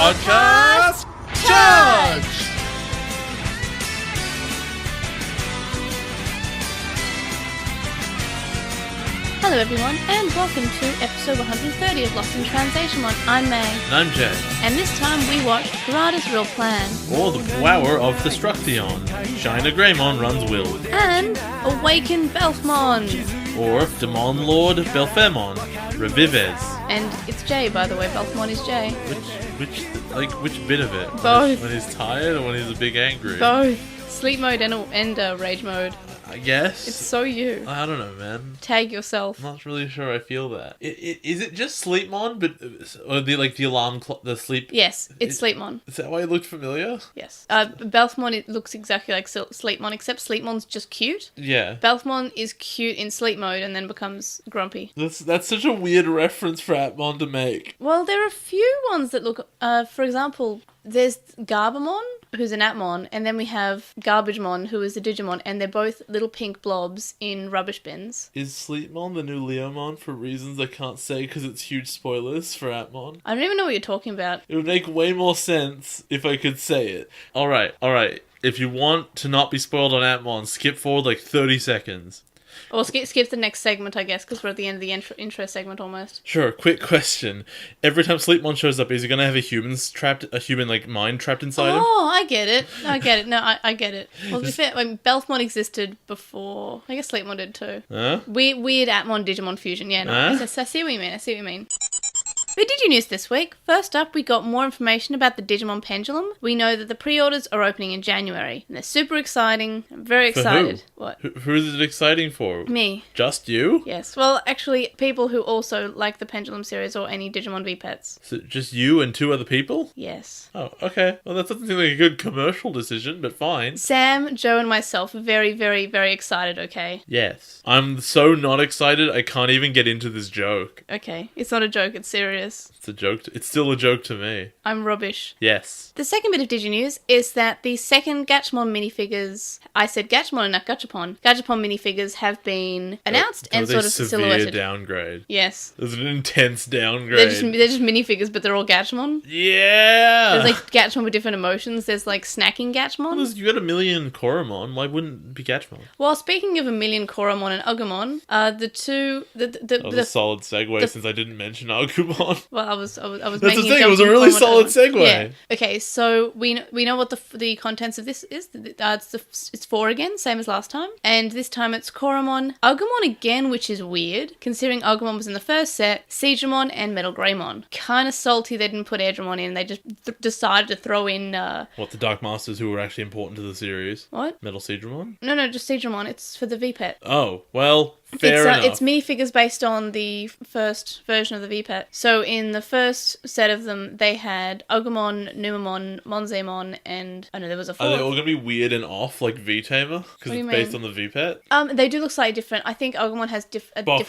Podcast Charge! Hello everyone, and welcome to episode 130 of LostinTranslationmon. I'm May. And I'm Jay. And this time we watched Kurata's Real Plan. Or the Power of Destruction. China Greymon runs Will. And Awaken Belphmon. Or Demon Lord Belphmon Revives. And it's Jay, by the way. Belphmon is Jay. Which bit of it? Both. When he's tired or when he's a big angry? Both. Sleep mode and rage mode. I guess. It's so you. I don't know, man. Tag yourself. I'm not really sure I feel that. Is it just Sleepmon, but or the alarm clock, the sleep? Yes, it's Sleepmon. Is that why it looked familiar? Yes. Belphmon, it looks exactly like Sleepmon, except Sleepmon's just cute. Yeah. Belphmon is cute in sleep mode and then becomes grumpy. That's such a weird reference for Atmon to make. Well, there are a few ones that look. For example, there's Garbamon, who's an Atmon, and then we have Garbagemon, who is a Digimon, and they're both little pink blobs in rubbish bins. Is Sleepmon the new Leomon for reasons I can't say because it's huge spoilers for Atmon? I don't even know what you're talking about. It would make way more sense if I could say it. Alright. If you want to not be spoiled on Atmon, skip forward like 30 seconds. Or skip the next segment, I guess, because we're at the end of the intro segment almost. Sure, quick question. Every time Sleepmon shows up, is he going to have a human mind trapped inside him? Oh, I get it. No, I get it. Well, to be fair, Belphmon existed before. I guess Sleepmon did too. Huh? Weird Atmon Digimon fusion, yeah. No, Huh? I see what you mean. For DigiNews this week, first up we got more information about the Digimon Pendulum. We know that the pre-orders are opening in January, and they're super exciting. I'm very excited. Who? What? Who is it exciting for? Me. Just you? Yes. Well, actually, people who also like the Pendulum series or any Digimon V-Pets. So just you and two other people? Yes. Oh, okay. Well, that doesn't seem like a good commercial decision, but fine. Sam, Joe, and myself are very, very, very excited, okay? Yes. I'm so not excited, I can't even get into this joke. Okay. It's not a joke, it's serious. It's a joke. It's still a joke to me. I'm rubbish. Yes. The second bit of DigiNews is that the second Gatchmon minifigures, I said Gatchmon and not Gachapon minifigures have been announced and sort of silhouetted. Severe downgrade. Yes. There's an intense downgrade. They're just minifigures, but they're all Gatchmon. Yeah! There's like Gatchmon with different emotions. There's like snacking Gatchmon. You got a million Koromon. Why wouldn't it be Gatchmon? Well, speaking of a million Koromon and Agumon, the two... That was a solid segue since I didn't mention Agumon. Well, I was That's making the thing, it was a really solid segue. Yeah. Okay, so we know what the contents of this is. It's 4 again, same as last time. And this time it's Koromon, Agumon again, which is weird, considering Agumon was in the first set, Siegramon, and Metal Greymon. Kind of salty they didn't put Airdramon in. They just decided to throw in... What, the Dark Masters who were actually important to the series? What? Metal Seedramon? No, just Siegramon. It's for the V-Pet. Oh, well... Fair enough. It's minifigures based on the first version of the V-Pet. So in the first set of them, they had Agumon, Numamon, Monzaemon, and... Oh no, there was a fourth. Are they all going to be weird and off like V-Tamer? Because it's based on the V-Pet? They do look slightly different. I think Agumon has different amount...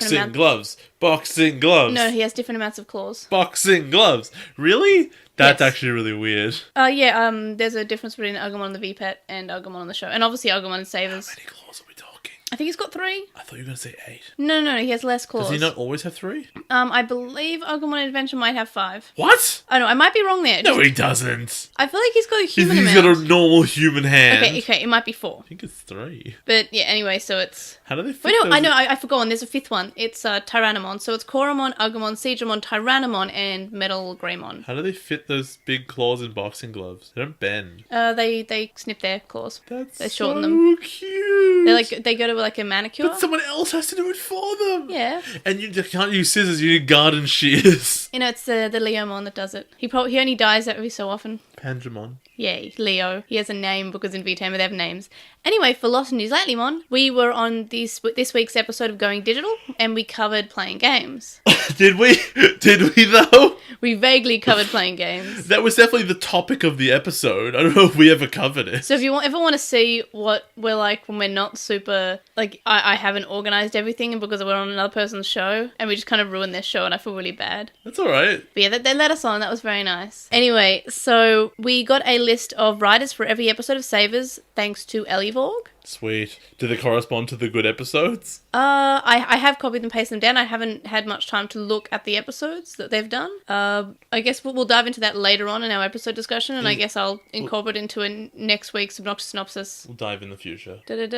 Boxing gloves! No, he has different amounts of claws. Boxing gloves! Really? That's Yes. actually really weird. There's a difference between Agumon on the V-Pet and Agumon on the show. And obviously Agumon and Savers. How many claws are we talking? I think he's got 3. I thought you were going to say 8. No, he has less claws. Does he not always have 3? I believe Agumon Adventure might have 5. What? Oh no, I might be wrong there. No, he doesn't. I feel like he's got a human He's amount. got a normal human hand. Okay, it might be 4. I think it's 3. But yeah, anyway, so it's... How do they fit Wait, no, those- I know, I forgot one. There's a 5th one. It's Tyrannomon. So it's Koromon, Agumon, Siegramon, Tyrannomon, and Metal Greymon. How do they fit those big claws in boxing gloves? They don't bend. They snip their claws. They shorten so them. cute. They go to like a manicure. But someone else has to do it for them. Yeah. And you just can't use scissors. You need garden shears. You know, it's the Leomon that does it. He only dies every so often. Pangemon. Yay, Leo. He has a name because in V-Tamer they have names. Anyway, for Lost NewsLatelymon, we were on this week's episode of Going Digital, and we covered playing games. Did we? Did we though? We vaguely covered playing games. That was definitely the topic of the episode. I don't know if we ever covered it. So if you ever want to see what we're like when we're not super, like, I haven't organised everything because we're on another person's show, and we just kind of ruined their show, and I feel really bad. That's alright. But yeah, they let us on. That was very nice. Anyway, so So we got a list of writers for every episode of Savers, thanks to Ellivorg. Sweet. Do they correspond to the good episodes? I have copied and pasted them down. I haven't had much time to look at the episodes that they've done. I guess we'll dive into that later on in our episode discussion, and I guess I'll incorporate into next week's Obnoxious Synopsis. We'll dive in the future. But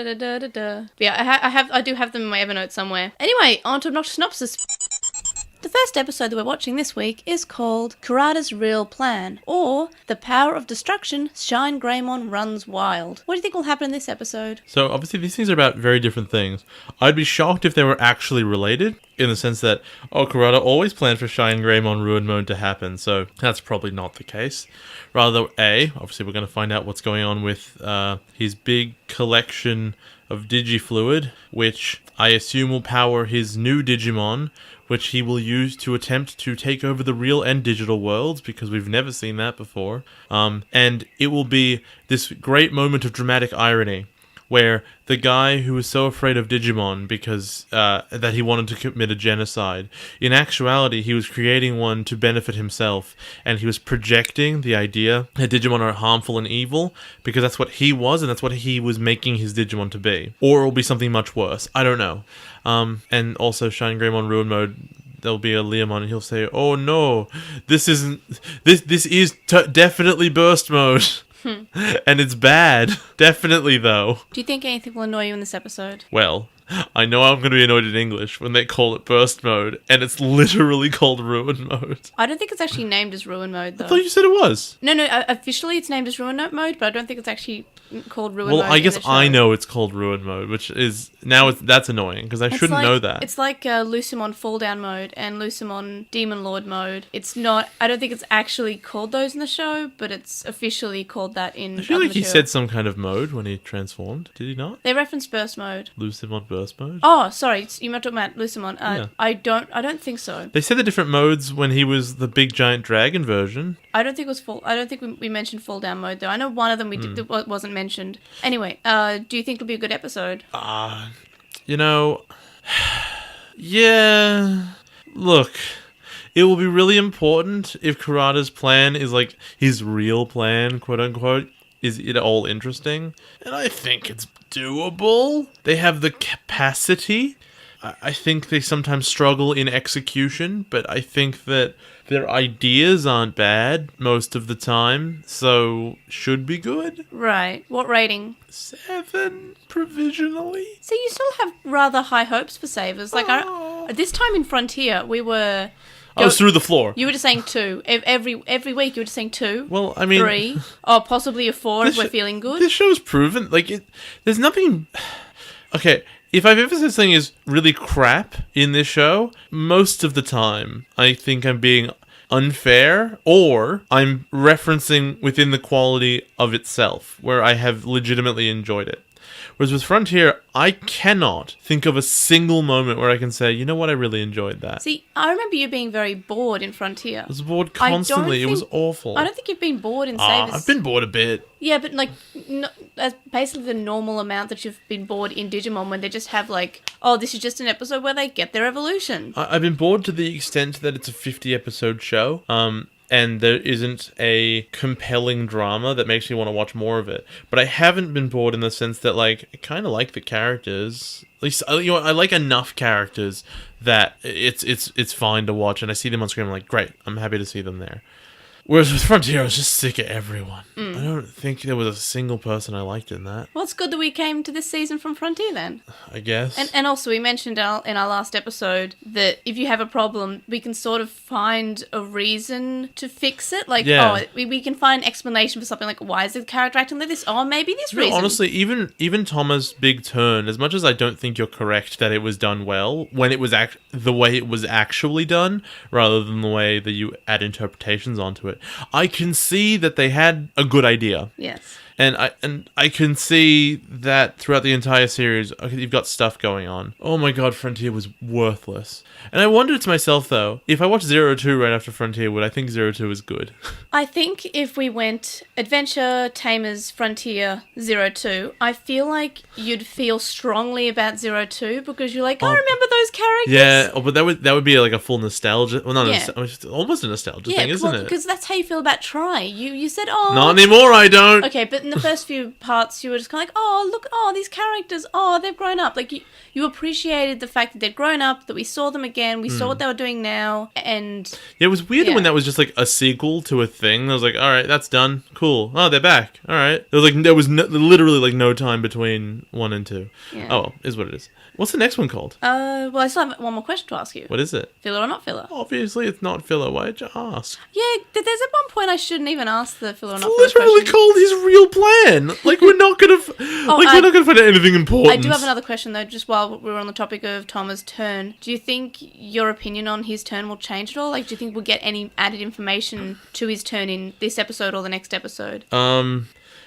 yeah, I do have them in my Evernote somewhere. Anyway, on to Obnoxious Synopsis. The first episode that we're watching this week is called Kurata's Real Plan, or The Power of Destruction, Shine Greymon Runs Wild. What do you think will happen in this episode? So obviously these things are about very different things. I'd be shocked if they were actually related, in the sense that, Kurata always planned for Shine Greymon Ruin Mode to happen, so that's probably not the case. Rather, obviously we're going to find out what's going on with his big collection of Digifluid, which I assume will power his new Digimon, which he will use to attempt to take over the real and digital worlds, because we've never seen that before. And it will be this great moment of dramatic irony, where the guy who was so afraid of Digimon because that he wanted to commit a genocide, in actuality he was creating one to benefit himself, and he was projecting the idea that Digimon are harmful and evil because that's what he was, and that's what he was making his Digimon to be. Or it will be something much worse. I don't know. And also Shine Greymon Ruin Mode, there'll be a Leomon and he'll say, "Oh no, this is definitely burst mode." And it's bad. Definitely, though. Do you think anything will annoy you in this episode? Well, I know I'm going to be annoyed in English when they call it burst mode, and it's literally called ruin mode. I don't think it's actually named as ruin mode, though. I thought you said it was. No, officially it's named as ruin mode, but I don't think it's actually called ruin mode. Well, I guess I know it's called ruin mode, which is, that's annoying, because I shouldn't know that. It's like Lucimon fall down mode and Lucimon demon lord mode. It's not, I don't think it's actually called those in the show, but it's officially called that in I feel like he said some kind of mode when he transformed, did he not? They referenced burst mode. Lucimon burst mode? Oh, sorry, you might talk about Lucimon. Yeah. I don't think so. They said the different modes when he was the big giant dragon version. I don't think it was I don't think we mentioned fall down mode, though. I know one of them we did that wasn't mentioned. Anyway, do you think it'll be a good episode? Yeah. Look, it will be really important if Kurata's plan is like his real plan, quote unquote. Is it all interesting? And I think it's doable. They have the capacity. I think they sometimes struggle in execution, but I think that their ideas aren't bad most of the time, so should be good. Right. What rating? 7, provisionally. So you still have rather high hopes for Savers. Like, this time in Frontier, we were... I was through the floor. You were just saying 2. Every week you were just saying 2. Well, I mean... 3. Or possibly a 4 if we're feeling good. This show's proven, there's nothing... Okay, if I've ever said something is really crap in this show, most of the time I think I'm being unfair, or I'm referencing within the quality of itself, where I have legitimately enjoyed it. Whereas with Frontier, I cannot think of a single moment where I can say, you know what, I really enjoyed that. See, I remember you being very bored in Frontier. I was bored constantly. It was awful. I don't think you've been bored in Savers. I've been bored a bit. Yeah, but that's basically the normal amount that you've been bored in Digimon, when they just have this is just an episode where they get their evolution. I've been bored to the extent that it's a 50-episode show. And there isn't a compelling drama that makes me want to watch more of it. But I haven't been bored in the sense that, I kind of like the characters. At least, I like enough characters that it's fine to watch. And I see them on screen, I'm like, great, I'm happy to see them there. Whereas with Frontier, I was just sick of everyone. I don't think there was a single person I liked in that. Well, it's good that we came to this season from Frontier then. I guess. And also, we mentioned in our last episode that if you have a problem, we can sort of find a reason to fix it. We can find an explanation for something, like, why is the character acting like this? Oh, maybe this reason. Honestly, even Thoma's big turn, as much as I don't think you're correct that it was done well, when it was the way it was actually done, rather than the way that you add interpretations onto it, I can see that they had a good idea. Yes. And I can see that throughout the entire series, okay, you've got stuff going on. Oh my god, Frontier was worthless. And I wondered to myself, though, if I watched 02 right after Frontier, would I think 02 is good? I think if we went Adventure, Tamers, Frontier, 02, I feel like you'd feel strongly about 02 because you're like, I remember those characters. Yeah, but that would be like a full nostalgia. Well, not Yeah. almost a nostalgia thing, isn't it? Because that's how you feel about Try. You said, oh... Not anymore, I don't. Okay, but in the first few parts, you were just kind of like, oh, look, these characters, they've grown up. Like, you appreciated the fact that they'd grown up, that we saw them again, we saw what they were doing now, and... Yeah, it was weird when that was just, like, a sequel to a thing. I was like, alright, that's done. Cool. Oh, they're back. Alright. There was literally, like, no time between 1 and 2. Yeah. Oh, well, is what it is. What's the next one called? Well, I still have one more question to ask you. What is it? Filler or not filler? Obviously, it's not filler. Why'd you ask? Yeah, there's at one point I shouldn't even ask the filler or not It's filler literally question. called his real plan. Like, we're not gonna... we're not gonna find out anything important. I do have another question, though, just while we're on the topic of Thoma's turn. Do you think your opinion on his turn will change at all? Like, do you think we'll get any added information to his turn in this episode or the next episode?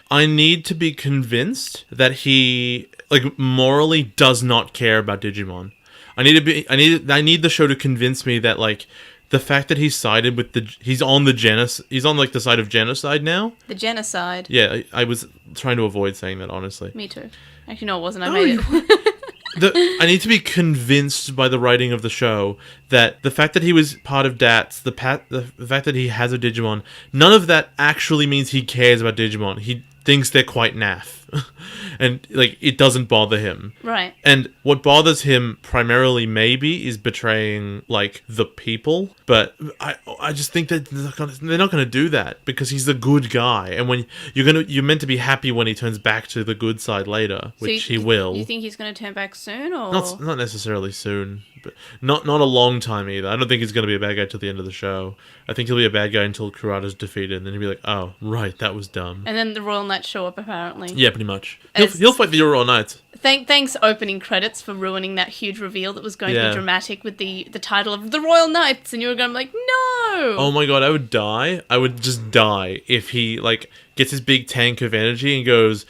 I need to be convinced that he, like, morally does not care about Digimon. I need the show to convince me that, like, the fact that he's sided with he's on like the side of genocide now. The genocide. Yeah, I was trying to avoid saying that, honestly. Me too. Actually, no, it wasn't. I made it. I need to be convinced by the writing of the show that the fact that he was part of DATS, the fact that he has a Digimon, none of that actually means he cares about Digimon. He thinks they're quite naff. And, like, it doesn't bother him. Right. And what bothers him primarily, maybe, is betraying, like, the people. But I just think that they're not going to do that because he's the good guy. And when you're meant to be happy when he turns back to the good side later, which he will. You think he's going to turn back soon, or not necessarily soon, but not a long time either. I don't think he's going to be a bad guy till the end of the show. I think he'll be a bad guy until Kurata's defeated, and then he'll be like, "Oh, right, that was dumb." And then the Royal Knights show up, apparently. Yeah, pretty much. He'll fight the Royal Knights. Thanks, opening credits, for ruining that huge reveal that was going to be dramatic with the title of the Royal Knights, and you were going to be like, no! Oh my god, I would die. I would just die if he, like, gets his big tank of energy and goes,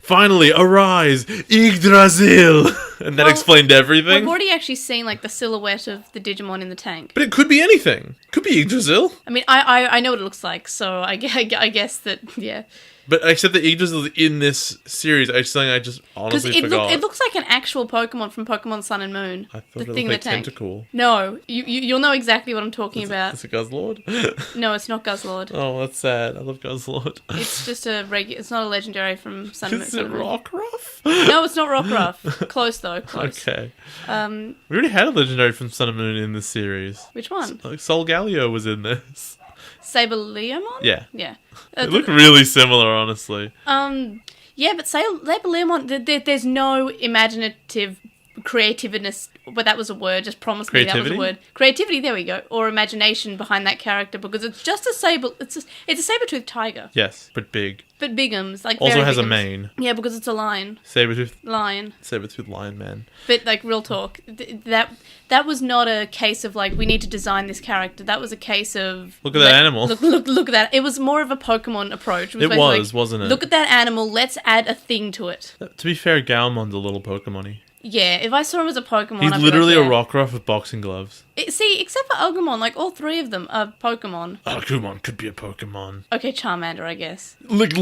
finally, arise, Yggdrasil! And that explained everything. We've already actually seen, like, the silhouette of the Digimon in the tank. But it could be anything. Could be Yggdrasil. I mean, I know what it looks like, so I guess that, yeah. But except that Yggdrasil is in this series, I just honestly forgot. It looks like an actual Pokemon from Pokemon Sun and Moon. I thought it looked like Tentacool. No, you'll know exactly what I'm talking about. Is it Guzzlord? No, it's not Guzzlord. Oh, that's sad. I love Guzzlord. It's just it's not a legendary from Sun and Moon. Is it Rockruff? No, it's not Rockruff. Close, though. Close. Okay. We already had a legendary from Sun and Moon in this series. Which one? Sol Galio was in this. Sableomon? Yeah. Yeah. They look really similar, honestly. Yeah, but Sableomon, there's no imaginative creativeness, but that was a word, just promise me that was a word. Creativity, there we go. Or imagination behind that character, because it's just a it's a saber-toothed tiger. Yes, but big. But bigums, like also very has bigums. a mane. Yeah, because it's a lion. Saber-toothed lion man. But, like, real talk, that was not a case of, like, we need to design this character. That was a case of look at that animal. Look at that. It was more of a Pokemon approach. It was, wasn't it? Look at that animal. Let's add a thing to it. To be fair, Galmon's a little Pokemon-y. Yeah, if I saw him as a Pokemon, he's I'd literally be like, a Rockruff with boxing gloves. See, except for Agumon, like, all three of them are Pokemon. Agumon could be a Pokemon. Okay, Charmander, I guess. Like,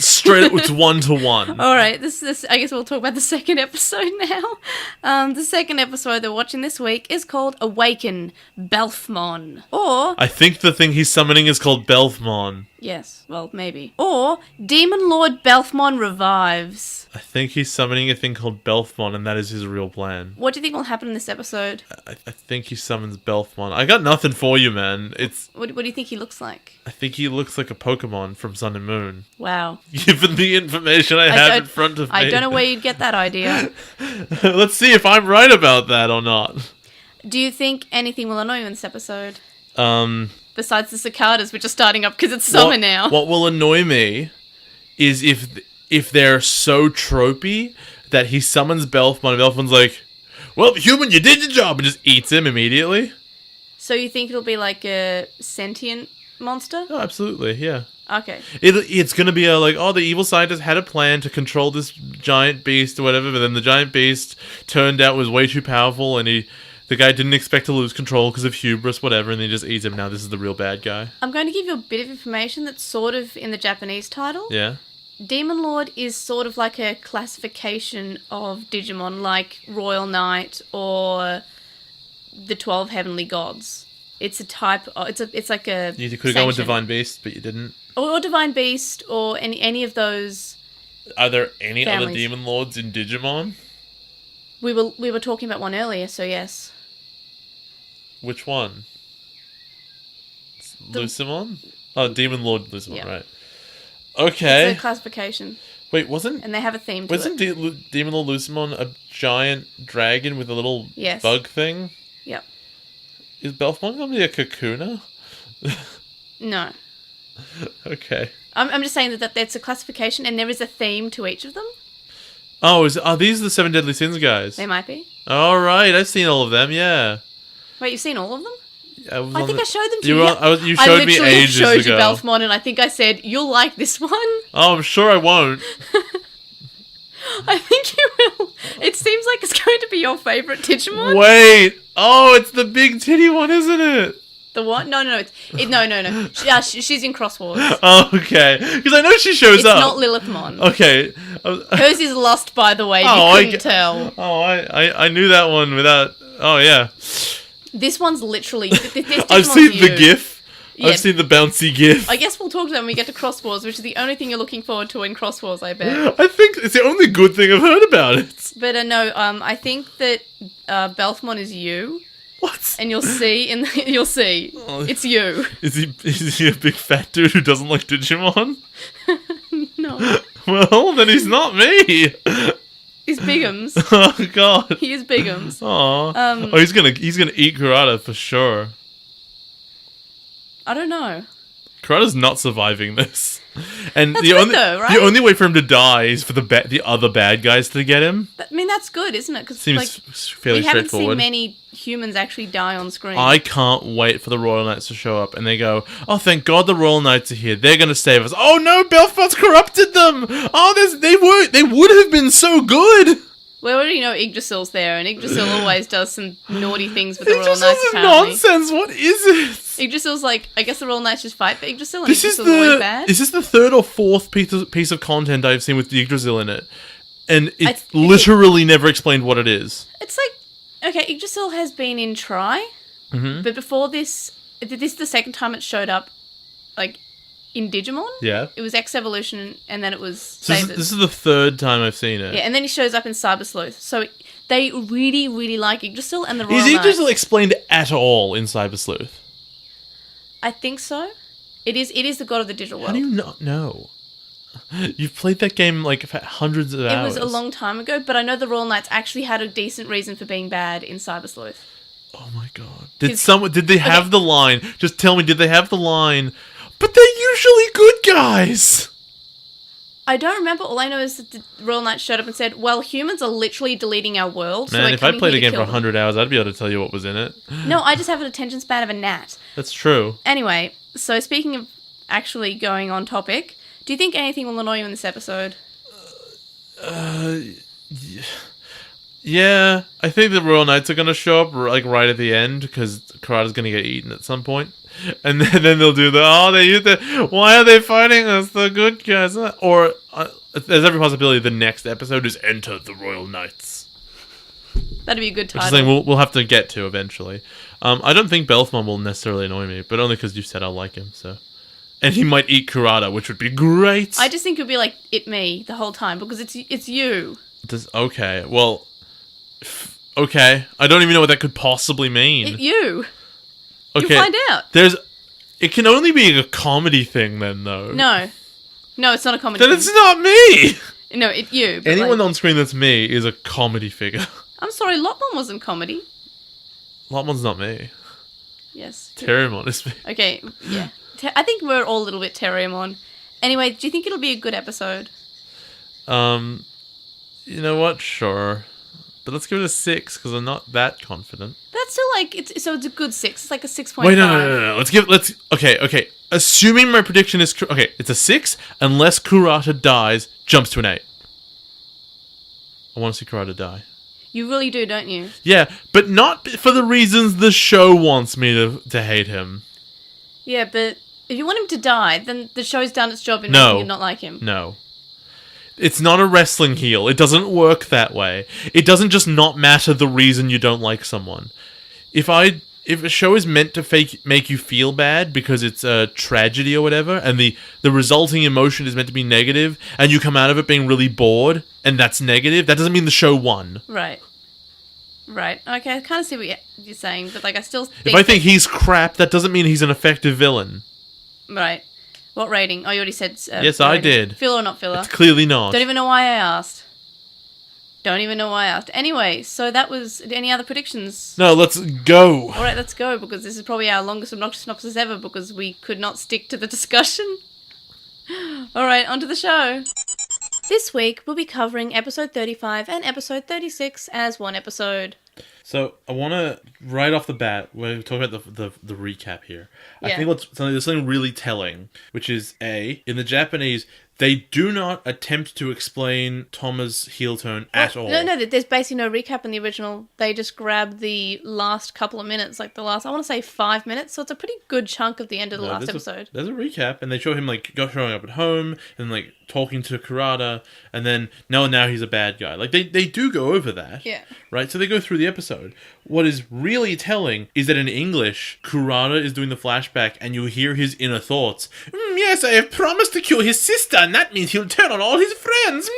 straight up, it's 1-to-1. Alright, this I guess we'll talk about the second episode now. The second episode that we're watching this week is called Awaken Belphmon. Or... I think the thing he's summoning is called Belphmon. Yes, well, maybe. Or Demon Lord Belphmon Revives. I think he's summoning a thing called Belphmon, and that is his real plan. What do you think will happen in this episode? I think he summons Belphmon. I got nothing for you, man. What do you think he looks like? I think he looks like a Pokemon from Sun and Moon. Wow. Given the information I have in front of me. I don't know where you'd get that idea. Let's see if I'm right about that or not. Do you think anything will annoy you in this episode? Besides the cicadas, which are starting up because it's summer now. What will annoy me is if they're so tropey that he summons Belphmon and Belphmon's like, well, human, you did your job, and just eats him immediately. So you think it'll be like a sentient monster? Oh, absolutely, yeah. Okay. It's gonna be the evil scientist had a plan to control this giant beast or whatever, but then the giant beast turned out was way too powerful, and the guy didn't expect to lose control because of hubris, whatever, and he just eats him. Now this is the real bad guy. I'm going to give you a bit of information that's sort of in the Japanese title. Yeah. Demon Lord is sort of like a classification of Digimon, like Royal Knight or the 12 Heavenly Gods. It's a type. It's like a. You could have gone with Divine Beast, but you didn't. Or Divine Beast, or any of those. Are there any families. other Demon Lords in Digimon? We were talking about one earlier, so yes. Which one? Lucimon? Oh, Demon Lord Lucimon, yeah. Right. Okay. It's a classification. Wait, wasn't... And they have a theme to wasn't it. Demon Lord Lucimon a giant dragon with a little bug thing? Yep. Is Belphmon going to be a Kakuna? No. Okay. I'm just saying that that's a classification and there is a theme to each of them. Oh, are these the Seven Deadly Sins guys? They might be. All right, I've seen all of them, yeah. Wait, you've seen all of them? I think I showed them to you. You showed me ages ago. I literally showed you Belphmon, and I think I said, you'll like this one. Oh, I'm sure I won't. I think you will. It seems like it's going to be your favourite Digimon. Wait. Oh, it's the big titty one, isn't it? The what? No. No. She's in Crosswords. Oh, okay. Because I know she shows up. It's not Lilithmon. Okay. Hers is lost, by the way. You couldn't tell. Oh, I knew that one without... Oh, yeah. This one's literally... I've seen the GIF. Yeah. I've seen the bouncy GIF. I guess we'll talk to them when we get to Crosswords, which is the only thing you're looking forward to in Crosswords, I bet. I think it's the only good thing I've heard about it. But no, I think that Belphmon is you. What? And you'll see, Oh. it's you. Is he a big fat dude who doesn't like Digimon? No. Well, then he's not me. He's Bigums. Oh God. He is Bigums. Oh, he's gonna eat Kurata for sure. I don't know. Kurata's not surviving this, and that's good though, right? The only way for him to die is for the other bad guys to get him. I mean, that's good, isn't it? Because seems fairly straightforward. We haven't seen many humans actually die on screen. I can't wait for the Royal Knights to show up, and they go, "Oh, thank God the Royal Knights are here. They're gonna save us." Oh no, Belphmon's corrupted them. Oh, they would have been so good. We already know Yggdrasil's there, and Yggdrasil always does some naughty things with the Royal Knights, Yggdrasil's nonsense, what is it? Yggdrasil's like, I guess the Royal Knights just fight for Yggdrasil, and Yggdrasil's always bad. This is the third or fourth piece of content I've seen with Yggdrasil in it, and it's literally never explained what it is. It's like, okay, Yggdrasil has been in Tri, but before this is the second time it showed up, like, in Digimon. Yeah. It was X Evolution, and then it was Sabers. This is the third time I've seen it. Yeah, and then he shows up in Cyber Sleuth. So they really, really like Yggdrasil and the Royal Knights. Is Yggdrasil explained at all in Cyber Sleuth? I think so. It is the god of the digital world. How do you not know? You've played that game like for hundreds of hours. It was a long time ago, but I know the Royal Knights actually had a decent reason for being bad in Cyber Sleuth. Oh my God. Did they have the line? Just tell me, did they have the line... But they're usually good guys! I don't remember. All I know is that the Royal Knights showed up and said, well, humans are literally deleting our world. Man, so if I played a game for 100 hours, I'd be able to tell you what was in it. No, I just have an attention span of a gnat. That's true. Anyway, so speaking of actually going on topic, do you think anything will annoy you in this episode? Yeah. I think the Royal Knights are going to show up like right at the end because Kurata's going to get eaten at some point. And then they'll do why are they fighting us? The good guys. Or there's every possibility the next episode is Enter the Royal Knights. That'd be a good title. Which is something we'll have to get to eventually. I don't think Belphmon will necessarily annoy me, but only because you said I like him. So, and he might eat Kurata, which would be great. I just think it'll be like me the whole time because it's you. Okay, well, okay. I don't even know what that could possibly mean. You. Okay. You'll find out. It can only be a comedy thing then, though. No, it's not a comedy then thing. It's not me! No, it's you. Anyone on screen that's me is a comedy figure. I'm sorry, LotMon wasn't comedy. LotMon's not me. Yes. Terriermon is me. Okay, yeah. I think we're all a little bit Terriermon. Anyway, do you think it'll be a good episode? You know what? Sure. But let's give it a 6 because I'm not that confident. That's still like it's a good 6. It's like a 6.5. Wait, no. Okay. Assuming my prediction is okay, it's a 6 unless Kurata dies, jumps to an 8. I want to see Kurata die. You really do, don't you? Yeah, but not for the reasons the show wants me to hate him. Yeah, but if you want him to die, then the show's done its job in No. making you not like him. No. It's not a wrestling heel. It doesn't work that way. It doesn't just not matter the reason you don't like someone. If a show is meant to make you feel bad because it's a tragedy or whatever, and the resulting emotion is meant to be negative, and you come out of it being really bored, and that's negative, that doesn't mean the show won. Right. Okay, I kind of see what you're saying, but like I still think... If I think he's crap, that doesn't mean he's an effective villain. Right. What rating? Oh, you already said... Yes, I did. Filler or not filler? It's clearly not. Don't even know why I asked. Anyway, so that was... Any other predictions? No, let's go. Alright, let's go, because this is probably our longest Obnoxious Synopsis ever, because we could not stick to the discussion. Alright, on to the show. This week, we'll be covering episode 35 and episode 36 as one episode. So, I want to, right off the bat, we're talking about the recap here. Yeah. I think there's something really telling, which is, A, in the Japanese, they do not attempt to explain Thoma's heel turn at all. No, there's basically no recap in the original. They just grab the last couple of minutes, like the last, I want to say 5 minutes, so it's a pretty good chunk of the end of the last episode. There's a recap, and they show him, like, showing up at home, and, like, talking to Kurata, and then, now he's a bad guy. Like, they do go over that. Yeah. Right? So they go through the episode. What is really telling is that in English, Kurata is doing the flashback, and you hear his inner thoughts. Yes, I have promised to cure his sister, and that means he'll turn on all his friends.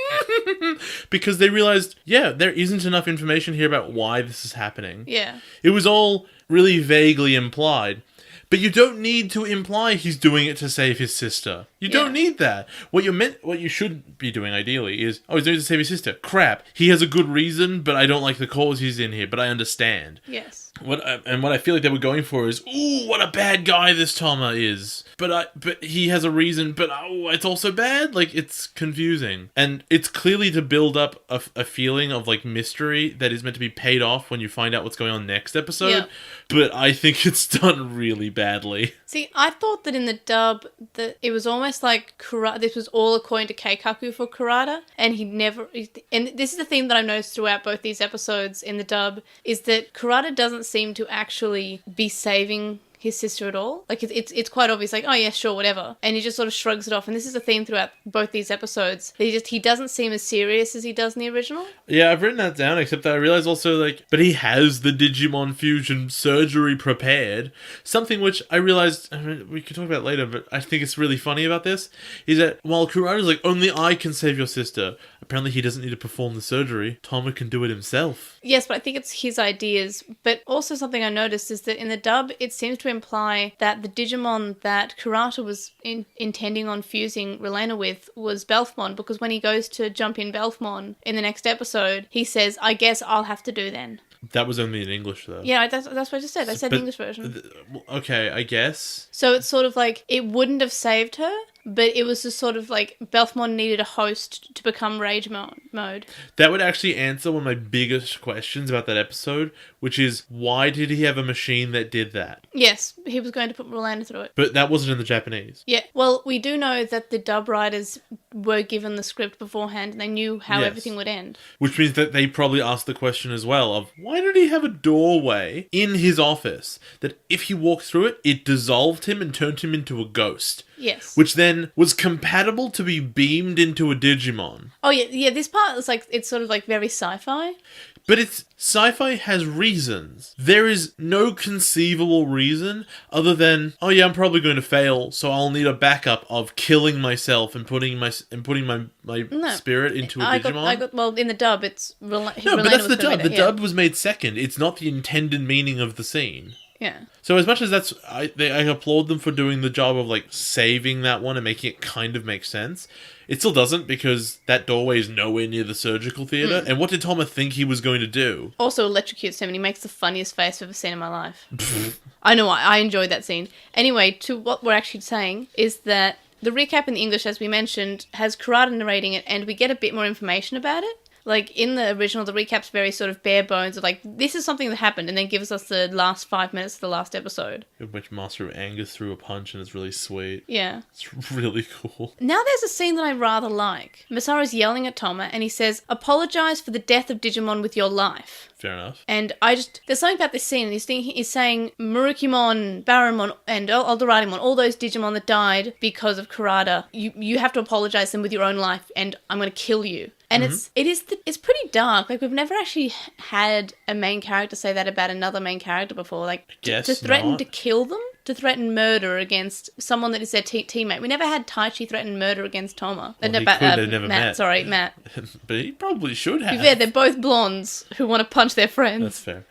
Because they realized, there isn't enough information here about why this is happening. Yeah. It was all really vaguely implied. But you don't need to imply he's doing it to save his sister. You don't need that. What you should be doing ideally is, he's doing it to save his sister. Crap. He has a good reason, but I don't like the cause he's in here, but I understand. Yes. What I feel like they were going for is, ooh, what a bad guy this Thoma is. But he has a reason, but it's also bad. Like, it's confusing. And it's clearly to build up a feeling of, like, mystery that is meant to be paid off when you find out what's going on next episode. Yeah. But I think it's done really badly. See, I thought that in the dub, that it was almost like this was all according to Keikaku for Kurata, and and this is the theme that I've noticed throughout both these episodes in the dub, is that Kurata doesn't seem to actually be saving his sister at all. Like, it's quite obvious, like, oh yeah, sure, whatever. And he just sort of shrugs it off. And this is a theme throughout both these episodes. He doesn't seem as serious as he does in the original. Yeah, I've written that down, except that I realize also, like, but he has the Digimon fusion surgery prepared. Something which I realized, we could talk about later, but I think it's really funny about this, is that while Kurata's like, only I can save your sister, apparently he doesn't need to perform the surgery. Thoma can do it himself. Yes, but I think it's his ideas. But also something I noticed is that in the dub, it seems to imply that the Digimon that Kurata was intending on fusing Relena with was Belphmon, because when he goes to jump in Belphmon in the next episode, he says, I guess I'll have to do then. That was only in English, though. Yeah, that's what I just said. I said the English version. Okay, I guess. So it's sort of like, it wouldn't have saved her, but it was just sort of like Belphmon needed a host to become Rage mode. That would actually answer one of my biggest questions about that episode, which is, why did he have a machine that did that? Yes, he was going to put Rolanda through it. But that wasn't in the Japanese. Yeah, well, we do know that the dub writers were given the script beforehand and they knew how everything would end. Which means that they probably asked the question as well of, why did he have a doorway in his office that if he walked through it, it dissolved him and turned him into a ghost? Yes. Which then was compatible to be beamed into a Digimon. Oh, yeah, this part is like, it's sort of like very sci-fi. But sci-fi has reasons. There is no conceivable reason other than, oh yeah, I'm probably going to fail, so I'll need a backup of killing myself and putting my spirit into a Digimon. Well, in the dub, it's... No, but that's the dub. The dub was made second. It's not the intended meaning of the scene. Yeah. So as much as I applaud them for doing the job of, like, saving that one and making it kind of make sense, it still doesn't, because that doorway is nowhere near the surgical theatre. And what did Thoma think he was going to do? Also electrocutes him, and he makes the funniest face I've ever seen in my life. I know, I enjoyed that scene. Anyway, to what we're actually saying is that the recap in the English, as we mentioned, has Kurata narrating it, and we get a bit more information about it. Like, in the original, the recap's very sort of bare bones of, like, this is something that happened, and then gives us the last 5 minutes of the last episode. In which Masaru angers through a punch, and it's really sweet. Yeah. It's really cool. Now there's a scene that I rather like. Masaru's yelling at Thoma, and he says, apologize for the death of Digimon with your life. Fair enough. And there's something about this scene, and he's saying Murukimon, Baronmon, and Eldoradimon, all those Digimon that died because of Kurata, you have to apologize them with your own life, and I'm going to kill you. And it's pretty dark. Like, we've never actually had a main character say that about another main character before. Like, to threaten to kill them, to threaten murder against someone that is their teammate. We never had Taichi threaten murder against Thoma. Well, they've never met. Sorry, Matt. But he probably should have. To be fair, they're both blondes who want to punch their friends. That's fair.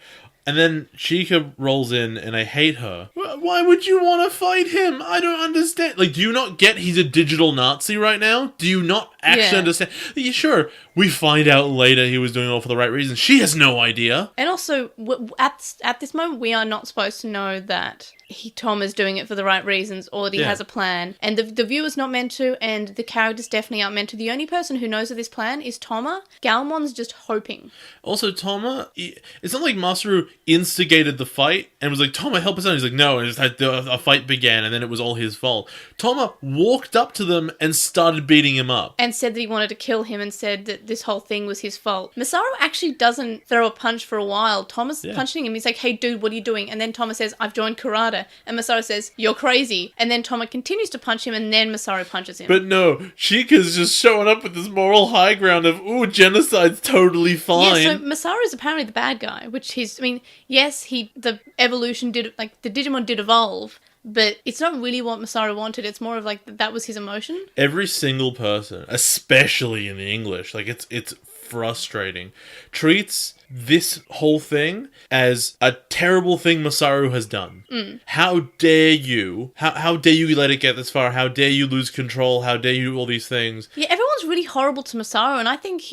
And then Chica rolls in, and I hate her. Why would you want to fight him? I don't understand. Like, do you not get he's a digital Nazi right now? Do you not actually understand? Yeah, sure, we find out later he was doing it all for the right reasons. She has no idea. And also, at this moment, we are not supposed to know that Tom is doing it for the right reasons, or that he has a plan. And the viewer's not meant to, and the characters definitely aren't meant to. The only person who knows of this plan is Thoma. Galmon's just hoping. Also, Thoma, it's not like Masaru instigated the fight and was like, Thoma, help us out. He's like, no, and just had a fight began, and then it was all his fault. Thoma walked up to them and started beating him up. And said that he wanted to kill him, and said that this whole thing was his fault. Masaru actually doesn't throw a punch for a while. Thoma's punching him. He's like, hey, dude, what are you doing? And then Thoma says, I've joined Kurata. And Masaru says, you're crazy. And then Thoma continues to punch him, and then Masaru punches him. But no, Chica's just showing up with this moral high ground of, ooh, genocide's totally fine. Yeah, so Masaru is apparently the bad guy, which yes, the evolution did, like, the Digimon did evolve, but it's not really what Masaru wanted. It's more of like, that was his emotion. Every single person, especially in the English, like, it's frustrating, treats this whole thing as a terrible thing Masaru has done. How dare you? How dare you let it get this far? How dare you lose control? How dare you all these things? Yeah, everyone's really horrible to Masaru, and I think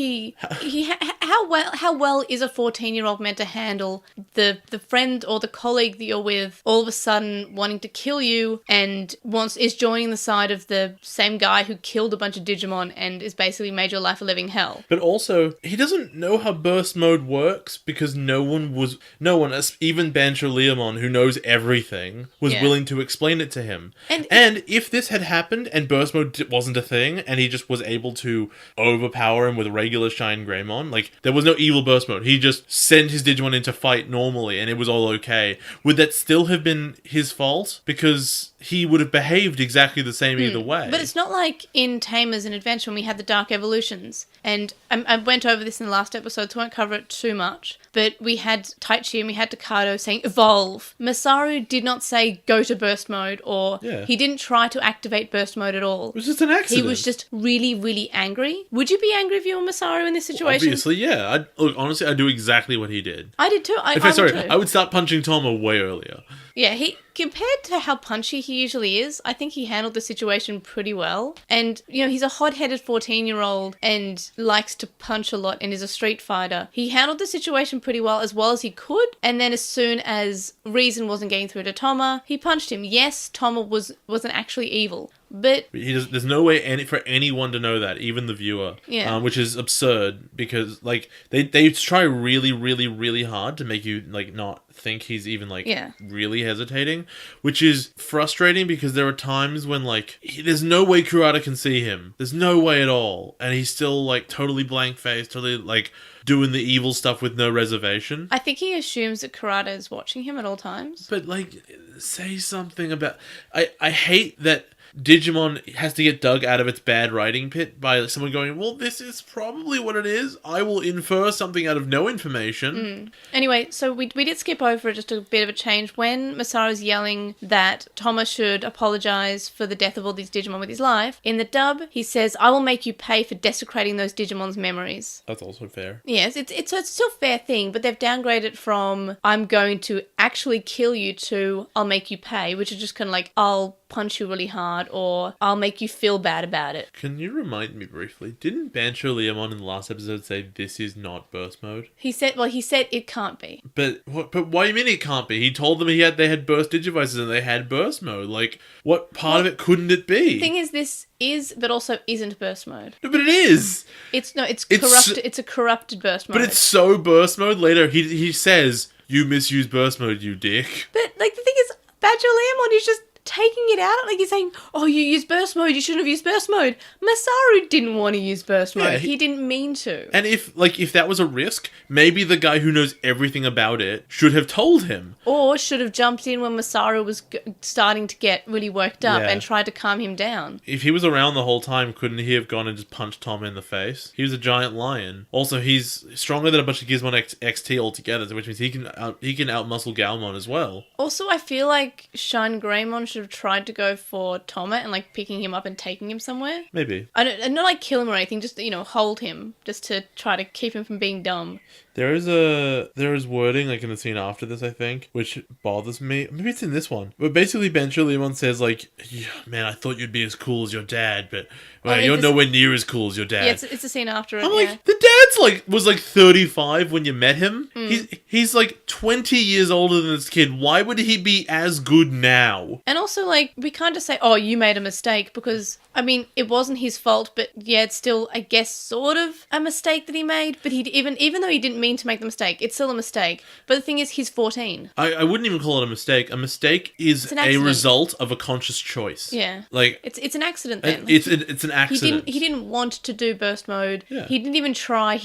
how well is a 14-year-old meant to handle the friend or the colleague that you're with all of a sudden wanting to kill you and is joining the side of the same guy who killed a bunch of Digimon and is basically made your life a living hell. But also, he doesn't know how burst mode works because no one, even LostinTranslationmon, who knows everything, was willing to explain it to him. And if this had happened and burst mode wasn't a thing and he just was able to overpower him with regular Shine Greymon, like, there was no evil burst mode. He just sent his Digimon into fight normally and it was all okay. Would that still have been his fault? Because he would have behaved exactly the same either way. But it's not like in Tamers and Adventure when we had the Dark Evolutions. And I went over this in the last episode, so I won't cover it too much. But we had Taichi and we had Takado saying, evolve. Masaru did not say, go to burst mode, or he didn't try to activate burst mode at all. It was just an accident. He was just really, really angry. Would you be angry if you were Masaru in this situation? Obviously, yeah. Look, honestly, I'd do exactly what he did. I did too. I would start punching Thoma way earlier. Yeah, compared to how punchy he usually is, I think he handled the situation pretty well. And, he's a hot-headed 14-year-old and likes to punch a lot and is a street fighter. He handled the situation pretty well as he could. And then as soon as reason wasn't getting through to Thoma, he punched him. Yes, Thoma wasn't actually evil. But there's no way for anyone to know that, even the viewer. Yeah. Which is absurd because, like, they try really, really, really hard to make you, like, not think he's even, like, really hesitating, which is frustrating because there are times when, like, there's no way Kurata can see him. There's no way at all. And he's still, like, totally blank-faced, totally, like, doing the evil stuff with no reservation. I think he assumes that Kurata is watching him at all times. But, like, say something about... I hate that Digimon has to get dug out of its bad writing pit by someone going, well, this is probably what it is. I will infer something out of no information. Anyway, so we did skip over just a bit of a change. When Masaru's yelling that Thoma should apologize for the death of all these Digimon with his life, in the dub, he says, I will make you pay for desecrating those Digimon's memories. That's also fair. Yes, it's still a fair thing, but they've downgraded from, I'm going to actually kill you to, I'll make you pay, which is just kind of like, I'll punch you really hard hard, or I'll make you feel bad about it. Can you remind me briefly? Didn't BanchoLeomon in the last episode say this is not burst mode? He said it can't be. But what? But why do you mean it can't be? He told them they had burst digivices and they had burst mode. Like, what part of it couldn't it be? The thing is, this is, but also isn't burst mode. No, but it is. It's corrupted. It's a corrupted burst mode. But it's so burst mode. Later, he says, "You misuse burst mode, you dick." But like the thing is, BanchoLeomon is just taking it out. Like, he's saying, "Oh, you used burst mode. You shouldn't have used burst mode." Masaru didn't want to use burst mode. Yeah, he didn't mean to. And if that was a risk, maybe the guy who knows everything about it should have told him. Or should have jumped in when Masaru was starting to get really worked up Yeah. and tried to calm him down. If he was around the whole time, couldn't he have gone and just punched Thoma in the face? He was a giant lion. Also, he's stronger than a bunch of Gizmon XT altogether, which means he can outmuscle Galmon as well. Also, I feel like Shine Greymon should have tried to go for Thoma and like picking him up and taking him somewhere. Maybe. And not like kill him or anything, just, hold him, just to try to keep him from being dumb. There is wording like in the scene after this, I think, which bothers me. Maybe it's in this one. But basically BanchoLeomon says like, "Yeah, man, I thought you'd be as cool as your dad, but you're nowhere near as cool as your dad." Yeah, it's a scene after it. I'm yeah. like, the dad's was 35 when you met him. Mm. He's like 20 years older than this kid. Why would he be as good now? And also, like, we can't just say, "Oh, you made a mistake," because, I mean, it wasn't his fault, but yeah, it's still, I guess, sort of a mistake that he made. But even though he didn't mean to make the mistake, it's still a mistake. But the thing is, he's 14. I wouldn't even call it a mistake. A mistake is a result of a conscious choice. Yeah. Like, it's an accident then. It's an accident. He didn't want to do burst mode. Yeah. He didn't even try.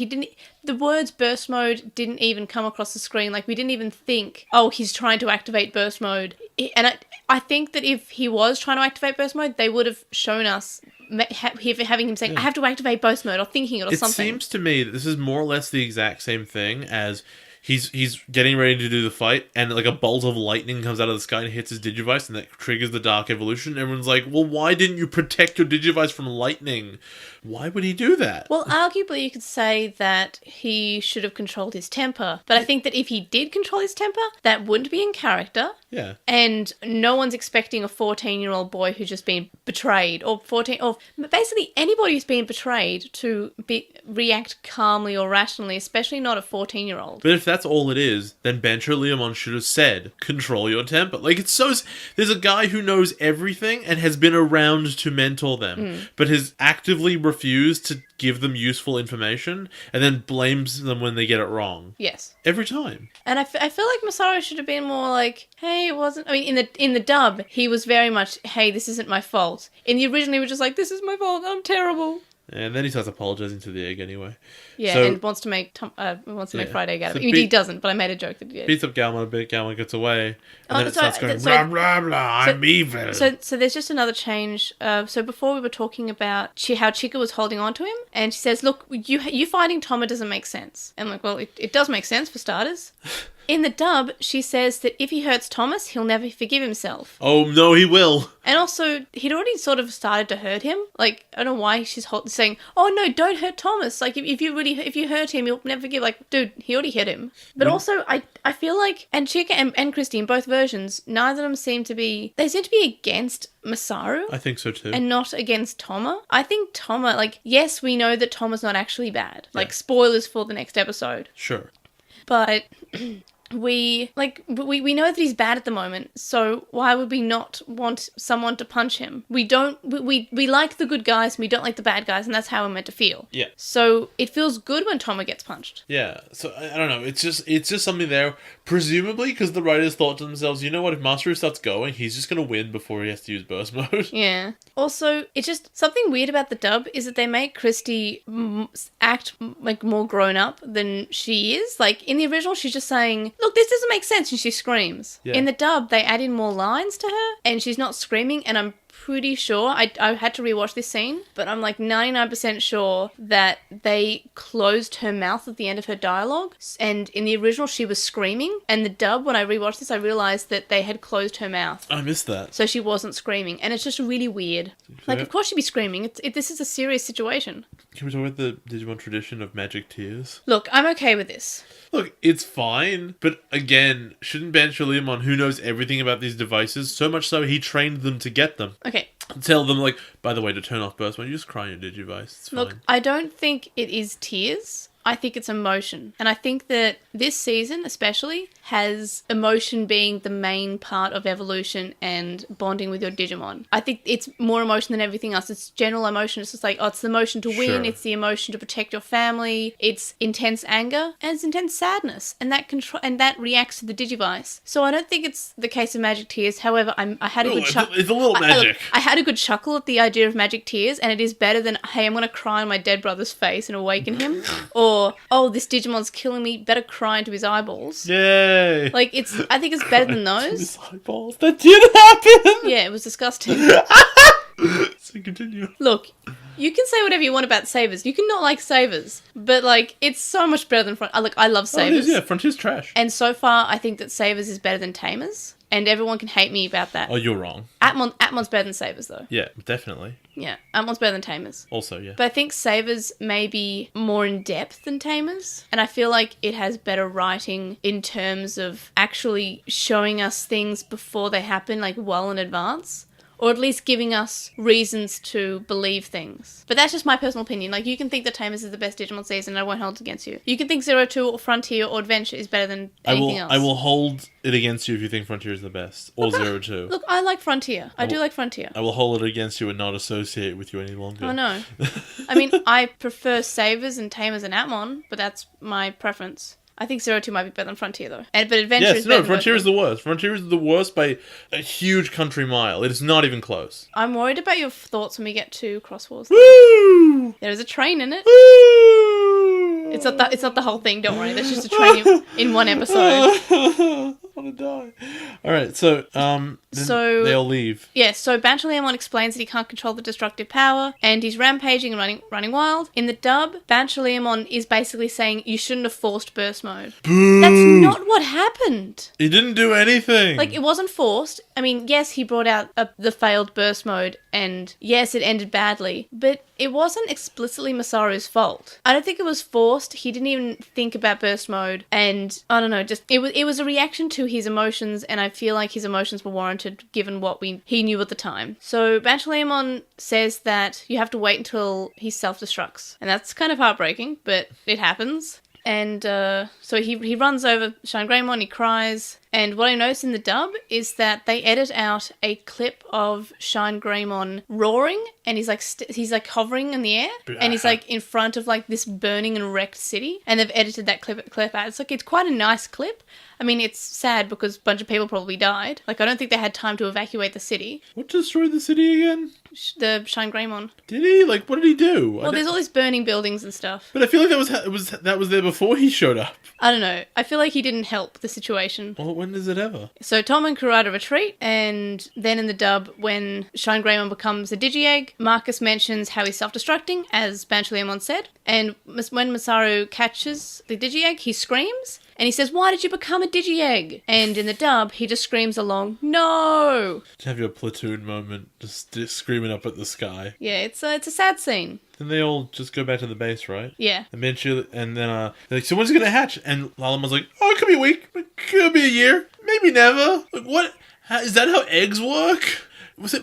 The words burst mode didn't even come across the screen. Like, we didn't even think, "Oh, he's trying to activate burst mode." And I think that if he was trying to activate burst mode, they would have shown us having him saying, "I have to activate burst mode," or thinking it or something. It seems to me that this is more or less the exact same thing as he's getting ready to do the fight, and like a bolt of lightning comes out of the sky and hits his Digivice, and that triggers the Dark Evolution. Everyone's like, "Well, why didn't you protect your Digivice from lightning? Why would he do that?" Well, arguably you could say that he should have controlled his temper. But I think that if he did control his temper, that wouldn't be in character. Yeah. And no one's expecting a 14-year-old boy who's just been betrayed, or basically anybody who's been betrayed to react calmly or rationally, especially not a 14-year-old. But if that's all it is, then BanchoLeomon should have said, "Control your temper." Like, it's so... There's a guy who knows everything and has been around to mentor them, but has actively refused to give them useful information, and then blames them when they get it wrong. Yes. Every time. And I feel like Masaru should have been more like, "Hey, it wasn't..." I mean, in the dub, he was very much, "Hey, this isn't my fault." In the original, he was just like, "This is my fault, I'm terrible." And then he starts apologizing to the egg anyway. Yeah, so, and wants to make fried egg out of it. He doesn't, but I made a joke that he did. Beats up Galmon a bit, Galmon gets away, and then it starts going, so- "Blah, blah, blah, I'm evil." So there's just another change. So before we were talking about how Chica was holding on to him, and she says, "Look, you fighting Thoma doesn't make sense." And I'm like, well, it does make sense for starters. In the dub, she says that if he hurts Thomas, he'll never forgive himself. Oh, no, he will. And also, he'd already sort of started to hurt him. Like, I don't know why she's saying, "Oh no, don't hurt Thomas." Like, if you hurt him, he'll never forgive. Like, dude, he already hit him. But also, I feel like, and Chica and Christy in both versions, neither of them seem to be against Masaru. I think so too. And not against Thoma. I think Thoma, like, yes, we know that Thoma's not actually bad. Like, spoilers for the next episode. Sure. But we know that he's bad at the moment, so why would we not want someone to punch him? We like the good guys and we don't like the bad guys, and that's how we're meant to feel. Yeah. So it feels good when Thoma gets punched. Yeah. So I don't know. It's just something there. Presumably because the writers thought to themselves, you know what? If Masaru starts going, he's just gonna win before he has to use burst mode. Yeah. Also, it's just something weird about the dub is that they make Christy act like more grown up than she is. Like in the original, she's just saying, "Look, this doesn't make sense," and she screams. Yeah. In the dub, they add in more lines to her, and she's not screaming, and I'm pretty sure, I had to rewatch this scene, but I'm like 99% sure that they closed her mouth at the end of her dialogue, and in the original she was screaming, and the dub, when I rewatched this, I realised that they had closed her mouth. I missed that. So she wasn't screaming, and it's just really weird. Like, of course she'd be screaming. This is a serious situation. Can we talk about the Digimon tradition of magic tears? Look, I'm okay with this. Look, it's fine, but again, shouldn't BanchoLeomon, who knows everything about these devices, so much so he trained them to get them? Okay, Tell them, like, by the way, to turn off burst mode, you just cry in your Digivice. It's fine. Look, I don't think it is tears. I think it's emotion. And I think that this season, especially, has emotion being the main part of evolution and bonding with your Digimon. I think it's more emotion than everything else. It's general emotion. It's just like, oh, it's the emotion to win. Sure. It's the emotion to protect your family. It's intense anger and it's intense sadness. And that reacts to the Digivice. So I don't think it's the case of magic tears. However, I had a good chuckle. It's a little magic. I had a good chuckle at the idea of magic tears, and it is better than, hey, I'm going to cry on my dead brother's face and awaken him. Or, oh, this Digimon's killing me, better cry into his eyeballs. Yay! Like, I think it's better than those. His eyeballs. That did happen! Yeah, it was disgusting. So continue. Look, you can say whatever you want about Sabers. You can not like Sabers. But, like, it's so much better than Look, I love Sabers. Yeah, Frontier's trash. And so far, I think that Sabers is better than Tamers. And everyone can hate me about that. Oh, you're wrong. Atmon's better than Sabers, though. Yeah, definitely. Yeah, Atmon's better than Tamers. Also, yeah. But I think Sabers may be more in depth than Tamers. And I feel like it has better writing in terms of actually showing us things before they happen, like well in advance. Or at least giving us reasons to believe things. But that's just my personal opinion. Like, you can think that Tamers is the best Digimon season, and I won't hold it against you. You can think 02 or Frontier or Adventure is better than anything else. I will hold it against you if you think Frontier is the best. Or 02. Look, I like Frontier. I do like Frontier. I will hold it against you and not associate with you any longer. Oh, no. I mean, I prefer Savers and Tamers and Atmon, but that's my preference. I think 02 might be better than Frontier, though. But Adventure is better than Frontier is the worst. Frontier is the worst by a huge country mile. It is not even close. I'm worried about your thoughts when we get to Cross Wars. Woo! There is a train in it. Woo! It's not the whole thing, don't worry. There's just a train in one episode. I want to die. Alright, so, they all leave. Yeah, so Belphmon explains that he can't control the destructive power, and he's rampaging and running wild. In the dub, Belphmon is basically saying, you shouldn't have forced burst mode. Boo! That's not what happened. He didn't do anything. Like, it wasn't forced. I mean, yes, he brought out the failed burst mode, and yes, it ended badly, but it wasn't explicitly Masaru's fault. I don't think it was forced. He didn't even think about burst mode, and I don't know, just it was a reaction to his emotions, and I feel like his emotions were warranted given what he knew at the time. So Belphmon says that you have to wait until he self-destructs, and that's kind of heartbreaking, but it happens. And so he runs over Shine Greymon, he cries. And what I noticed in the dub is that they edit out a clip of Shine Greymon roaring, and he's like hovering in the air, and he's like in front of like this burning and wrecked city. And they've edited that clip out. It's quite a nice clip. I mean, it's sad because a bunch of people probably died. Like, I don't think they had time to evacuate the city. What destroyed the city again? The Shine Greymon. Did he? Like, what did he do? Well, there's all these burning buildings and stuff. But I feel like that was there before he showed up. I don't know. I feel like he didn't help the situation. Well, when does it ever? So Thoma and Kurata retreat, and then in the dub, when Shine Greymon becomes a Digi-Egg, Marcus mentions how he's self-destructing, as Belphmon said, and when Masaru catches the Digi-Egg, he screams, and he says, "Why did you become a Digi-Egg?" And in the dub, he just screams along, "No!" To have your platoon moment, just screaming up at the sky. Yeah, it's a sad scene. Then they all just go back to the base, right? Yeah. Eventually, and then they're like, "So when's it gonna hatch?" And Lalamon's like, "Oh, it could be a week, it could be a year, maybe never." Like, what? Is that how eggs work?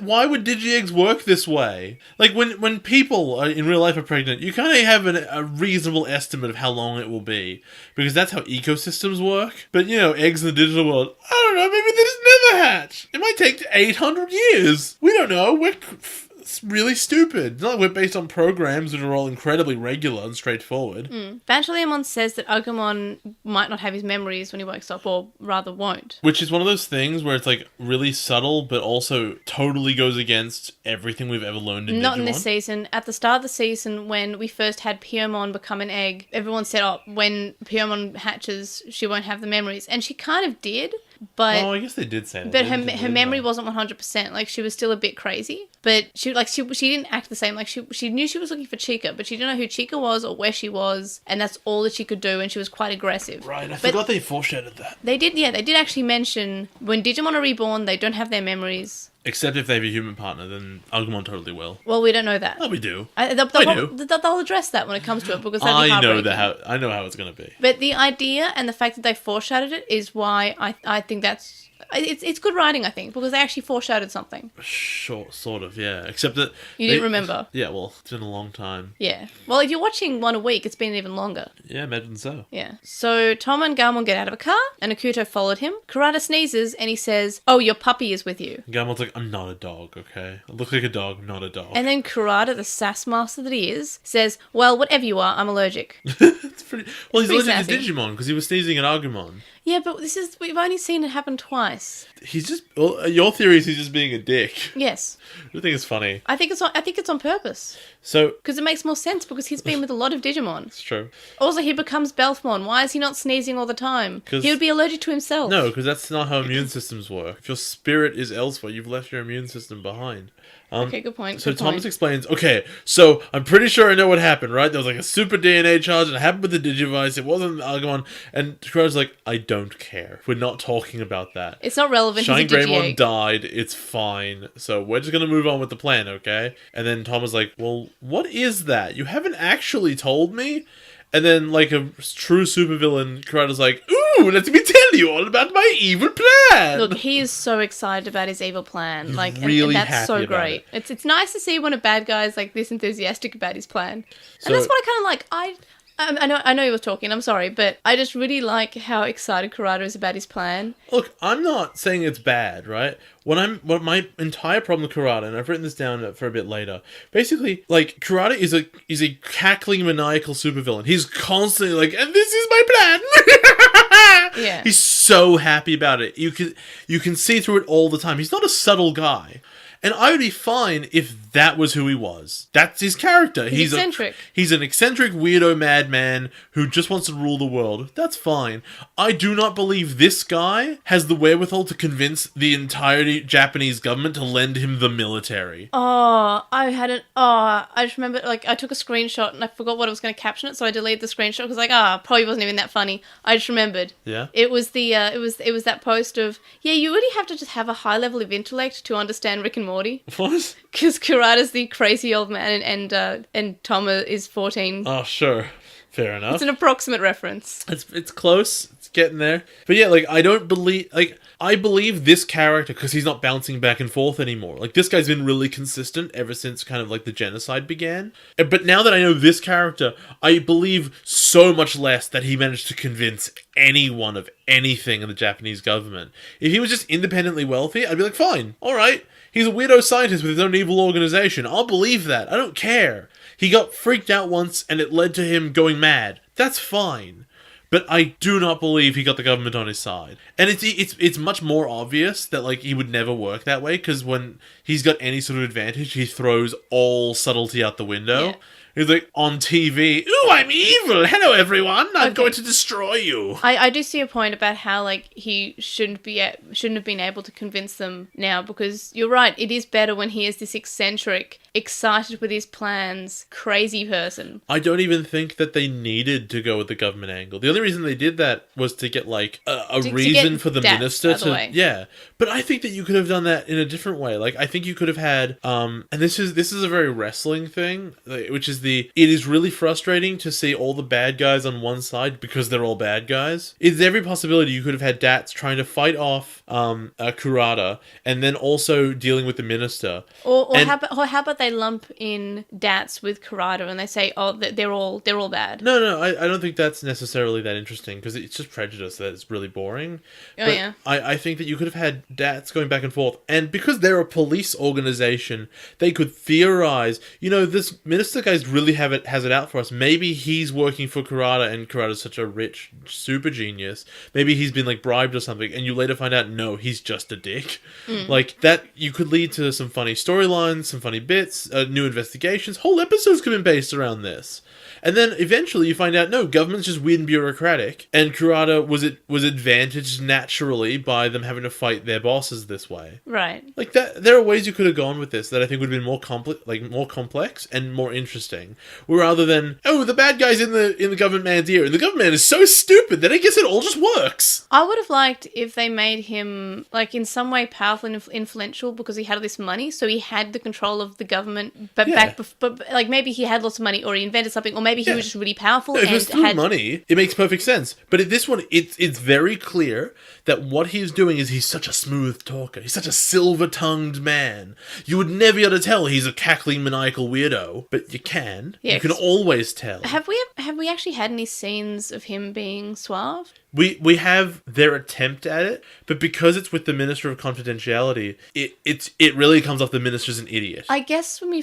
Why would Digi-Eggs work this way? Like, when people in real life are pregnant, you kind of have a reasonable estimate of how long it will be. Because that's how ecosystems work. But, eggs in the digital world, I don't know, maybe they just never hatch. It might take 800 years. We don't know. It's really stupid. It's not like we're based on programs that are all incredibly regular and straightforward. Belphmon says that Agumon might not have his memories when he wakes up, or rather won't. Which is one of those things where it's like really subtle, but also totally goes against everything we've ever learned in Digimon. Not in this season. At the start of the season, when we first had Pyomon become an egg, everyone said, oh, when Pyomon hatches, she won't have the memories. And she kind of did. But I guess they did say that. But her memory wasn't 100%. Like, she was still a bit crazy. But she didn't act the same. Like, she knew she was looking for Chica, but she didn't know who Chica was or where she was, and that's all that she could do, and she was quite aggressive. Right, I forgot they foreshadowed that. They did actually mention when Digimon are reborn, they don't have their memories. Except if they have a human partner, then Agumon totally will. Well, we don't know that. Oh, we do. They'll address that when it comes to it, because that'd be heartbreaking. I know how it's going to be. But the idea and the fact that they foreshadowed it is why I think that's It's good writing, I think, because they actually foreshadowed something. Sort of, yeah. Except that... You didn't remember. Yeah, well, it's been a long time. Yeah. Well, if you're watching one a week, it's been even longer. Yeah, imagine so. Yeah. So Thoma and Garmon get out of a car, and Akuto followed him. Kurata sneezes, and he says, "Oh, your puppy is with you." Gamon's like, I'm not a dog, okay? I look like a dog, I'm not a dog. And then Kurata, the sass master that he is, says, "Well, whatever you are, I'm allergic." It's pretty... Well, he's pretty allergic sassy. to Digimon, because he was sneezing at Agumon. Yeah, but we've only seen it happen twice. He's just... Well, your theory is he's just being a dick. Yes. I think it's funny. I think it's on purpose. So... Because it makes more sense, because he's been with a lot of Digimon. It's true. Also, he becomes Belphmon. Why is he not sneezing all the time? He would be allergic to himself. No, because that's not how immune systems work. If your spirit is elsewhere, you've left your immune system behind. Okay, good point. So good Thomas point. explains, okay, so I'm pretty sure I know what happened, right? There was like a super DNA charge and it happened with the Digivice. It wasn't Agumon. And Kurata's like, I don't care. We're not talking about that. It's not relevant. Shine He's a Greymon Digi-egg. died. It's fine. So we're just going to move on with the plan, okay? And then Tom was like, well, what is that? You haven't actually told me? And then, like a true supervillain, Kurata's like, ooh, let me tell you all about my evil plan! Look, he is so excited about his evil plan. He's Like, really and that's happy so about great. it. It's nice to see when a bad guy is like this enthusiastic about his plan, So- and that's what I kind of like. I know he was talking. I'm sorry, but I just really like how excited Kurata is about his plan. Look, I'm not saying it's bad, right? What my entire problem with Kurata, and I've written this down for a bit later. Basically, like Kurata is a cackling maniacal supervillain. He's constantly like, and this is my plan. Yeah. He's so happy about it. You can see through it all the time. He's not a subtle guy. And I would be fine if that was who he was. That's his character. He's eccentric. He's an eccentric weirdo madman who just wants to rule the world. That's fine. I do not believe this guy has the wherewithal to convince the entire Japanese government to lend him the military. I just remember, like, I took a screenshot and I forgot what I was going to caption it, so I deleted the screenshot because, like, probably wasn't even that funny. I just remembered. Yeah? It was it was that post of, yeah, you really have to just have a high level of intellect to understand Rick and Morty. What? Because Kurata's the crazy old man and Thoma is 14. Oh, sure. Fair enough. It's an approximate reference. It's close. It's getting there. But yeah, like, I believe this character because he's not bouncing back and forth anymore. Like, this guy's been really consistent ever since kind of like the genocide began. But now that I know this character, I believe so much less that he managed to convince anyone of anything in the Japanese government. If he was just independently wealthy, I'd be like, fine, all right. He's a weirdo scientist with his own evil organization. I'll believe that. I don't care. He got freaked out once and it led to him going mad. That's fine. But I do not believe he got the government on his side. And it's much more obvious that, like, he would never work that way, because when he's got any sort of advantage, he throws all subtlety out the window. Yeah. He's like, on TV, ooh, I'm evil! Hello, everyone! I'm going to destroy you! I do see a point about how, like, he shouldn't have been able to convince them now, because you're right, it is better when he is this eccentric, excited with his plans, crazy person. I don't even think that they needed to go with the government angle. The only reason they did that was to get, like, a reason for the minister out of the way. Yeah. But I think that you could have done that in a different way. Like, I think you could have had, and this is a very wrestling thing, which is it is really frustrating to see all the bad guys on one side because they're all bad guys. It's every possibility you could have had Dats trying to fight off Kurata and then also dealing with the minister. Or how about they lump in Dats with Kurata and they say, oh, they're all bad. No, I don't think that's necessarily that interesting because it's just prejudice that it's really boring. Oh, but yeah. I think that you could have had Dats going back and forth, and because they're a police organization, they could theorize, this minister guy's really has it out for us. Maybe he's working for Kurata and Kurata's such a rich super genius. Maybe he's been like bribed or something, and you later find out, no, he's just a dick. Like that, you could lead to some funny storylines, some funny bits, new investigations. Whole episodes could have been based around this. And then eventually you find out, no, government's just weird and bureaucratic, and Kurata was advantaged naturally by them having to fight their bosses this way. Right. Like that, there are ways you could have gone with this that I think would have been more complex and more interesting. Rather than, oh, the bad guy's in the government man's ear, and the government man is so stupid that I guess it all just works. I would have liked if they made him, like, in some way powerful and influential because he had all this money, so he had the control of the government, but like, maybe he had lots of money, or he invented something, or maybe he was just really powerful. No, if it's through money, it makes perfect sense. But in this one, it's very clear that what he's doing is he's such a smooth talker. He's such a silver-tongued man. You would never be able to tell he's a cackling, maniacal weirdo, but you can. Yeah, you can always tell. Have we actually had any scenes of him being suave? We have their attempt at it, but because it's with the Minister of Confidentiality, it really comes off the minister's an idiot. I guess when he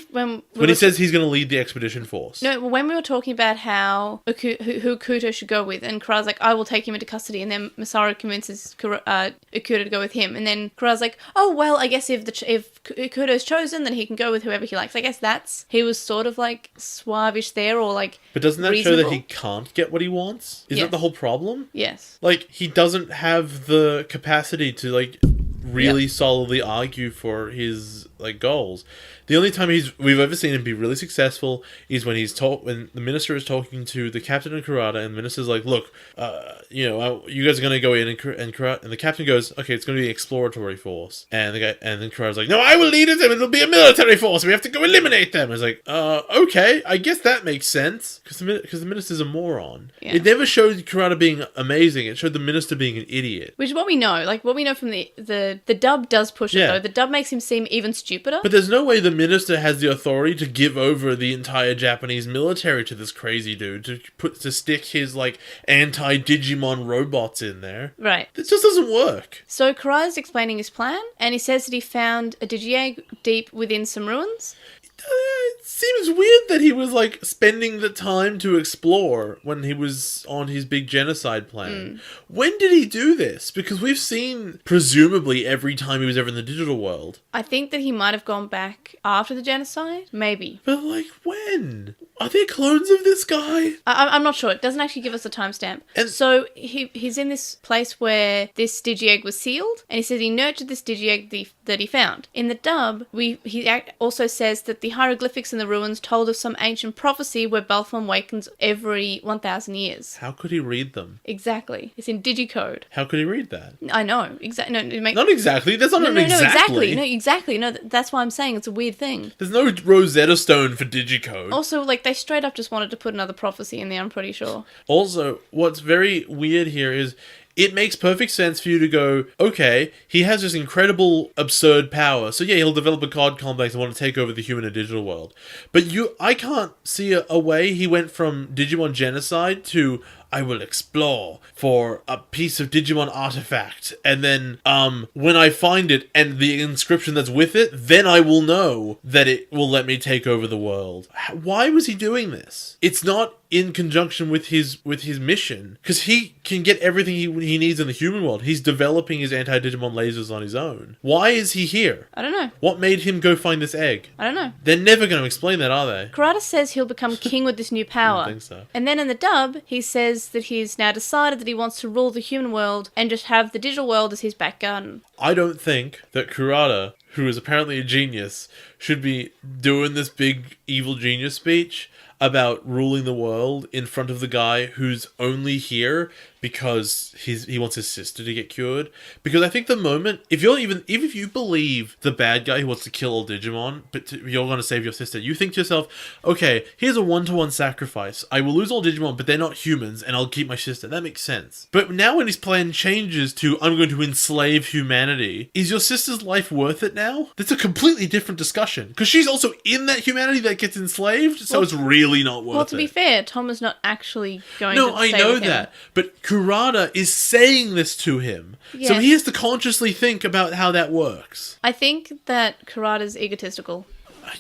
says he's going to lead the expedition force. No, when we were talking about how who Akuto should go with, and Kurata's like, I will take him into custody, and then Masaru convinces Akuto to go with him, and then Kurata's like, oh well, I guess if Akuto's chosen, then he can go with whoever he likes. I guess he was sort of like suavish there, or like. But doesn't that reasonable? show that he can't get what he wants? Is that the whole problem? Yes. Like, he doesn't have the capacity to, like, really solidly argue for his, like, goals. The only time we've ever seen him be really successful is when when the minister is talking to the captain and Kurata, and the minister's like, look, you guys are going to go in, and the captain goes, okay, it's going to be an exploratory force. And then Kurata's like, no, I will lead it, and it'll be a military force, we have to go eliminate them. I was like, okay, I guess that makes sense, because the minister's a moron. Yeah. It never showed Kurata being amazing, it showed the minister being an idiot. Which is what we know. Like, what we know from the dub does push it, though. The dub makes him seem even stupider. But there's no way the minister has the authority to give over the entire Japanese military to this crazy dude, to stick his, like, anti-Digimon robots in there. Right. It just doesn't work. So Kurata's explaining his plan, and he says that he found a Digi-Egg deep within some ruins. It seems weird that he was, like, spending the time to explore when he was on his big genocide plan. When did he do this? Because we've seen, presumably, every time he was ever in the digital world. I think that he might have gone back after the genocide. Maybe. But, like, when? Are there clones of this guy? I'm not sure. It doesn't actually give us a timestamp. So he's in this place where this Digi-Egg was sealed, and he says he nurtured this Digi-Egg that he found. In the dub, he also says that the hieroglyphics in the ruins told of some ancient prophecy where Belphmon wakens every 1,000 years. How could he read them? Exactly. It's in digicode. How could he read that? I know. Exactly. Not exactly. That's not exactly. No, exactly. No, that's why I'm saying it's a weird thing. There's no Rosetta Stone for digicode. Also, like, they straight up just wanted to put another prophecy in there, I'm pretty sure. Also, what's very weird here is it makes perfect sense for you to go, okay, he has this incredible, absurd power, so yeah, he'll develop a god complex and want to take over the human and digital world. But I can't see a way he went from Digimon genocide to, I will explore for a piece of Digimon artifact, and then, when I find it and the inscription that's with it, then I will know that it will let me take over the world. Why was he doing this? It's not in conjunction with his mission, because he can get everything he needs in the human world. He's developing his anti-Digimon lasers on his own. Why is he here? I don't know. What made him go find this egg? I don't know. They're never going to explain that, are they? Kurata says he'll become king with this new power. I don't think so. And then in the dub, he says that he's now decided that he wants to rule the human world and just have the digital world as his back garden. I don't think that Kurata, who is apparently a genius, should be doing this big evil genius speech about ruling the world in front of the guy who's only here because he wants his sister to get cured. Because I think the moment, even if you believe the bad guy who wants to kill all Digimon, but you're going to save your sister, you think to yourself, okay, here's a 1-to-1 sacrifice. I will lose all Digimon, but they're not humans, and I'll keep my sister. That makes sense. But now when his plan changes to, I'm going to enslave humanity, is your sister's life worth it now? That's a completely different discussion. Because she's also in that humanity that gets enslaved, so it's really not worth it. Well, to be fair, Thoma's not actually going to stay with him. No, I know that. But Kurata is saying this to him. Yes. So he has to consciously think about how that works. I think that Kurata's egotistical.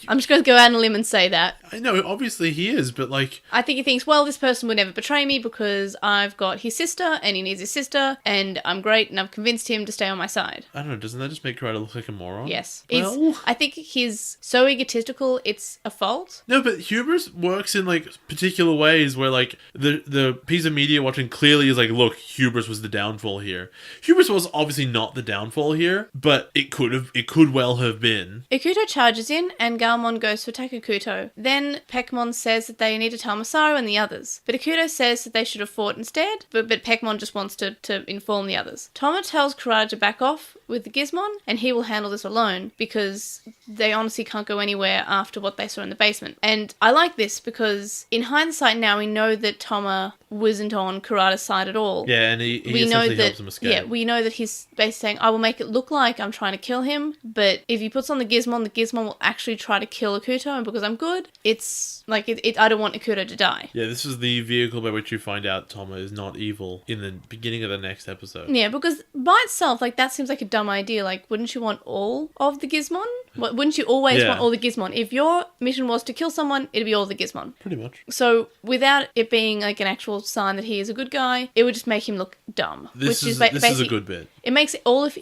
I'm just going to go out on a limb and say that. I know, obviously he is, but like... I think he thinks, well, this person would never betray me because I've got his sister and he needs his sister and I'm great and I've convinced him to stay on my side. I don't know, doesn't that just make Kurata look like a moron? Yes. Well... I think he's so egotistical, it's a fault. No, but hubris works in, like, particular ways where, like, the piece of media watching clearly is like, look, hubris was the downfall here. Hubris was obviously not the downfall here, but it could well have been. Ikuto charges in and Galmon goes to attack Ikuto. Then Peckmon says that they need to tell Masaru and the others. But Ikuto says that they should have fought instead, but Peckmon just wants to inform the others. Thoma tells Kurata to back off with the Gizmon and he will handle this alone because they honestly can't go anywhere after what they saw in the basement. And I like this because in hindsight now we know that Thoma wasn't on Kurata's side at all. Yeah, and he essentially helps him escape. Yeah, we know that he's basically saying, I will make it look like I'm trying to kill him, but if he puts on the Gizmon will actually try to kill Ikuto, and because I'm good, it's like, I don't want Ikuto to die. Yeah, this is the vehicle by which you find out Thoma is not evil in the beginning of the next episode. Yeah, because by itself, like, that seems like a dumb idea. Like, wouldn't you want all of the Gizmon? Wouldn't you always want all the Gizmon? If your mission was to kill someone, it'd be all the Gizmon. Pretty much. So, without it being, like, an actual sign that he is a good guy, it would just make him look dumb. This is a good bit. It makes all of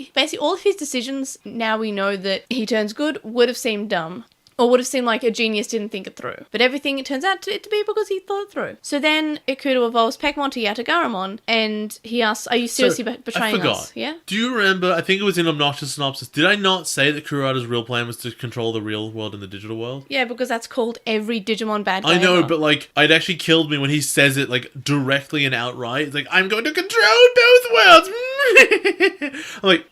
his decisions, now we know that he turns good, would have seemed dumb. Or would have seemed like a genius didn't think it through. But everything, it turns out to be because he thought it through. So then Ikuto evolves Peckmon to Yatagaramon, and he asks, are you seriously betraying us? Yeah? Do you remember, I think it was in Obnoxious Synopsis, did I not say that Kurata's real plan was to control the real world and the digital world? Yeah, because that's called every Digimon bad guy I know, ever. but like, it actually killed me when he says it like directly and outright. It's like, I'm going to control both worlds! I'm like,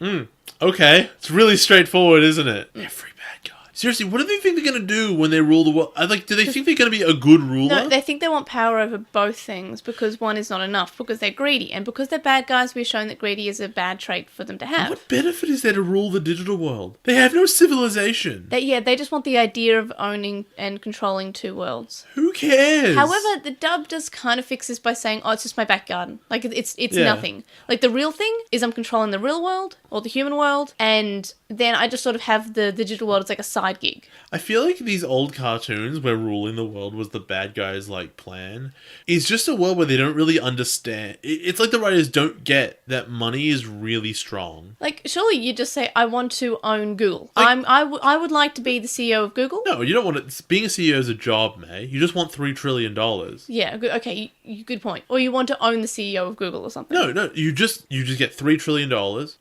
okay. It's really straightforward, isn't it? Every bad guy. Seriously, what do they think they're going to do when they rule the world? Like, do they think they're going to be a good ruler? No, they think they want power over both things because one is not enough, because they're greedy. And because they're bad guys, we've shown that greedy is a bad trait for them to have. What benefit is there to rule the digital world? They have no civilization. They just want the idea of owning and controlling two worlds. Who cares? However, the dub does kind of fix this by saying, oh, it's just my back garden. Like, it's nothing. Like, the real thing is I'm controlling the real world, or the human world, and then I just sort of have the digital world as like a side gig. I feel like these old cartoons where ruling the world was the bad guy's like plan is just a world where they don't really understand. It's like the writers don't get that money is really strong. Like, surely you just say, I want to own Google. Like, I would like to be the CEO of Google. No, you don't want it. Being a CEO is a job, May. You just want $3 trillion. Yeah, okay, good point. Or you want to own the CEO of Google or something. No, you just get $3 trillion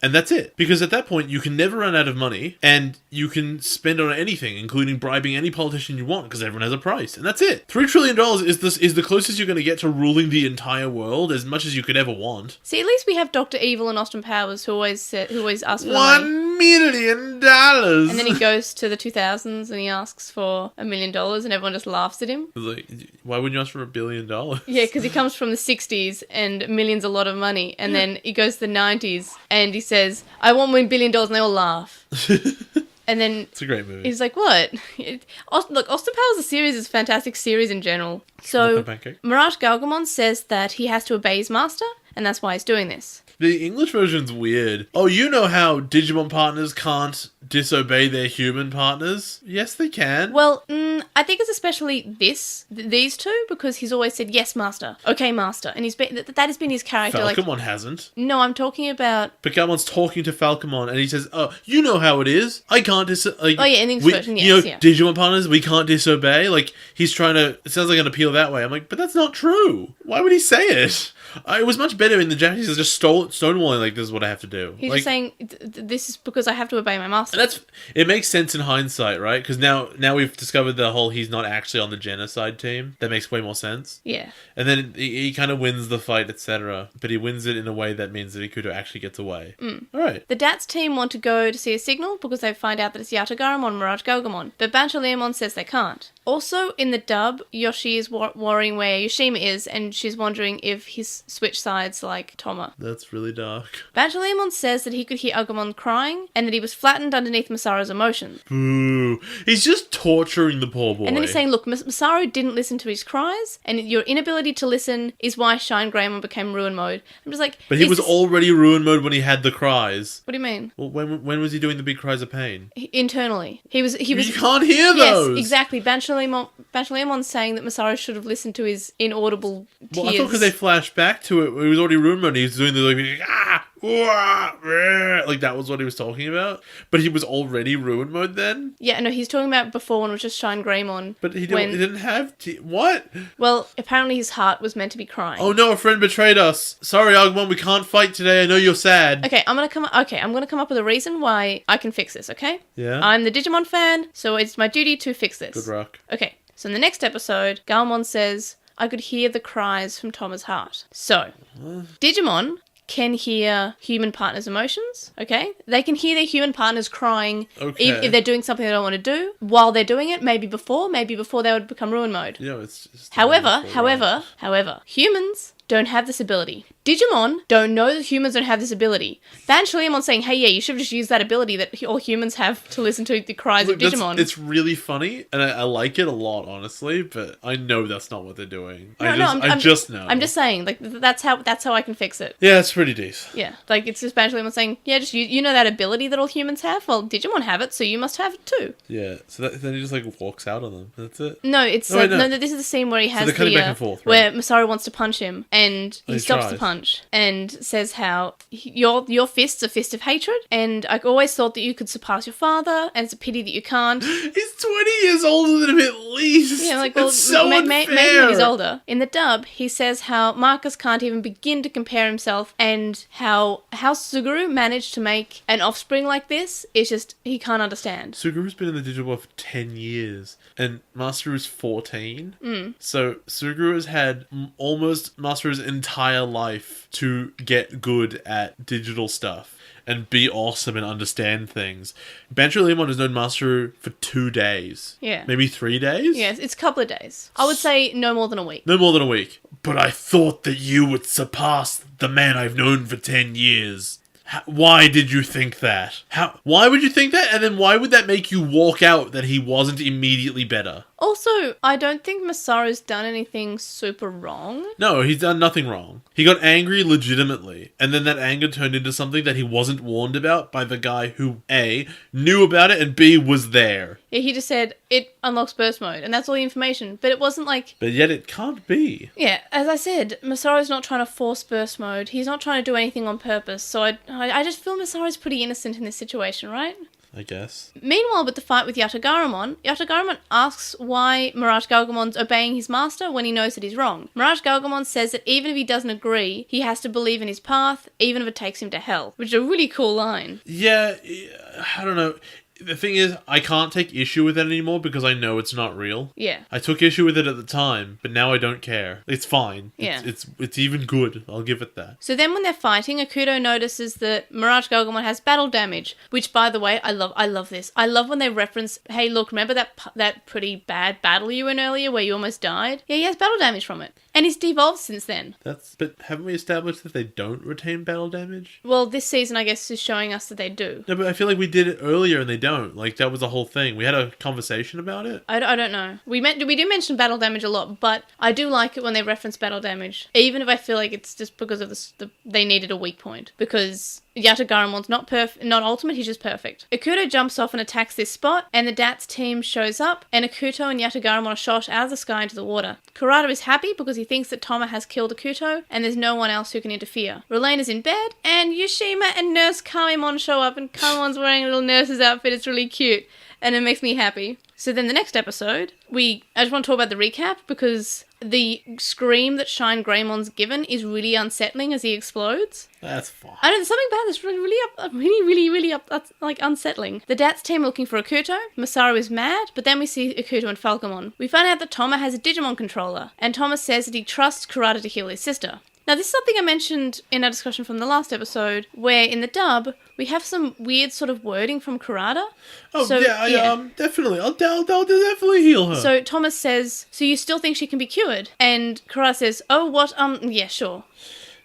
and that's it. Because at that point, you can never run out of money and you can spend on anything, including bribing any politician you want, because everyone has a price, and that's it. $3 trillion is the closest you're going to get to ruling the entire world, as much as you could ever want. See, at least we have Dr. Evil and Austin Powers, who always asks for $1 million. And then he goes to the 2000s and he asks for $1 million, and everyone just laughs at him. Like, why wouldn't you ask for $1 billion? Yeah, because he comes from the 60s and million's a lot of money, and then he goes to the 90s and he says, I want $1 billion, and they all laugh. And then it's a great movie. He's like, what? Look, Austin Powers' series is a fantastic series in general. So, Mirage Galgamon says that he has to obey his master, and that's why he's doing this. The English version's weird. Oh, you know how Digimon partners can't disobey their human partners? Yes, they can. Well, I think it's especially these two, because he's always said, yes, master. Okay, master. And that has been his character. Falcomon hasn't. No, I'm talking about... But Galmon's talking to Falcomon, and he says, oh, you know how it is. I can't disobey. Oh, yeah, in the English version, yes, you know, Digimon partners, we can't disobey. Like, he's trying to... It sounds like an appeal that way. I'm like, but that's not true. Why would he say it? It was much better in the Japanese. It's just stonewalling, like, this is what I have to do. He's just saying, this is because I have to obey my master. And it makes sense in hindsight, right? Because now we've discovered the whole he's not actually on the genocide team. That makes way more sense. Yeah. And then he kind of wins the fight, etc. But he wins it in a way that means that Ikuto actually gets away. Alright. The DATS team want to go to see a signal because they find out that it's Yatagaramon, Mirage Galgamon. But Bancholeomon says they can't. Also, in the dub, Yoshi is worrying where Yoshima is, and she's wondering if his switch sides like Thoma. That's really dark. LostinTranslationmon says that he could hear Agumon crying and that he was flattened underneath Masaru's emotions. Boo. He's just torturing the poor boy. And then he's saying, look, Masaru didn't listen to his cries, and your inability to listen is why Shine Greymon became Ruin Mode. I'm just like... But he was already Ruin Mode when he had the cries. What do you mean? Well, when was he doing the big cries of pain? Internally. He was. You can't hear those! Yes, exactly. LostinTranslationmon's saying that Masaru should have listened to his inaudible tears. Well, I thought because they flashed back to it, he was already Ruin Mode, he was doing the like that was what he was talking about. But he was already Ruin Mode then? Yeah, no, he's talking about before when it was just Shine Greymon. But he didn't have... what? Well, apparently his heart was meant to be crying. Oh no, a friend betrayed us. Sorry, Agumon, we can't fight today. I know you're sad. Okay, I'm gonna come up with a reason why I can fix this, okay? Yeah? I'm the Digimon fan, so it's my duty to fix this. Good rock. Okay, so in the next episode, Galmon says, I could hear the cries from Thoma's heart. So, Digimon can hear human partners' emotions, okay? They can hear their human partners crying if they're doing something they don't want to do. While they're doing it, maybe before they would become Ruin Mode. Yeah, it's just... However, humans don't have this ability. Digimon don't know that humans don't have this ability. LostinTranslationmon's saying, hey, yeah, you should have just used that ability that all humans have to listen to the cries of Digimon. It's really funny, and I like it a lot, honestly, but I know that's not what they're doing. I just know. I'm just saying, like, that's how I can fix it. Yeah, it's pretty decent. Yeah, like, it's just LostinTranslationmon saying, yeah, just you know that ability that all humans have? Well, Digimon have it, so you must have it too. Yeah, so then he just, like, walks out on them. That's it. No, it's... No, this is the scene where he has they're cutting back and forth, right? where Masaru wants to punch him, and he stops the punch and says how your fist's a fist of hatred, and I always thought that you could surpass your father, and it's a pity that you can't. He's 20 years older than him at least. Yeah, like, well, it's so unfair. Maybe he's older. In the dub, he says how Marcus can't even begin to compare himself, and how Suguru managed to make an offspring like this is just, he can't understand. Suguru's been in the digital world for 10 years, and Masaru's 14. So Suguru has had almost Masaru's entire life to get good at digital stuff and be awesome and understand things. LostinTranslationmon has known Masaru for 2 days. Yeah. Maybe 3 days? Yes, it's a couple of days. I would say no more than a week. No more than a week. But I thought that you would surpass the man I've known for 10 years. Why did you think that? Why would you think that? And then why would that make you walk out that he wasn't immediately better? Also, I don't think Masaru's done anything super wrong. No, he's done nothing wrong. He got angry legitimately, and then that anger turned into something that he wasn't warned about by the guy who, A, knew about it, and B, was there. Yeah, he just said, it unlocks burst mode, and that's all the information. But it wasn't like... But yet it can't be. Yeah, as I said, Masaru's not trying to force burst mode. He's not trying to do anything on purpose, so I just feel Masaru's pretty innocent in this situation, right? I guess. Meanwhile, with the fight with Yatagaramon asks why Mirage Galgamon's obeying his master when he knows that he's wrong. Mirage Galgamon says that even if he doesn't agree, he has to believe in his path, even if it takes him to hell, which is a really cool line. Yeah, I don't know. The thing is, I can't take issue with it anymore because I know it's not real. Yeah. I took issue with it at the time, but now I don't care. It's fine. Yeah. It's even good. I'll give it that. So then when they're fighting, Akuto notices that Mirage Galgamon has battle damage, which, by the way, I love this. I love when they reference, hey, look, remember that pretty bad battle you were in earlier where you almost died? Yeah, he has battle damage from it. And he's devolved since then. But haven't we established that they don't retain battle damage? Well, this season, I guess, is showing us that they do. No, but I feel like we did it earlier and they don't. Like, that was the whole thing. We had a conversation about it. I don't know. We do mention battle damage a lot, but I do like it when they reference battle damage, even if I feel like it's just because of they needed a weak point. Because Yatagaramon's not ultimate, he's just perfect. Akuto jumps off and attacks this spot, and the DATS team shows up, and Akuto and Yatagaramon are shot out of the sky into the water. Kurata is happy because he thinks that Thoma has killed Akuto, and there's no one else who can interfere. Relaine is in bed, and Yushima and Nurse Kamimon show up, and Kamimon's wearing a little nurse's outfit. It's really cute, and it makes me happy. So then the next episode, I just want to talk about the recap, because the scream that Shine Greymon's given is really unsettling as he explodes. That's fine. I know there's something about this really unsettling. The DATS team are looking for Akuto. Masaru is mad, but then we see Akuto and Falcomon. We find out that Thoma has a Digimon controller, and Thoma says that he trusts Kurata to heal his sister. Now, this is something I mentioned in our discussion from the last episode, where in the dub, we have some weird sort of wording from Kurata. Oh, definitely. I'll definitely heal her. So Thomas says, so you still think she can be cured? And Kurata says, oh, what? Yeah, sure.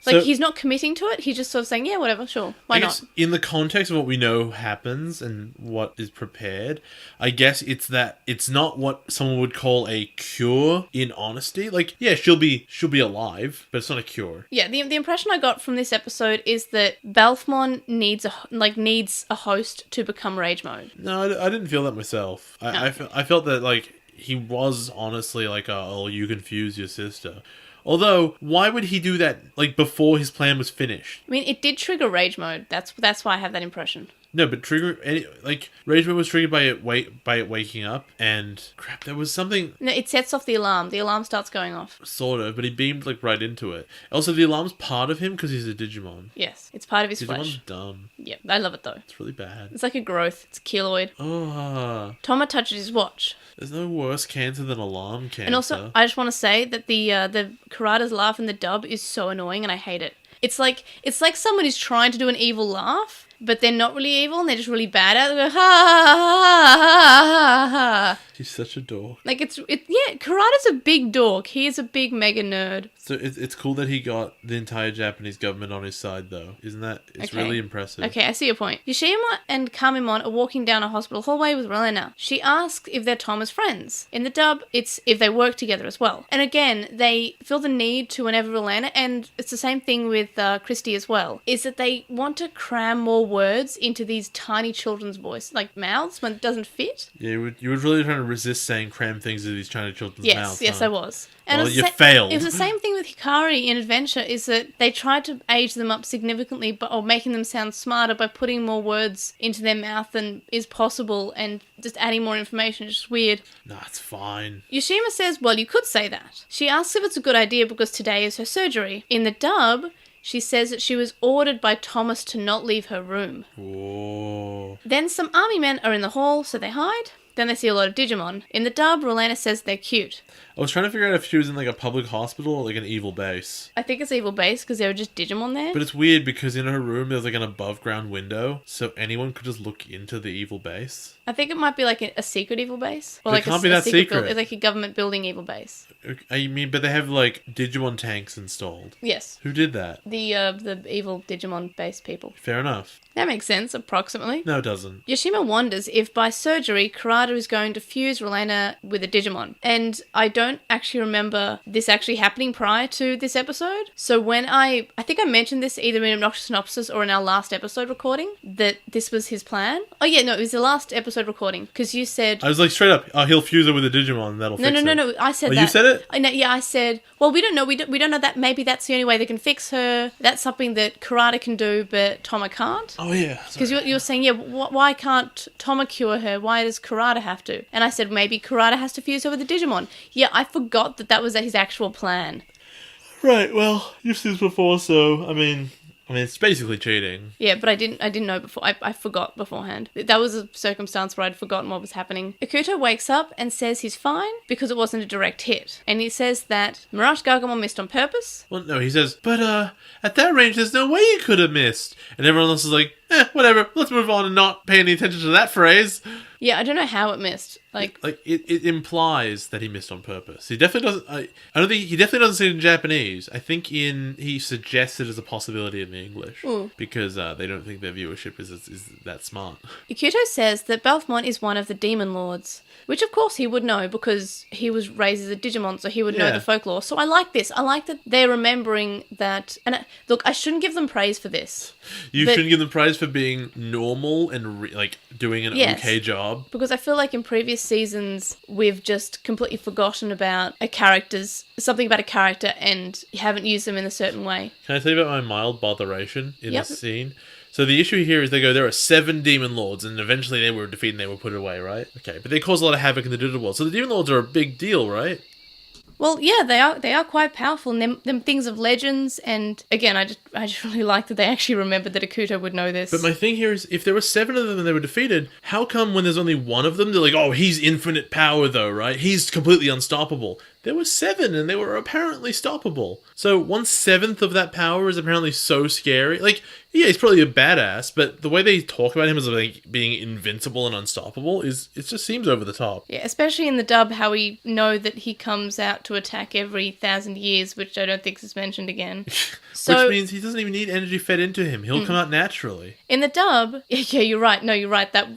Like, he's not committing to it. He's just sort of saying, yeah, whatever, sure. Why not? In the context of what we know happens and what is prepared, I guess it's that it's not what someone would call a cure in honesty. Like, yeah, she'll be alive, but it's not a cure. Yeah, the impression I got from this episode is that Belphmon needs a host to become Rage Mode. No, I didn't feel that myself. I felt that, like, he was honestly like, oh, you confuse your sister. Although, why would he do that, like, before his plan was finished? I mean, it did trigger Rage Mode. That's why I have that impression. No, but Rage Mode was triggered by it waking up, and crap, there was something. No, it sets off the alarm. The alarm starts going off. Sort of, but he beamed like right into it. Also, the alarm's part of him because he's a Digimon. Yes, it's part of his Digimon's flesh. dumb. Yeah, I love it though. It's really bad. It's like a growth. It's keloid. Oh. Thoma touches his watch. There's no worse cancer than alarm cancer. And also, I just want to say that the Kurata's laugh in the dub is so annoying, and I hate it. It's like someone is trying to do an evil laugh, but they're not really evil, and they're just really bad at it. They go, ha, ha, ha, ha, ha, ha. She's such a dork. Like, Kurata's a big dork. He is a big mega nerd. So it's cool that he got the entire Japanese government on his side, though. Isn't that? It's really impressive. Okay, I see your point. Yoshima and Kamimon are walking down a hospital hallway with Relena. She asks if they're Thoma's friends. In the dub, it's if they work together as well. And again, they feel the need to whenever Relena, and it's the same thing with Christy as well, is that they want to cram more words into these tiny children's voice, like mouths, when it doesn't fit. Yeah, you were really trying to resist saying cram things into these tiny children's mouths. Yes, huh? I was. And well, you failed. It was the same thing with Hikari in Adventure, is that they tried to age them up significantly, or making them sound smarter by putting more words into their mouth than is possible and just adding more information. It's just weird. Nah, it's fine. Yoshima says, well, you could say that. She asks if it's a good idea because today is her surgery. In the dub, she says that she was ordered by Thomas to not leave her room. Whoa. Then some army men are in the hall, so they hide. Then they see a lot of Digimon. In the dub, Relena says they're cute. I was trying to figure out if she was in like a public hospital or like an evil base. I think it's evil base because there were just Digimon there. But it's weird because in her room there's like an above ground window, so anyone could just look into the evil base. I think it might be like a secret evil base. Or But like it can't be that secret. It's like a government building evil base. I mean, but they have like Digimon tanks installed. Yes. Who did that? The evil Digimon base people. Fair enough. That makes sense, approximately. No, it doesn't. Yoshima wonders if by surgery Kurata is going to fuse Relena with a Digimon. And I don't actually remember this actually happening prior to this episode. So when I think I mentioned this either in Obnoxious Synopsis or in our last episode recording, that this was his plan. Oh yeah, no, it was the last episode recording, because you said... I was like, straight up, he'll fuse her with a Digimon and that'll fix it. No, I said that. You said it? I said, well, we don't know. We don't know that maybe that's the only way they can fix her. That's something that Kurata can do, but Thoma can't. Oh yeah. Because you're saying, yeah, why can't Thoma cure her? Why does Kurata have to? And I said, maybe Kurata has to fuse her with a Digimon. Yeah, I forgot that was his actual plan. Right, well, you've seen this before, so, I mean, it's basically cheating. Yeah, but I didn't know before. I forgot beforehand. That was a circumstance where I'd forgotten what was happening. Ikuto wakes up and says he's fine because it wasn't a direct hit. And he says that Mirage Gargamon missed on purpose. Well, no, he says, but, at that range, there's no way you could have missed. And everyone else is like, whatever, let's move on and not pay any attention to that phrase. Yeah, I don't know how it missed. It implies that he missed on purpose. He definitely doesn't. I don't think he definitely doesn't say it in Japanese. I think he suggests it as a possibility in the English. Ooh. Because they don't think their viewership is that smart. Ikuto says that Belphmon is one of the demon lords, which of course he would know because he was raised as a Digimon, so he would know the folklore. So I like this. I like that they're remembering that. And look, I shouldn't give them praise for this. You shouldn't give them praise for being normal and doing an okay job. Because I feel like in previous seasons we've just completely forgotten about something about a character and haven't used them in a certain way. Can I tell you about my mild botheration in this scene? So the issue here is they go, there are 7 Demon Lords, and eventually they were defeated and they were put away, right? Okay, but they cause a lot of havoc in the digital world. So the Demon Lords are a big deal, right? Well, yeah, they are quite powerful, and them things of legends, and again, I just really like that they actually remembered that Ikuto would know this. But my thing here is, if there were 7 of them and they were defeated, how come when there's only one of them, they're like, oh, he's infinite power though, right? He's completely unstoppable. there were 7 and they were apparently stoppable. So 1/7 of that power is apparently so scary. Like, yeah, he's probably a badass, but the way they talk about him as like being invincible and unstoppable it just seems over the top. Yeah, especially in the dub, how we know that he comes out to attack every 1,000 years, which I don't think is mentioned again. So, which means he doesn't even need energy fed into him. He'll come out naturally. in the dub, yeah, you're right. No, you're right. That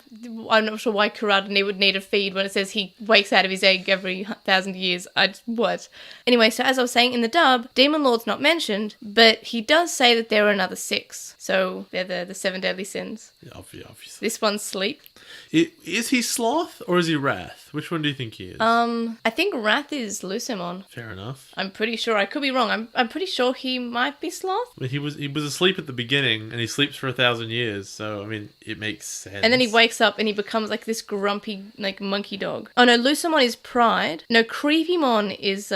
I'm not sure why Kurata would need a feed when it says he wakes out of his egg every 1,000 years. What? Anyway, so as I was saying, in the dub, Demon Lord's not mentioned, but he does say that there are another 6. So they're the 7 deadly sins. Yeah, obviously. This one's sleep. Is he Sloth or is he Wrath? Which one do you think he is? I think Wrath is Lucemon. Fair enough. I'm pretty sure. I could be wrong. I'm pretty sure he might be Sloth. But he was asleep at the beginning, and he sleeps for 1,000 years. So I mean, it makes sense. And then he wakes up and he becomes like this grumpy like monkey dog. Oh no, Lucemon is Pride. No, Creepymon is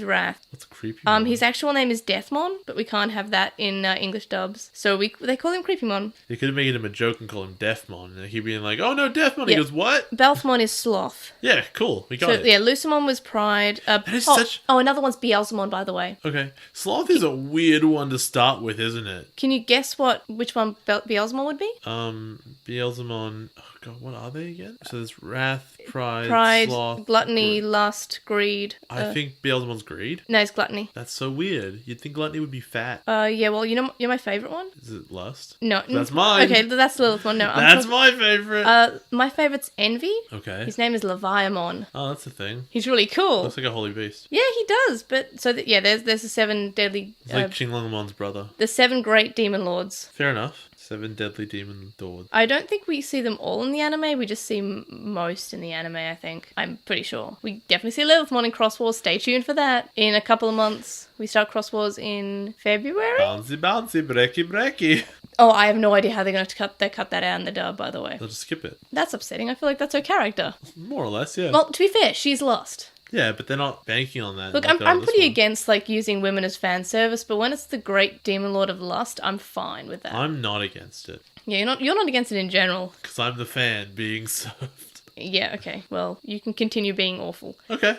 Wrath. What's creepy? His actual name is Deathmon, but we can't have that in English dubs. So they call him Creepymon. They could have made him a joke and call him Deathmon, and he'd be like, "Oh no, Deathmon." Yeah. He goes, "What?" Belphmon is Sloth. Yeah, cool. We got So it. yeah, Lucemon was Pride. Another one's Beelzemon, by the way. Okay, Sloth is a weird one to start with, isn't it? Can you guess which one Beelzemon would be? Beelzemon. Oh god, what are they again? So there's Wrath, Pride, Sloth, Gluttony, Lust, Greed. I think Beelzemon's Greed. No, it's Gluttony. That's so weird. You'd think Gluttony would be fat. Yeah, well, you're my favourite one. Is it Lust? No. That's mine. Okay, that's Lilith one. No, that's my favourite. My favourite's Envy. Okay. His name is Leviamon. Oh, that's the thing. He's really cool. Looks like a holy beast. Yeah, he does. But so there's the 7 deadly. It's like Xinglangamon's brother. The 7 great demon lords. Fair enough. 7 deadly demon lords. I don't think we see them all in the anime. We just see most in the anime, I think. I'm pretty sure. We definitely see Lilithmon in Cross Wars. Stay tuned for that. In a couple of months, we start Cross Wars in February. Bouncy, bouncy, breaky, breaky. Oh, I have no idea how they're going to cut that out in the dub, by the way. They'll just skip it. That's upsetting. I feel like that's her character. More or less, yeah. Well, to be fair, she's lost. Yeah, but they're not banking on that. Look, like I'm pretty against like using women as fan service, but when it's the Great Demon Lord of Lust, I'm fine with that. I'm not against it. Yeah, you're not against it in general. Because I'm the fan being served. Yeah, okay. Well, you can continue being awful. Okay.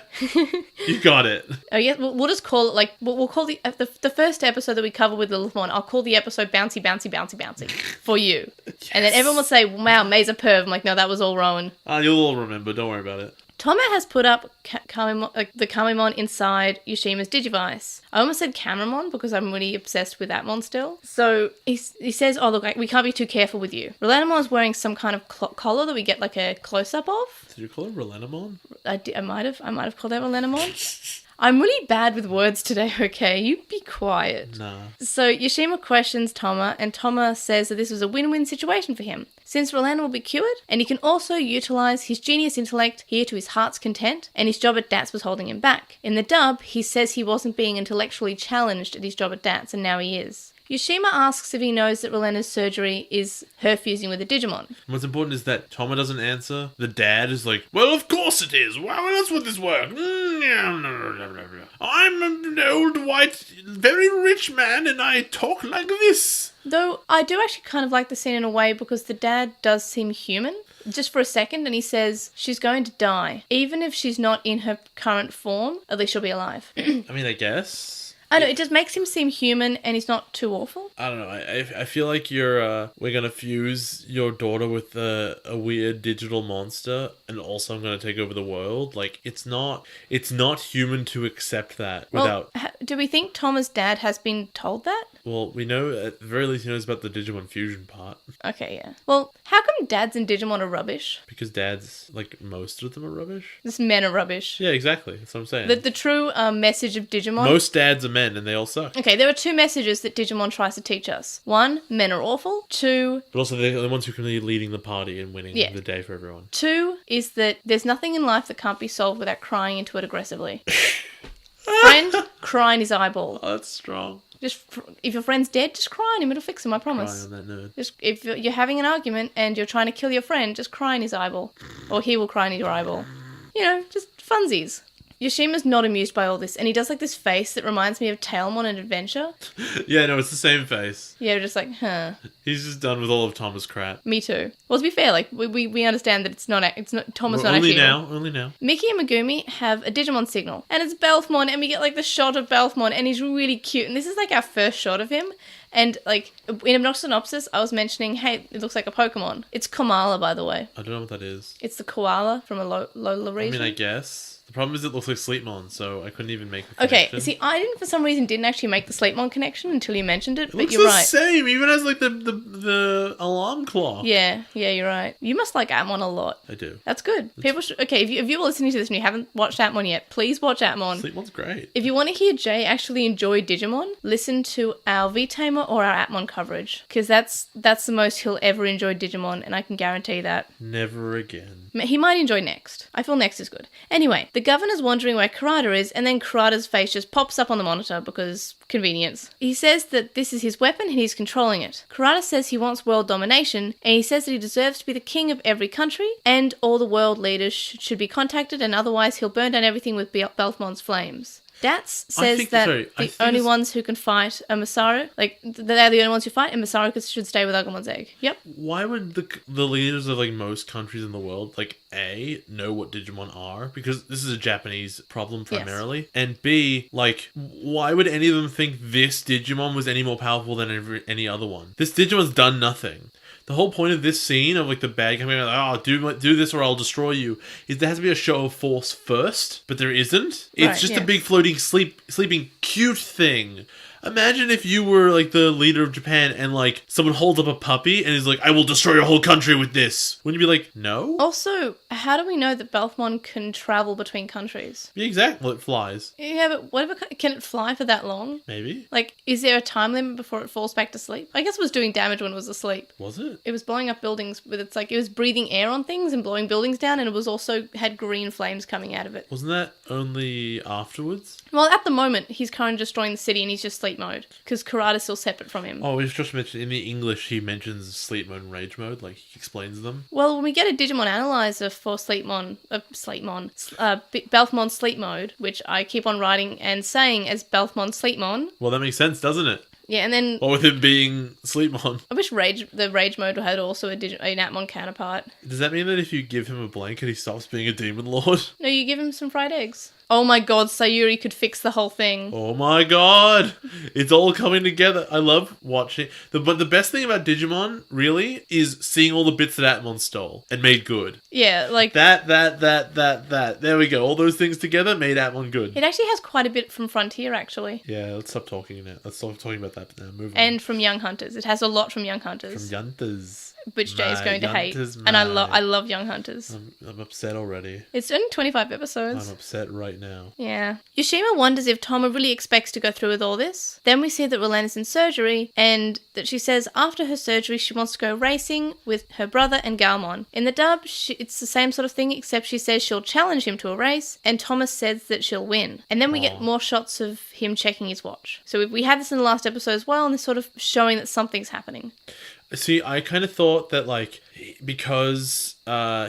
You got it. Oh yeah, we'll just call it like we'll call the first episode that we cover with Lilithmon. I'll call the episode "Bouncy, Bouncy, Bouncy, Bouncy" for you, yes. And then everyone will say, "Wow, May's a perv." I'm like, no, that was all Rowan. You'll all remember. Don't worry about it. Thoma has put up the Kamemon inside Yoshima's Digivice. I almost said Cameramon because I'm really obsessed with that mon still. So he says, oh, look, we can't be too careful with you. Relanomon is wearing some kind of collar that we get like a close-up of. Did you call it Relanomon? I might have called that Relanomon. I'm really bad with words today, okay? You be quiet. Nah. So Yoshima questions Thoma, and Thoma says that this was a win-win situation for him, since Roland will be cured, and he can also utilise his genius intellect here to his heart's content, and his job at DATS was holding him back. In the dub, he says he wasn't being intellectually challenged at his job at DATS, and now he is. Yoshima asks if he knows that Rolena's surgery is her fusing with a Digimon. What's important is that Thoma doesn't answer. The dad is like, well, of course it is. Why else would this work? I'm an old, white, very rich man, and I talk like this. Though I do actually kind of like the scene in a way because the dad does seem human. Just for a second, and he says she's going to die. Even if she's not in her current form, at least she'll be alive. I mean, I guess. I know, it just makes him seem human and he's not too awful. I don't know. I feel like we're going to fuse your daughter with a weird digital monster and also I'm going to take over the world. Like, it's not human to accept that without... Well, do we think Thoma's dad has been told that? Well, we know, at the very least, he knows about the Digimon fusion part. Okay, yeah. Well, how come dads in Digimon are rubbish? Because dads, like, most of them are rubbish? Just men are rubbish. Yeah, exactly. That's what I'm saying. The true message of Digimon... Most dads are men and they all suck. Okay, there are 2 messages that Digimon tries to teach us. 1, men are awful. 2... But also they're the ones who can be leading the party and winning the day for everyone. 2 is that there's nothing in life that can't be solved without crying into it aggressively. Friend, cry in his eyeball. Oh, that's strong. Just if your friend's dead, just cry on him. It'll fix him. I promise. Cry on that nerd. Just if you're having an argument and you're trying to kill your friend, just cry in his eyeball, or he will cry in your eyeball. You know, just funsies. Yoshima's not amused by all this, and he does like this face that reminds me of Tailmon and Adventure. Yeah, no, it's the same face. Yeah, just like, huh. He's just done with all of Thomas' crap. Me too. Well, to be fair, like we understand that it's not Thomas not actually only now. Mickey and Megumi have a Digimon signal, and it's Belphmon, and we get like the shot of Belphmon, and he's really cute, and this is like our first shot of him. And, like, in Obnoxious Synopsis, I was mentioning, hey, it looks like a Pokemon. It's Komala, by the way. I don't know what that is. It's the koala from a Lola region. I mean, I guess. The problem is it looks like Sleepmon, so I couldn't even make the connection. Okay, see, I didn't, for some reason, didn't actually make the Sleepmon connection until you mentioned it, but looks you're the right. same, even as, like, the alarm clock. Yeah, you're right. You must like Atmon a lot. I do. That's good. People should... Okay, if you were listening to this and you haven't watched Atmon yet, please watch Atmon. Sleepmon's great. If you want to hear Jay actually enjoy Digimon, listen to our V-Tamer or our Atmon coverage, because that's the most he'll ever enjoy Digimon, and I can guarantee that. Never again. He might enjoy Next. I feel Next is good. Anyway, the governor's wondering where Kurata is, and then Kurata's face just pops up on the monitor because convenience. He says that this is his weapon and he's controlling it. Kurata says he wants world domination, and he says that he deserves to be the king of every country, and all the world leaders should be contacted, and otherwise he'll burn down everything with Belphmon's flames. Dats says the only ones who can fight are Masaru. Like, they're the only ones who fight, and Masaru should stay with Agumon's egg. Yep. Why would the leaders of, like, most countries in the world, like, A, know what Digimon are? Because this is a Japanese problem primarily. Yes. And B, like, why would any of them think this Digimon was any more powerful than any other one? This Digimon's done nothing. The whole point of this scene of, like, the bad coming out, like, do this or I'll destroy you, is there has to be a show of force first, but there isn't. It's just a big floating sleeping cute thing. Imagine if you were, like, the leader of Japan and, like, someone holds up a puppy and is like, I will destroy your whole country with this. Wouldn't you be like, no? Also, how do we know that Belphmon can travel between countries? Yeah, exactly. Well, it flies. Yeah, but whatever, can it fly for that long? Maybe. Like, is there a time limit before it falls back to sleep? I guess it was doing damage when it was asleep. Was it? It was blowing up buildings with its, like, it was breathing air on things and blowing buildings down, and it was also had green flames coming out of it. Wasn't that only afterwards? Well, at the moment, he's currently destroying the city and he's just sleep mode, because Kurata's still separate from him. Oh, we've just mentioned, in the English, he mentions sleep mode and rage mode, like, he explains them. Well, when we get a Digimon analyzer for Belphmon sleep mode, which I keep on writing and saying as Belphmon Sleepmon. Well, that makes sense, doesn't it? Yeah, and then... Or with it being Sleepmon. I wish the Rage mode had also an Atmon counterpart. Does that mean that if you give him a blanket, he stops being a demon lord? No, you give him some fried eggs. Oh my god, Sayuri could fix the whole thing. Oh my god! It's all coming together. I love watching. But the best thing about Digimon, really, is seeing all the bits that Atmon stole and made good. Yeah, like... That. There we go. All those things together made Atmon good. It actually has quite a bit from Frontier, actually. Yeah, let's stop talking now. Let's stop talking about that now. Move on. And from Young Hunters. It has a lot from Young Hunters. From Yunters. Which Jay is going to hate. And I love Young Hunters. I'm upset already. It's only 25 episodes. I'm upset right now. Yeah. Yoshima wonders if Thoma really expects to go through with all this. Then we see that Roland is in surgery, and that she says after her surgery she wants to go racing with her brother and Galmon. In the dub, it's the same sort of thing, except she says she'll challenge him to a race, and Thomas says that she'll win. And then we get more shots of him checking his watch. So we had this in the last episode as well, and they're sort of showing that something's happening. See, I kind of thought that, like, because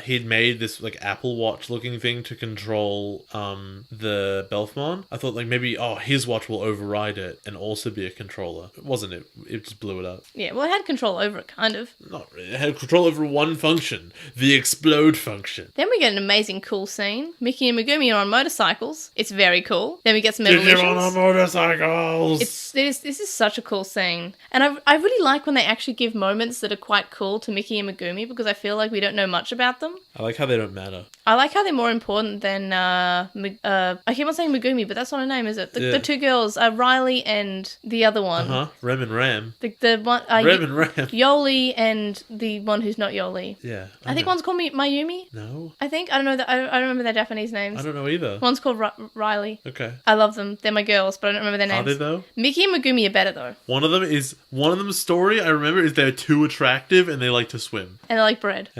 he'd made this, like, Apple Watch looking thing to control the Belphmon, I thought, like, maybe, his watch will override it and also be a controller. It wasn't. It just blew it up. Yeah, well, it had control over it, kind of. Not really. It had control over one function. The explode function. Then we get an amazing cool scene. Mickey and Megumi are on motorcycles. It's very cool. Then we get some evolutions. Digimon on motorcycles! This is such a cool scene. And I really like when they actually give moments that are quite cool to Mickey and Megumi, because I feel like we don't know much about them. I like how they don't matter. I like how they're more important than I keep on saying Megumi, but that's not her name, is it? The two girls, Riley and the other one. Rem and Ram. The one Rem and Ram. Yoli and the one who's not Yoli. Yeah. I think one's called Mayumi. No. I think I don't know. I don't remember their Japanese names. I don't know either. One's called Riley. Okay. I love them. They're my girls, but I don't remember their names. Are they though? Mickey and Megumi are better though. One of them's story I remember is they're too attractive and they like to swim. And they like bread.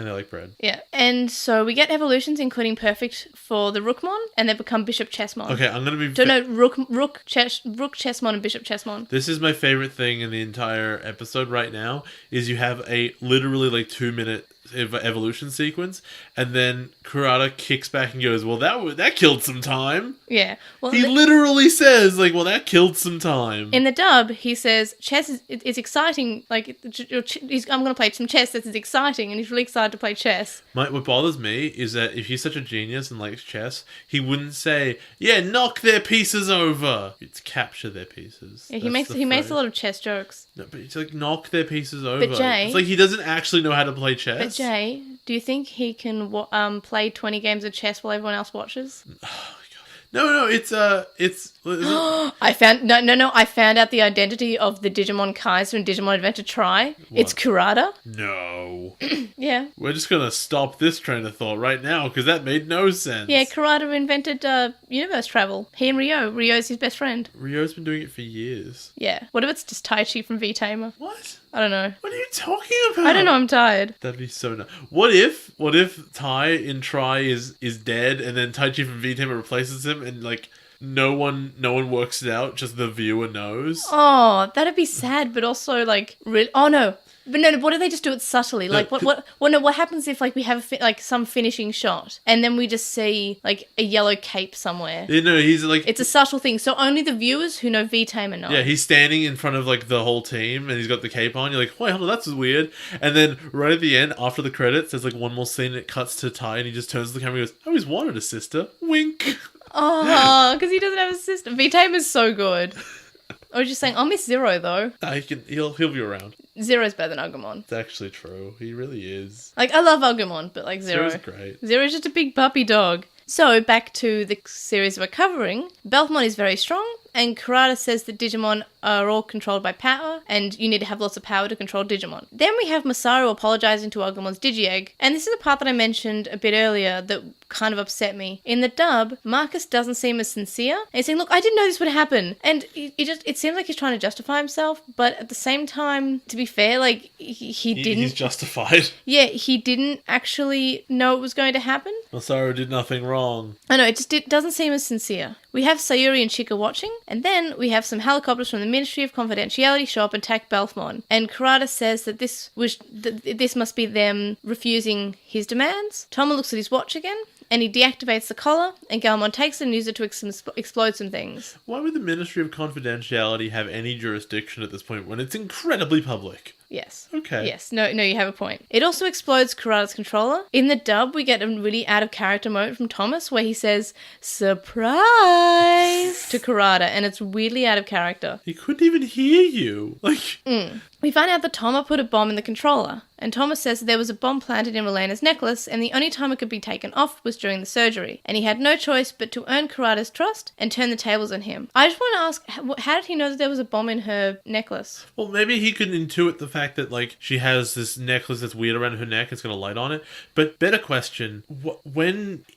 Yeah. And so we get evolutions, including Perfect for the Rookmon, and they become Bishop Chessmon. Okay, I'm gonna be... Rook Chessmon and Bishop Chessmon. This is my favorite thing in the entire episode right now, is you have a literally like 2-minute evolution sequence, and then Kurata kicks back and goes, well, that killed some time. Yeah. Well, He literally says, like, well, that killed some time. in the dub, he says, chess is exciting. Like, I'm going to play some chess. This is exciting. And he's really excited to play chess. What bothers me is that if he's such a genius and likes chess, he wouldn't say, yeah, knock their pieces over. It's capture their pieces. Yeah, he makes a lot of chess jokes. No, but it's like, knock their pieces over. But Jay... It's like he doesn't actually know how to play chess. But Jay, do you think he can play 20 games of chess while everyone else watches? No, it's I found out the identity of the Digimon Kaiser in Digimon Adventure Tri. What? It's Kurata. No. Yeah. We're just gonna stop this train of thought right now because that made no sense. Yeah, Kurata invented universe travel. He and Ryo. Ryo's his best friend. Ryo's been doing it for years. Yeah. What if it's just Taichi from V-Tamer? What? I don't know. What are you talking about? I don't know, I'm tired. That'd be so nice. What if Tai in Tri is dead and then Taichi from V-Tamer replaces him and like no one works it out, just the viewer knows? Oh, that'd be sad, but also like oh no. But no, what if they just do it subtly? Like, what happens if, like, we have, some finishing shot, and then we just see, like, a yellow cape somewhere? You know, he's, like... It's a subtle thing, so only the viewers who know V-Tamer know. Yeah, he's standing in front of, like, the whole team, and he's got the cape on. You're like, wait, hold on, that's weird. And then, right at the end, after the credits, there's, like, one more scene, and it cuts to Tai, and he just turns to the camera and goes, I always wanted a sister. Wink. Oh, because he doesn't have a sister. V-Tamer's so good. I was just saying, I'll miss Zero, though. He'll be around. Zero's better than Agumon. It's actually true. He really is. Like, I love Agumon, but, like, Zero. Zero's great. Zero's just a big puppy dog. So, back to the series we're covering. Belphmon is very strong, and Kurata says that Digimon are all controlled by power, and you need to have lots of power to control Digimon. Then we have Masaru apologising to Agumon's Digi-Egg, and this is the part that I mentioned a bit earlier that kind of upset me. In the dub, Marcus doesn't seem as sincere, and he's saying, look, I didn't know this would happen, and it seems like he's trying to justify himself, but at the same time, to be fair, like, he didn't... He's justified. Yeah, he didn't actually know it was going to happen. Masaru did nothing wrong. I know, it doesn't seem as sincere. We have Sayuri and Chika watching, and then we have some helicopters from the Ministry of Confidentiality show up and attack Belphmon. And Kurata says that this must be them refusing his demands. Thoma looks at his watch again, and he deactivates the collar, and Galmon takes it and uses it to explode some things. Why would the Ministry of Confidentiality have any jurisdiction at this point when it's incredibly public? Yes. Okay. Yes. No, you have a point. It also explodes Kurata's controller. In the dub, we get a really out-of-character moment from Thomas where he says, surprise, to Kurata, and it's weirdly out of character. He couldn't even hear you. Like... We find out that Thoma put a bomb in the controller, and Thomas says that there was a bomb planted in Relena's necklace, and the only time it could be taken off was during the surgery, and he had no choice but to earn Kurata's trust and turn the tables on him. I just want to ask, how did he know that there was a bomb in her necklace? Well, maybe he could intuit the fact that, like, she has this necklace that's weird around her neck, it's got a light on it. But better question,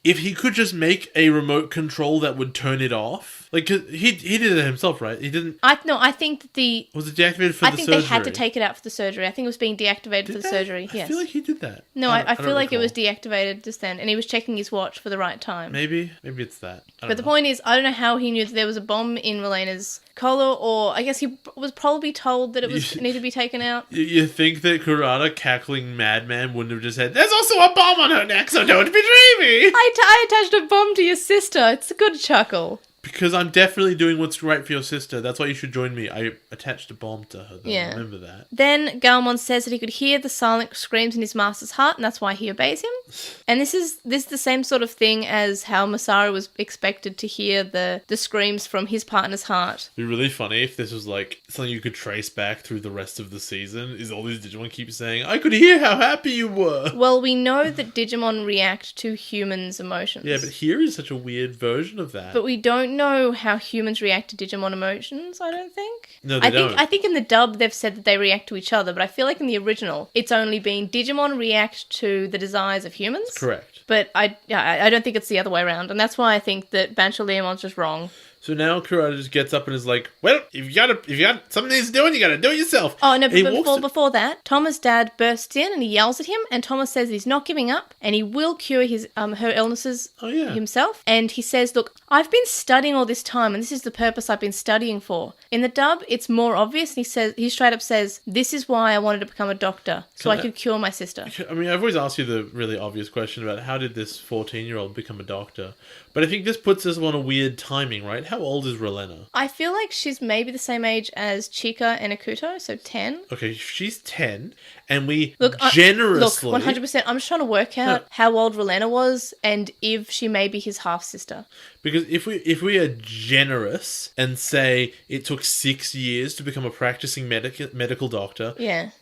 if he could just make a remote control that would turn it off? Like, he did it himself, right? He didn't... I think that Was it deactivated for the surgery? I think they had to take it out for the surgery. I think it was being deactivated for the surgery. Yes. I feel like he did that. No, I feel like it was deactivated just then, and he was checking his watch for the right time. Maybe it's that. But the point is, I don't know how he knew that there was a bomb in Relena's collar, or I guess he was probably told that it needed to be taken out. You think that Kurata, cackling madman, wouldn't have just said, there's also a bomb on her neck, so don't betray me! I attached a bomb to your sister. It's a good chuckle. Because I'm definitely doing what's right for your sister. That's why you should join me. I attached a bomb to her, though. Yeah. Remember that. Then Galmon says that he could hear the silent screams in his master's heart, and that's why he obeys him. And this is the same sort of thing as how Masaru was expected to hear the screams from his partner's heart. It'd be really funny if this was like something you could trace back through the rest of the season, is all these Digimon keep saying, I could hear how happy you were. Well, we know that Digimon react to humans' emotions. Yeah, but here is such a weird version of that. But we don't know how humans react to Digimon emotions, I don't think. No, they don't. I think in the dub they've said that they react to each other, but I feel like in the original it's only been Digimon react to the desires of humans. Correct. But I don't think it's the other way around, and that's why I think that Bancho Leomon's just wrong. So now Kurata just gets up and is like, well, if you got something he's doing, you gotta do it yourself. Oh, no, And he but walks before that, Thoma's dad bursts in and he yells at him, and Thomas says he's not giving up and he will cure his her illnesses himself. And he says, look, I've been studying all this time and this is the purpose I've been studying for. In the dub, it's more obvious. And he straight up says, this is why I wanted to become a doctor, so I could cure my sister. I mean, I've always asked you the really obvious question about how did this 14-year-old become a doctor? But I think this puts us on a weird timing, right? How old is Relena? I feel like she's maybe the same age as Chica and Akuto, so 10. Okay, she's 10, and we Look, generously... Look, 100%, I'm just trying to work out how old Relena was and if she may be his half-sister. Because if we are generous and say it took 6 years to become a practicing medical doctor,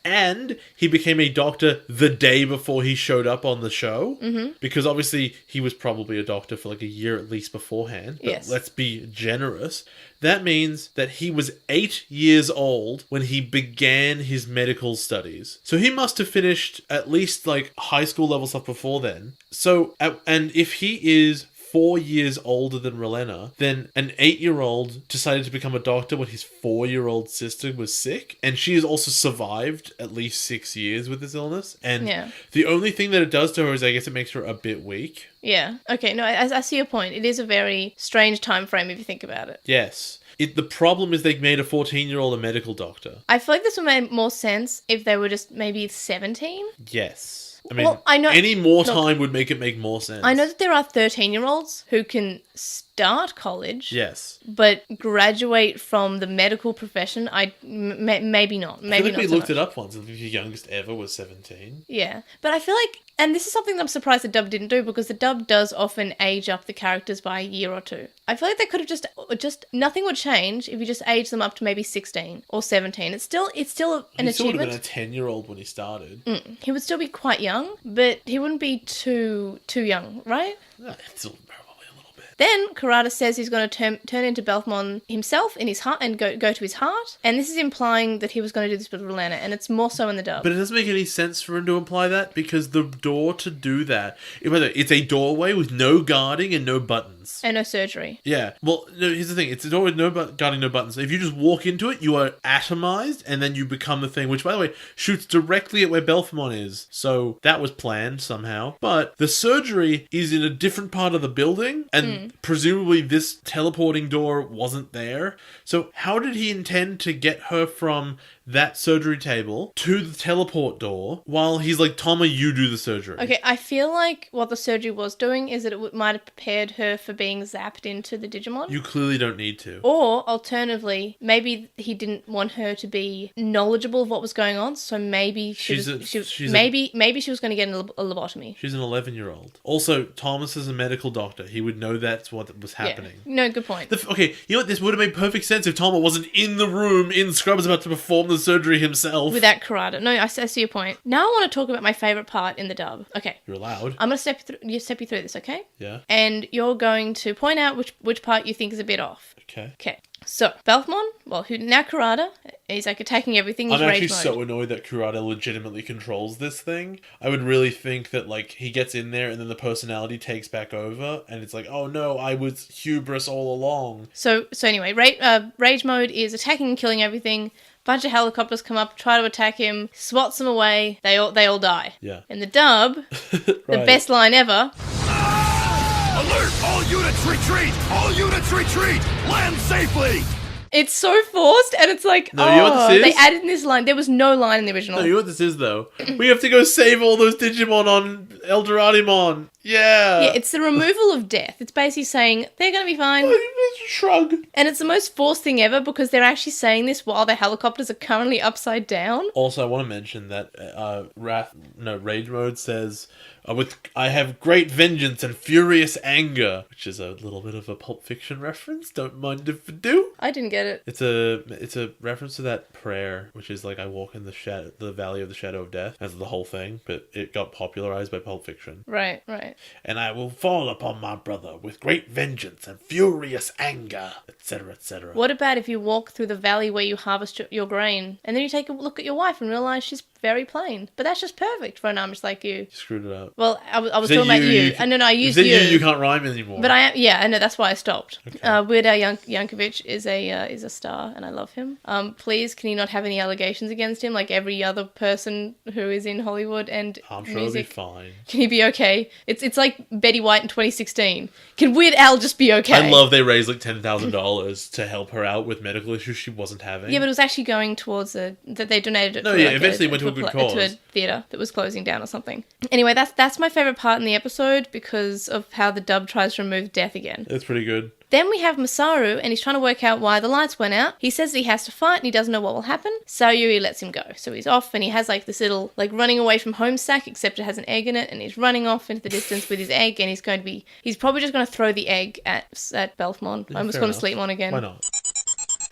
and he became a doctor the day before he showed up on the show, because obviously he was probably a doctor for like a year at least beforehand, but let's be generous, that means that he was 8 years old when he began his medical studies. So he must have finished at least like high school level stuff before then. So, and if he is 4 years older than Relena, then an 8-year-old decided to become a doctor when his 4-year-old sister was sick, and she has also survived at least 6 years with this illness, and the only thing that it does to her is I guess it makes her a bit weak. Yeah. Okay, no, I see your point. It is a very strange time frame if you think about it. Yes. The problem is they made a 14-year-old a medical doctor. I feel like this would make more sense if they were just maybe 17. Yes. I mean, I know, any more time would make it make more sense. I know that there are 13-year-olds who can start college. Yes. But graduate from the medical profession, maybe not. Maybe I feel like not we so looked much. it up once. I think the youngest ever was 17. Yeah. But I feel like, and this is something that I'm surprised the dub didn't do, because the dub does often age up the characters by a year or two. I feel like they could have just nothing would change if you just aged them up to maybe 16 or 17. It's still an achievement. He still would have been a 10-year-old when he started. He would still be quite young, but he wouldn't be too young, right? No, still probably a little bit. Then Kurata says he's going to turn into Belphmon himself in his heart and go to his heart. And this is implying that he was going to do this with Relena, and it's more so in the dub. But it doesn't make any sense for him to imply that, because the door to do that, it's a doorway with no guarding and no buttons. And no surgery. Yeah. Well, no, here's the thing. It's a door with no guarding, no buttons. If you just walk into it, you are atomized, and then you become the thing, which, by the way, shoots directly at where Belphmon is. So that was planned somehow. But the surgery is in a different part of the building, and presumably this teleporting door wasn't there. So how did he intend to get her from that surgery table to the teleport door while he's like, Thoma, you do the surgery? Okay, I feel like what the surgery was doing is that it might have prepared her for being zapped into the Digimon. You clearly don't need to. Or, alternatively, maybe he didn't want her to be knowledgeable of what was going on, so maybe maybe she was going to get a lobotomy. She's an 11-year-old. Also, Thomas is a medical doctor. He would know that's what was happening. Yeah. No, good point. Okay, you know what? This would have made perfect sense if Thoma wasn't in the room in scrubs about to perform the surgery himself. Without Kurata. No, I see your point. Now I want to talk about my favourite part in the dub. Okay. You're allowed. I'm going to step you through this, okay? Yeah. And you're going to point out which part you think is a bit off. Okay. Okay. So, Belphmon, who now Kurata, he's like attacking everything. I'm actually so annoyed that Kurata legitimately controls this thing. I would really think that, like, he gets in there and then the personality takes back over, and it's like, oh no, I was hubris all along. So anyway, rage mode is attacking and killing everything. Bunch of helicopters come up, try to attack him, swats them away. They all die. Yeah. In the dub, right. The best line ever. Alert! All units retreat! All units retreat! Land safely! It's so forced, and it's like, no, you know what this is? They added in this line. There was no line in the original. No, you know what this is, though? We have to go save all those Digimon on LostinTranslationmon. Yeah. Yeah, it's the removal of death. It's basically saying, they're going to be fine. Shrug. And it's the most forced thing ever, because they're actually saying this while the helicopters are currently upside down. Also, I want to mention that Rage Mode says, I have great vengeance and furious anger, which is a little bit of a Pulp Fiction reference. Don't mind if I do. I didn't get it. It's a reference to that prayer, which is like, I walk in the valley of the shadow of death. That's the whole thing, but it got popularized by Pulp Fiction. Right. And I will fall upon my brother with great vengeance and furious anger, etc., etc. What about if you walk through the valley where you harvest your grain, and then you take a look at your wife and realize she's very plain. But that's just perfect for an artist like you. You screwed it up. Well, I was Said talking about you. you No, I used said you. You can't rhyme anymore. But I know that's why I stopped. Okay. Weird Al Yankovic is a star, and I love him. Please, can you not have any allegations against him like every other person who is in Hollywood and I'm sure music? it'll be fine. Can he be okay? It's like Betty White in 2016. Can Weird Al just be okay? I love they raised like $10,000 to help her out with medical issues she wasn't having. Yeah, but it was actually going towards that they donated it. No, to yeah, like eventually went to a good cause. To a theater that was closing down or something. Anyway, that's my favorite part in the episode because of how the dub tries to remove death again. It's pretty good. Then we have Masaru, and he's trying to work out why the lights went out. He says that he has to fight, and he doesn't know what will happen. Sayuri lets him go. So he's off, and he has like this little, like running away from home sack, except it has an egg in it, and he's running off into the distance with his egg, and he's probably just going to throw the egg at Belphmon. I almost called him Sleepmon again. Why not?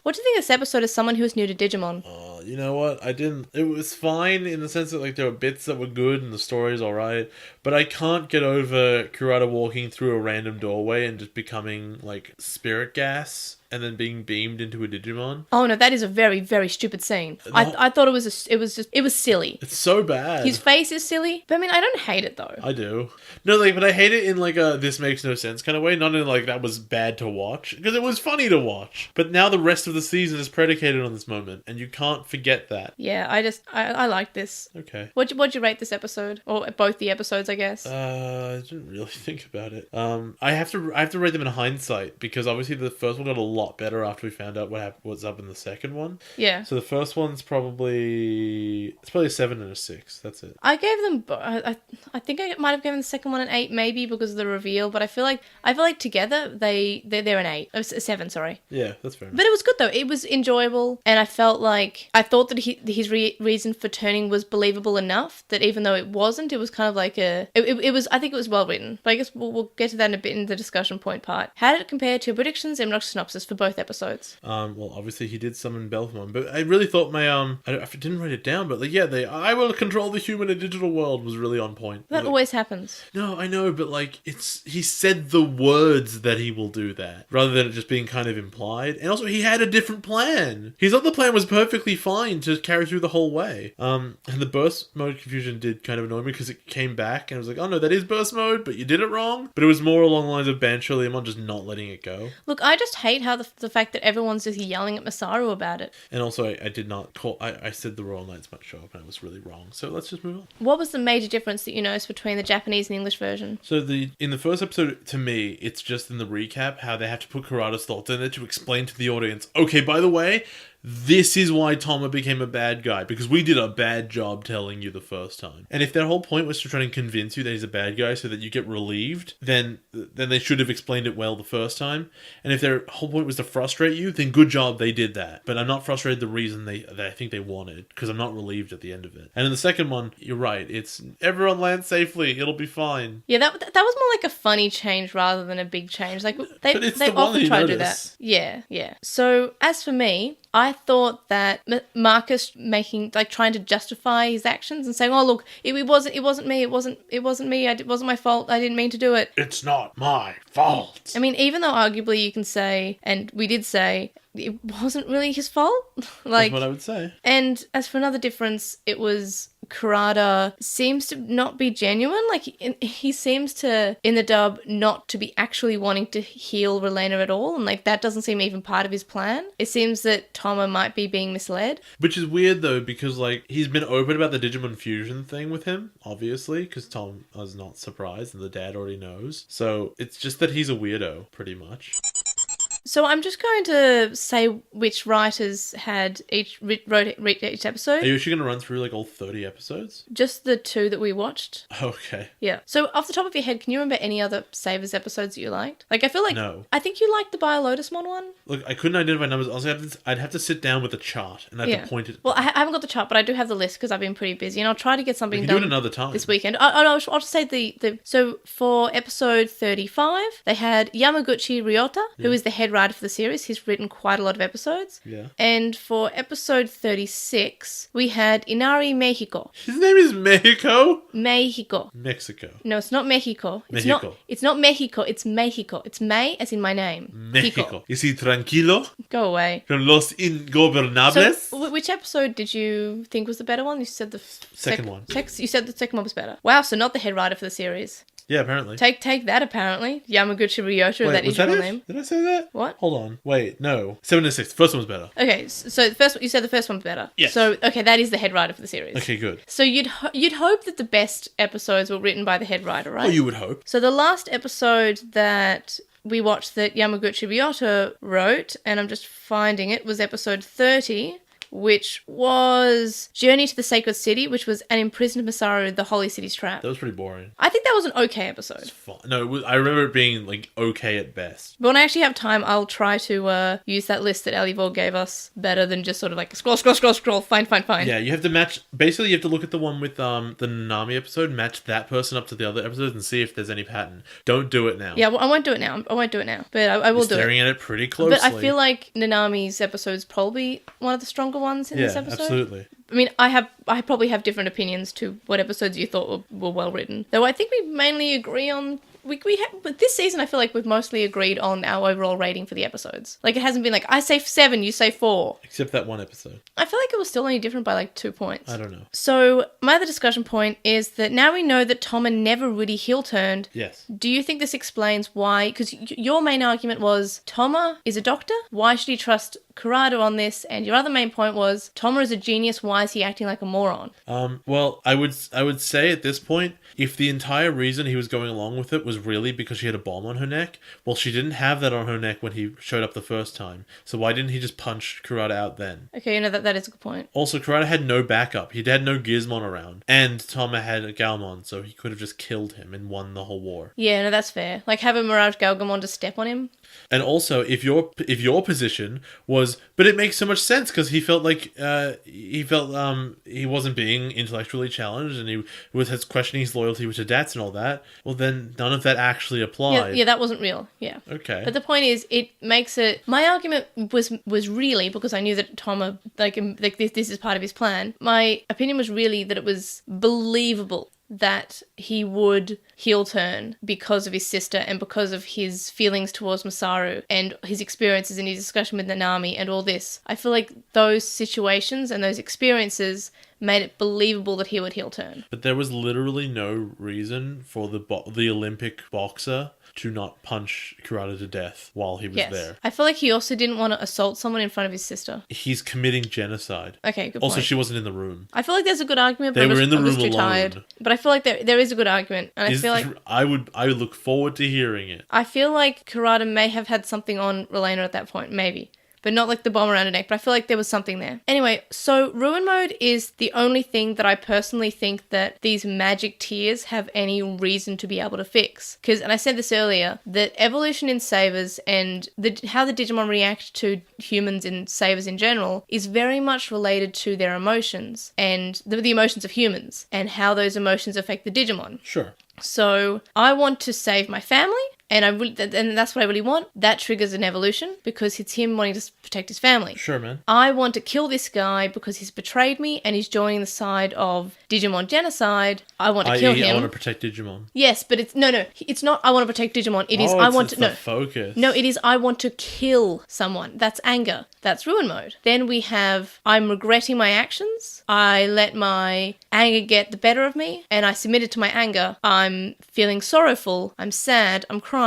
What do you think of this episode as someone who is new to Digimon? You know what? It was fine in the sense that like there were bits that were good and the story's alright, but I can't get over Kurata walking through a random doorway and just becoming like spirit gas and then being beamed into a Digimon. Oh no, that is a very, very stupid scene. I thought it was silly. It's so bad. His face is silly, but I mean, I don't hate it though. I do. No, like, but I hate it in like a this makes no sense kind of way, not in like that was bad to watch, because it was funny to watch. But now the rest of the season is predicated on this moment, and you can't forget that. Yeah, I like this. Okay. What'd you rate this episode, or both the episodes, I guess? I didn't really think about it. I have to rate them in hindsight because obviously the first one got a lot better after we found out what's up in the second one. Yeah. So the first one's probably a 7 and a 6. That's it. I gave them. I think I might have given the second one an 8, maybe because of the reveal. But I feel like together they're an 8. A 7, sorry. Yeah, that's fair enough. But it was good though. It was enjoyable, and I thought that his reason for turning was believable enough that even though it wasn't, it was kind of like it was. I think it was well written. But I guess we'll get to that in a bit in the discussion point part. How did it compare to your predictions and Obnoxious Synopsis for both episodes? Well, obviously he did summon Belphmon, but I really thought my I didn't write it down, but like I will control the human and digital world was really on point. That always happens. No, I know, but like he said the words that he will do that rather than it just being kind of implied. And also he had a different plan. He thought the plan was perfectly fine to carry through the whole way. And the burst mode confusion did kind of annoy me because it came back and I was like, oh no, that is burst mode, but you did it wrong. But it was more along the lines of LostinTranslationmon just not letting it go. Look, I just hate how the fact that everyone's just yelling at Masaru about it. And also, I did not call. I said the Royal Knights might show up, and I was really wrong. So let's just move on. What was the major difference that you noticed between the Japanese and English version? So in the first episode, to me, it's just in the recap how they have to put Kurata's thoughts in there to explain to the audience. Okay, by the way, this is why Thoma became a bad guy, because we did a bad job telling you the first time. And if their whole point was to try and convince you that he's a bad guy so that you get relieved, then they should have explained it well the first time. And if their whole point was to frustrate you, then good job, they did that. But I'm not frustrated the reason that I think they wanted, because I'm not relieved at the end of it. And in the second one, you're right, it's everyone land safely, it'll be fine. Yeah, that was more like a funny change rather than a big change. Like they often try to do that. Yeah. So as for me, I thought that Marcus trying to justify his actions and saying, "Oh look, it wasn't me. It wasn't me. It wasn't my fault. I didn't mean to do it. It's not my fault." I mean, even though arguably you can say, and we did say, it wasn't really his fault. That's what I would say. And as for another difference, it was Kurata seems to not be genuine. Like he seems to, in the dub, not to be actually wanting to heal Relena at all, and like that doesn't seem even part of his plan. It seems that Thoma might be being misled. Which is weird though, because like he's been open about the Digimon fusion thing with him, obviously, because Tom was not surprised and the dad already knows. So it's just that he's a weirdo, pretty much. So I'm just going to say which writers had wrote each episode. Are you actually going to run through like all 30 episodes? Just the 2 that we watched. Okay. Yeah. So off the top of your head, can you remember any other Savers episodes that you liked? Like I feel like no. I think you liked the BioLotusmon one. Look, I couldn't identify numbers. Also, I'd have to sit down with a chart and I'd have to point it. Well, I haven't got the chart, but I do have the list because I've been pretty busy, and I'll try to get something done. Do it another time this weekend. No, I'll just say the. So for episode 35, they had Yamaguchi Ryota, who is the head writer for the series. He's written quite a lot of episodes. Yeah. And for episode 36, we had Inari Mexico. His name is Mexico? Mexico. Mexico. No, it's not Mexico. Mexico. It's not Mexico. It's Mexico. It's May as in my name. Mexico. Is he tranquilo? Go away. From Los Ingobernables? So, which episode did you think was the better one? You said the Second one. You said the second one was better. Wow, so not the head writer for the series. Yeah, apparently. Take that, apparently. Yamaguchi Ryota, Wait, that was internal that name. Did I say that? What? Hold on. Wait, no. 7 and 6. The first one was better. Okay, so the first you said the first one's better. Yes. So okay, that is the head writer for the series. Okay, good. So you'd hope that the best episodes were written by the head writer, right? Oh, you would hope. So the last episode that we watched that Yamaguchi Ryota wrote, and I'm just finding it, was episode 30. Which was Journey to the Sacred City, which was an imprisoned Masaru, the Holy City's trap. That was pretty boring. I think that was an okay episode. It's fun. No, I remember it being, like, okay at best. But when I actually have time, I'll try to use that list that Elivor gave us better than just sort of like scroll, find. Yeah, you have to match... Basically, you have to look at the one with the Nanami episode, match that person up to the other episodes, and see if there's any pattern. Don't do it now. Yeah, well, I won't do it now. But I will do it. Staring at it pretty closely. But I feel like Nanami's episode is probably one of the stronger ones in this episode. Absolutely. I mean, I probably have different opinions to what episodes you thought were well written. Though I think we mainly agree on... But this season, I feel like we've mostly agreed on our overall rating for the episodes. Like, it hasn't been like, I say 7, you say 4. Except that one episode. I feel like it was still only different by like 2 points. I don't know. So, my other discussion point is that now we know that Thoma never really heel turned. Yes. Do you think this explains why? Because your main argument was Thoma is a doctor. Why should he trust Kurata on this? And your other main point was Thoma is a genius. Why is he acting like a moron? Well, I would say at this point, if the entire reason he was going along with it was really because she had a bomb on her neck, well, she didn't have that on her neck when he showed up the first time. So why didn't he just punch Kurata out then? Okay, you know, that is a good point. Also, Kurata had no backup. He had no Gizmon around. And Thoma had a Galmon, so he could have just killed him and won the whole war. Yeah, no, that's fair. Like, have a Mirage Galgamon to step on him. And also, if your position was, but it makes so much sense because he felt like he wasn't being intellectually challenged, and he was questioning his loyalty to Dats and all that. Well, then none of that actually applied. Yeah, that wasn't real. Yeah. Okay. But the point is, it makes it. My argument was really because I knew that Thoma this is part of his plan. My opinion was really that it was believable that he would heel turn because of his sister and because of his feelings towards Masaru and his experiences in his discussion with Nanami and all this. I feel like those situations and those experiences made it believable that he would heel turn. But there was literally no reason for the Olympic boxer to not punch Kurata to death while he was there. I feel like he also didn't want to assault someone in front of his sister. He's committing genocide. Okay, good Also, point. she wasn't in the room. I feel like there's a good argument, They but were in the I was room too alone. tired. But I feel like there is a good argument, and I feel like I would look forward to hearing it. I feel like Kurata may have had something on Relena at that point, maybe. But not like the bomb around her neck, but I feel like there was something there. Anyway, so Ruin Mode is the only thing that I personally think that these magic tiers have any reason to be able to fix. Because, and I said this earlier, that evolution in Savers and how the Digimon react to humans and Savers in general is very much related to their emotions and the emotions of humans and how those emotions affect the Digimon. Sure. So I want to save my family. And that's what I really want. That triggers an evolution because it's him wanting to protect his family. Sure, man. I want to kill this guy because he's betrayed me and he's joining the side of Digimon genocide. I want to kill him. I want to protect Digimon. Yes, but it's it's not I want to protect Digimon. It is I want to the focus. No, it is I want to kill someone. That's anger. That's Ruin Mode. Then we have I'm regretting my actions. I let my anger get the better of me and I submitted to my anger. I'm feeling sorrowful. I'm sad. I'm crying.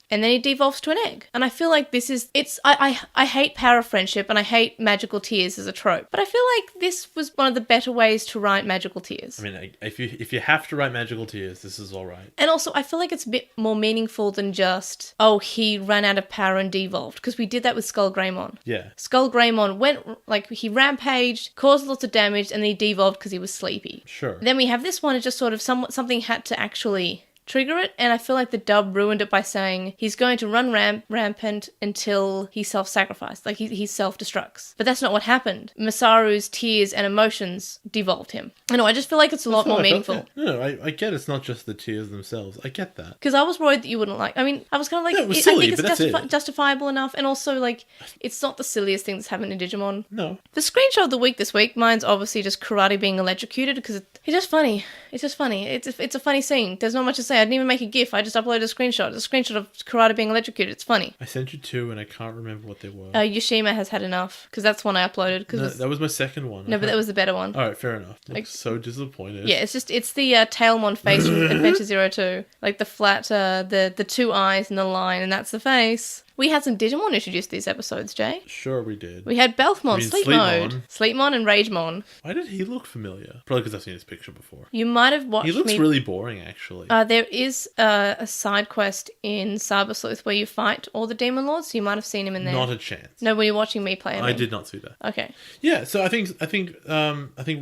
And then he devolves to an egg. And I feel like I hate power of friendship and I hate magical tears as a trope. But I feel like this was one of the better ways to write magical tears. I mean, if you have to write magical tears, this is all right. And also, I feel like it's a bit more meaningful than just, he ran out of power and devolved. Because we did that with Skull Greymon. Yeah. Skull Greymon he rampaged, caused lots of damage, and then he devolved because he was sleepy. Sure. Then we have this one, it's just sort of something had to actually trigger it, and I feel like the dub ruined it by saying he's going to run rampant until he self-sacrificed, like he self-destructs. But that's not what happened. Masaru's tears and emotions devolved him. I know, I just feel like it's a lot more meaningful. No, I get it's not just the tears themselves. I get that. Because I was worried that you wouldn't like. I mean, I was kind of like, No, it was silly, I think but it's that's it. justifiable enough, and also like, it's not the silliest thing that's happened in Digimon. No. The screenshot of the week this week, mine's obviously just Kurata being electrocuted because it's just funny. It's just funny. It's a funny scene. There's not much to say. I didn't even make a GIF. I just uploaded a screenshot. It's a screenshot of Kurata being electrocuted. It's funny. I sent you 2 and I can't remember what they were. Yoshima has had enough because that's one I uploaded. No, that was my second one. No, but that was the better one. Alright, fair enough. I'm so disappointed. Yeah, it's the Tailmon face from Adventure 02. Like the flat, the 2 eyes and the line, and that's the face. We had some Digimon introduced these episodes, Jay. Sure we did. We had Belphmon, I mean, Sleep Mode, Sleepmon and Ragemon. Why did he look familiar? Probably because I've seen his picture before. You might have watched He looks really boring, actually. There is a side quest in Saber Sleuth where you fight all the Demon Lords, so you might have seen him in there. Not a chance. No, when you're watching me play him. I did not see that. Okay. Yeah, so I think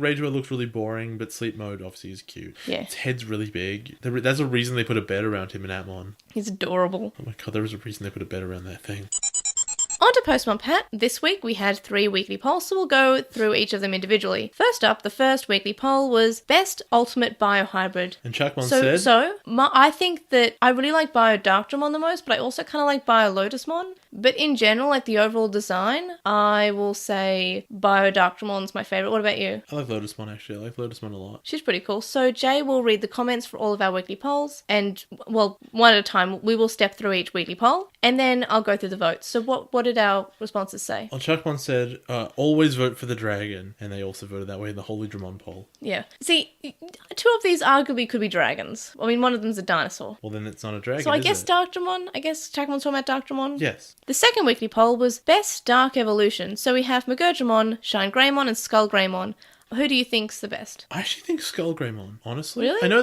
Rage Mode looks really boring, but Sleep Mode obviously is cute. Yeah. His head's really big. There's a reason they put a bed around him in Atmon. He's adorable. Oh my god, there was a reason they put a bed around that thing. On to Postmon Pat. This week we had 3 weekly polls, so we'll go through each of them individually. First up, the first weekly poll was Best Ultimate Biohybrid. And Chuckmon said... I think that I really like Bio Darkdramon the most, but I also kind of like Bio Lotusmon. But in general, like the overall design, I will say Bio Darkdramon's my favourite. What about you? I like Lotusmon, actually. I like Lotusmon a lot. She's pretty cool. So Jay will read the comments for all of our weekly polls, and, well, one at a time. We will step through each weekly poll, and then I'll go through the votes. So what did our responses say? Well, Chuckmon said, always vote for the dragon, and they also voted that way in the Holy Dramon poll. Yeah. See, 2 of these arguably could be dragons. I mean, one of them's a dinosaur. Well, then it's not a dragon, So I is guess it? Darkdramon. I guess Chuckmon's talking about Darkdramon. Yes. The second weekly poll was Best Dark Evolution. So we have Megurdramon, Shine Greymon, and Skull Greymon. Who do you think's the best? I actually think Skull Greymon, honestly. Really? I know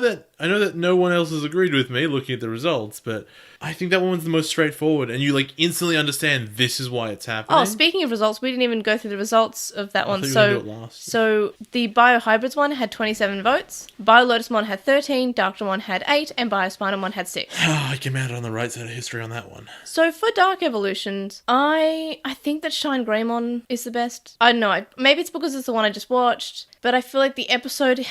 that no one else has agreed with me looking at the results, but I think that one's the most straightforward, and you like instantly understand this is why it's happening. Oh, speaking of results, we didn't even go through the results of that one. I thought you were gonna do it last. So the Biohybrids one had 27 votes, Bio Lotusmon had 13, Darkdramon had 8, and Biospinamon had 6. I came out on the right side of history on that one. So for Dark Evolutions, I think that Shine Greymon is the best. I don't know, maybe it's because it's the one I just watched, but I feel like the episode,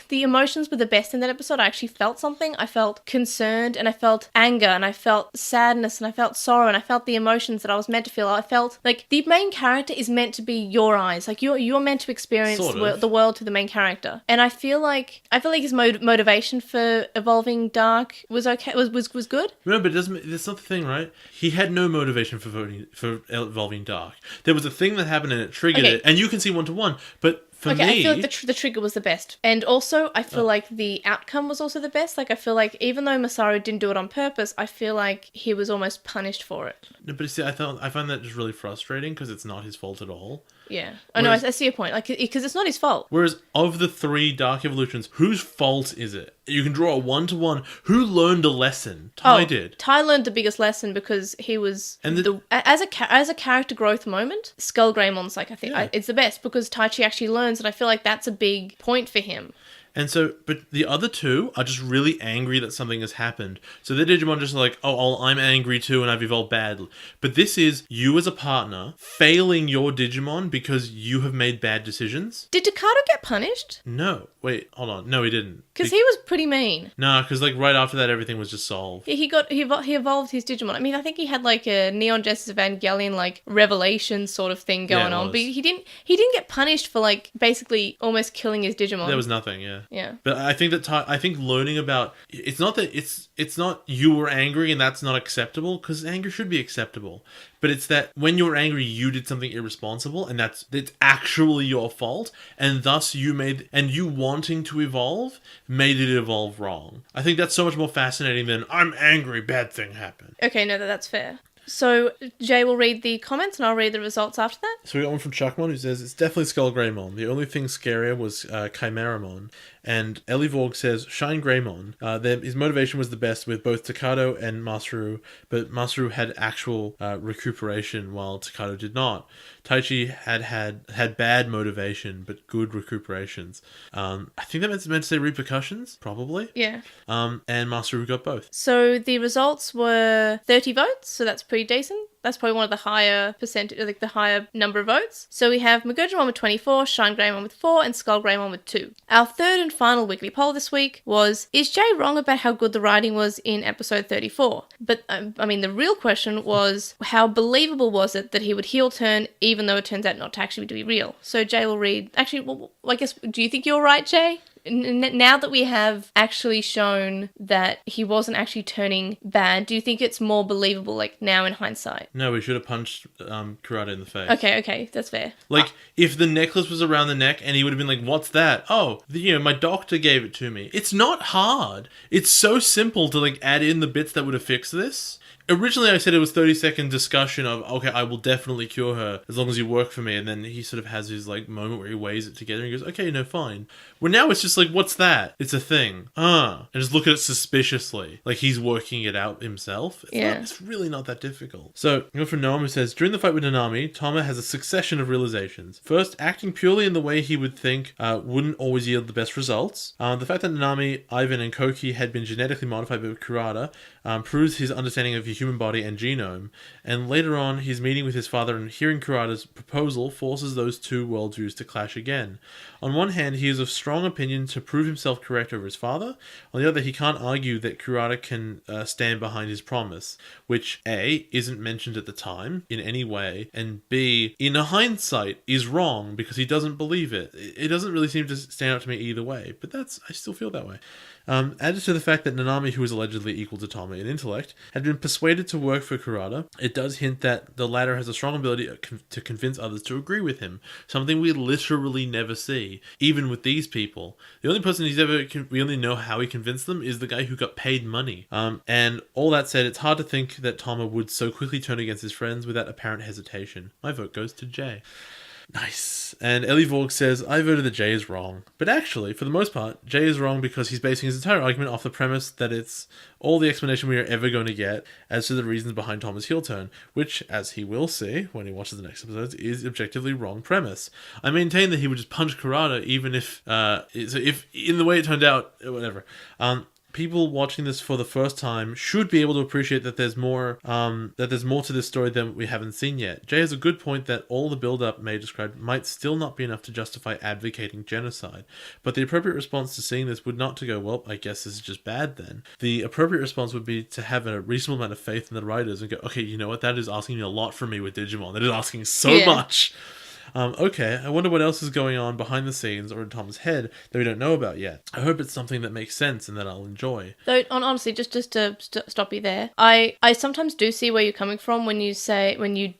the emotions were the best in that episode. I actually felt something. I felt concerned, and I felt anger, and I felt sadness, and I felt sorrow, and I felt the emotions that I was meant to feel. I felt like the main character is meant to be your eyes. Like you're meant to experience the world through the main character. And I feel like his motivation for evolving Dark was okay. Was good. No, but that's not the thing, right? He had no motivation for evolving Dark. There was a thing that happened and it triggered it, and you can see 1-to-1, but for me... I feel like the trigger was the best. And also, I feel like the outcome was also the best. Like, I feel like even though Masaru didn't do it on purpose, I feel like he was almost punished for it. No, but see, I find that just really frustrating because it's not his fault at all. Yeah. I see your point. Like, because it's not his fault. Whereas, of the 3 Dark Evolutions, whose fault is it? You can draw a 1-to-1. Who learned a lesson? Tai did. Tai learned the biggest lesson because he was... And as a character growth moment, Skull Greymon's like, I think, it's the best because Taichi actually learns, and I feel like that's a big point for him. And so, but the other 2 are just really angry that something has happened. So their Digimon just like, I'm angry too and I've evolved badly. But this is you as a partner failing your Digimon because you have made bad decisions. Did Takado get punished? No. Wait, hold on. No, he didn't. Because he was pretty mean. No, because like right after that, everything was just solved. He evolved his Digimon. I mean, I think he had like a Neon Genesis Evangelion like revelation sort of thing going on, but he didn't get punished for like basically almost killing his Digimon. There was nothing, yeah. Yeah. But I think learning about it's not that it's not you were angry and that's not acceptable, because anger should be acceptable. But it's that when you're angry, you did something irresponsible, and it's actually your fault, and thus you wanting to evolve made it evolve wrong. I think that's so much more fascinating than I'm angry, bad thing happened. Okay, no, that's fair. So Jay will read the comments and I'll read the results after that. So we got one from Chuckmon who says, it's definitely Skull Greymon. The only thing scarier was Chimeramon. And Elivorg says Shine Greymon. His motivation was the best with both Takato and Masaru, but Masaru had actual recuperation while Takato did not. Taichi had bad motivation but good recuperations. I think that meant to say repercussions, probably. Yeah. And Masaru got both. So the results were 30 votes, so that's pretty decent. That's probably one of the higher percentage, like the higher number of votes. So we have Magurjamon with 24, Shine Greymon with 4, and Skull Greymon with 2. Our third and final weekly poll this week was, is Jay wrong about how good the writing was in episode 34? But, I mean, the real question was, how believable was it that he would heel turn, even though it turns out not to actually be real? So Jay will read, actually, well, I guess, do you think you're right, Jay? Now that we have actually shown that he wasn't actually turning bad, do you think it's more believable, like, now in hindsight? No, we should have punched Kurata in the face. Okay, that's fair. Like, if the necklace was around the neck and he would have been like, what's that? Oh, my doctor gave it to me. It's not hard. It's so simple to, like, add in the bits that would have fixed this. Originally, I said it was 30-second discussion of, okay, I will definitely cure her as long as you work for me. And then he sort of has his, like, moment where he weighs it together and he goes, okay, no, fine. Well, now it's just like, what's that? It's a thing. And just look at it suspiciously. Like, he's working it out himself. It's really not that difficult. So, you know, from Noam, who says, during the fight with Nanami, Thoma has a succession of realizations. First, acting purely in the way he would think wouldn't always yield the best results. The fact that Nanami, Ivan, and Koki had been genetically modified by Kurata proves his understanding of the human body and genome, and later on his meeting with his father and hearing Kurata's proposal forces those two worldviews to clash again. On one hand, he is of strong opinion to prove himself correct over his father. On the other, he can't argue that Kurata can stand behind his promise, which A, isn't mentioned at the time in any way, and B, in hindsight, is wrong because he doesn't believe it. It doesn't really seem to stand out to me either way, but I still feel that way. Added to the fact that Nanami, who is allegedly equal to Thoma in intellect, had been persuaded to work for Kurata, it does hint that the latter has a strong ability to convince others to agree with him, something we literally never see, even with these people. The only person we only know how he convinced them is the guy who got paid money. And all that said, it's hard to think that Thoma would so quickly turn against his friends without apparent hesitation. My vote goes to Jay. Nice. And Elivorg says, I voted that Jay is wrong. But actually, for the most part, Jay is wrong because he's basing his entire argument off the premise that it's all the explanation we are ever going to get as to the reasons behind Thomas' heel turn, which, as he will see when he watches the next episodes, is objectively wrong premise. I maintain that he would just punch Kurata even if in the way it turned out, whatever. People watching this for the first time should be able to appreciate that there's more to this story than we haven't seen yet. Jay has a good point that all the build-up May described might still not be enough to justify advocating genocide. But the appropriate response to seeing this would not to go, well, I guess this is just bad then. The appropriate response would be to have a reasonable amount of faith in the writers and go, okay, you know what, that is asking me a lot from me with Digimon. That is asking so much. Okay, I wonder what else is going on behind the scenes or in Tom's head that we don't know about yet. I hope it's something that makes sense and that I'll enjoy. Though, honestly, just to stop you there, I sometimes do see where you're coming from when you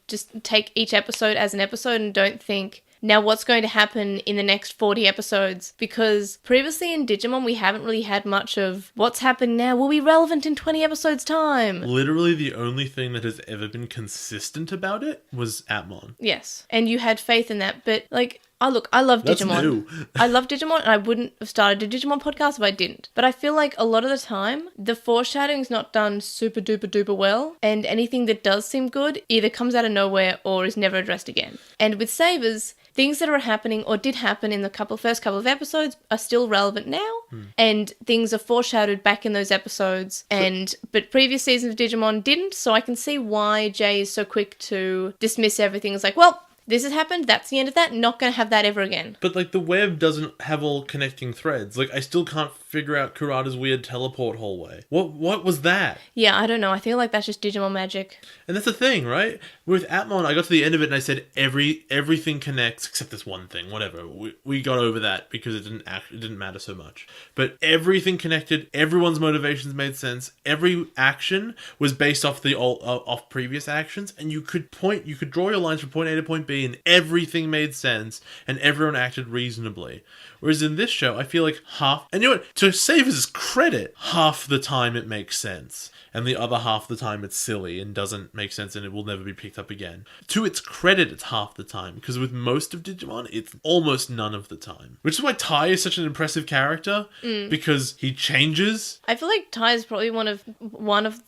just take each episode as an episode and don't think, now what's going to happen in the next 40 episodes? Because previously in Digimon, we haven't really had much of what's happened now will be relevant in 20 episodes' time. Literally the only thing that has ever been consistent about it was Atmon. Yes, and you had faith in that, but like... I love Digimon. That's new. I love Digimon, and I wouldn't have started a Digimon podcast if I didn't. But I feel like a lot of the time, the foreshadowing's not done super duper duper well, and anything that does seem good either comes out of nowhere or is never addressed again. And with Sabers, things that are happening or did happen in the first couple of episodes are still relevant now, and things are foreshadowed back in those episodes. But previous seasons of Digimon didn't, so I can see why Jay is so quick to dismiss everything. It's like, well, this has happened, that's the end of that, not going to have that ever again. But, like, the web doesn't have all connecting threads. Like, I still can't figure out Kurata's weird teleport hallway. What was that? Yeah, I don't know. I feel like that's just Digimon magic. And that's the thing, right? With Atmon, I got to the end of it and I said, everything connects except this one thing, whatever. We got over that because it didn't matter so much. But everything connected, everyone's motivations made sense, every action was based off off previous actions, and you could draw your lines from point A to point B, and everything made sense, and everyone acted reasonably. Whereas in this show, I feel like and you know what? to Savers' credit, half the time it makes sense. And the other half the time it's silly and doesn't make sense and it will never be picked up again. To its credit, it's half the time. Because with most of Digimon, it's almost none of the time. Which is why Tai is such an impressive character. Because he changes. I feel like Tai is probably one of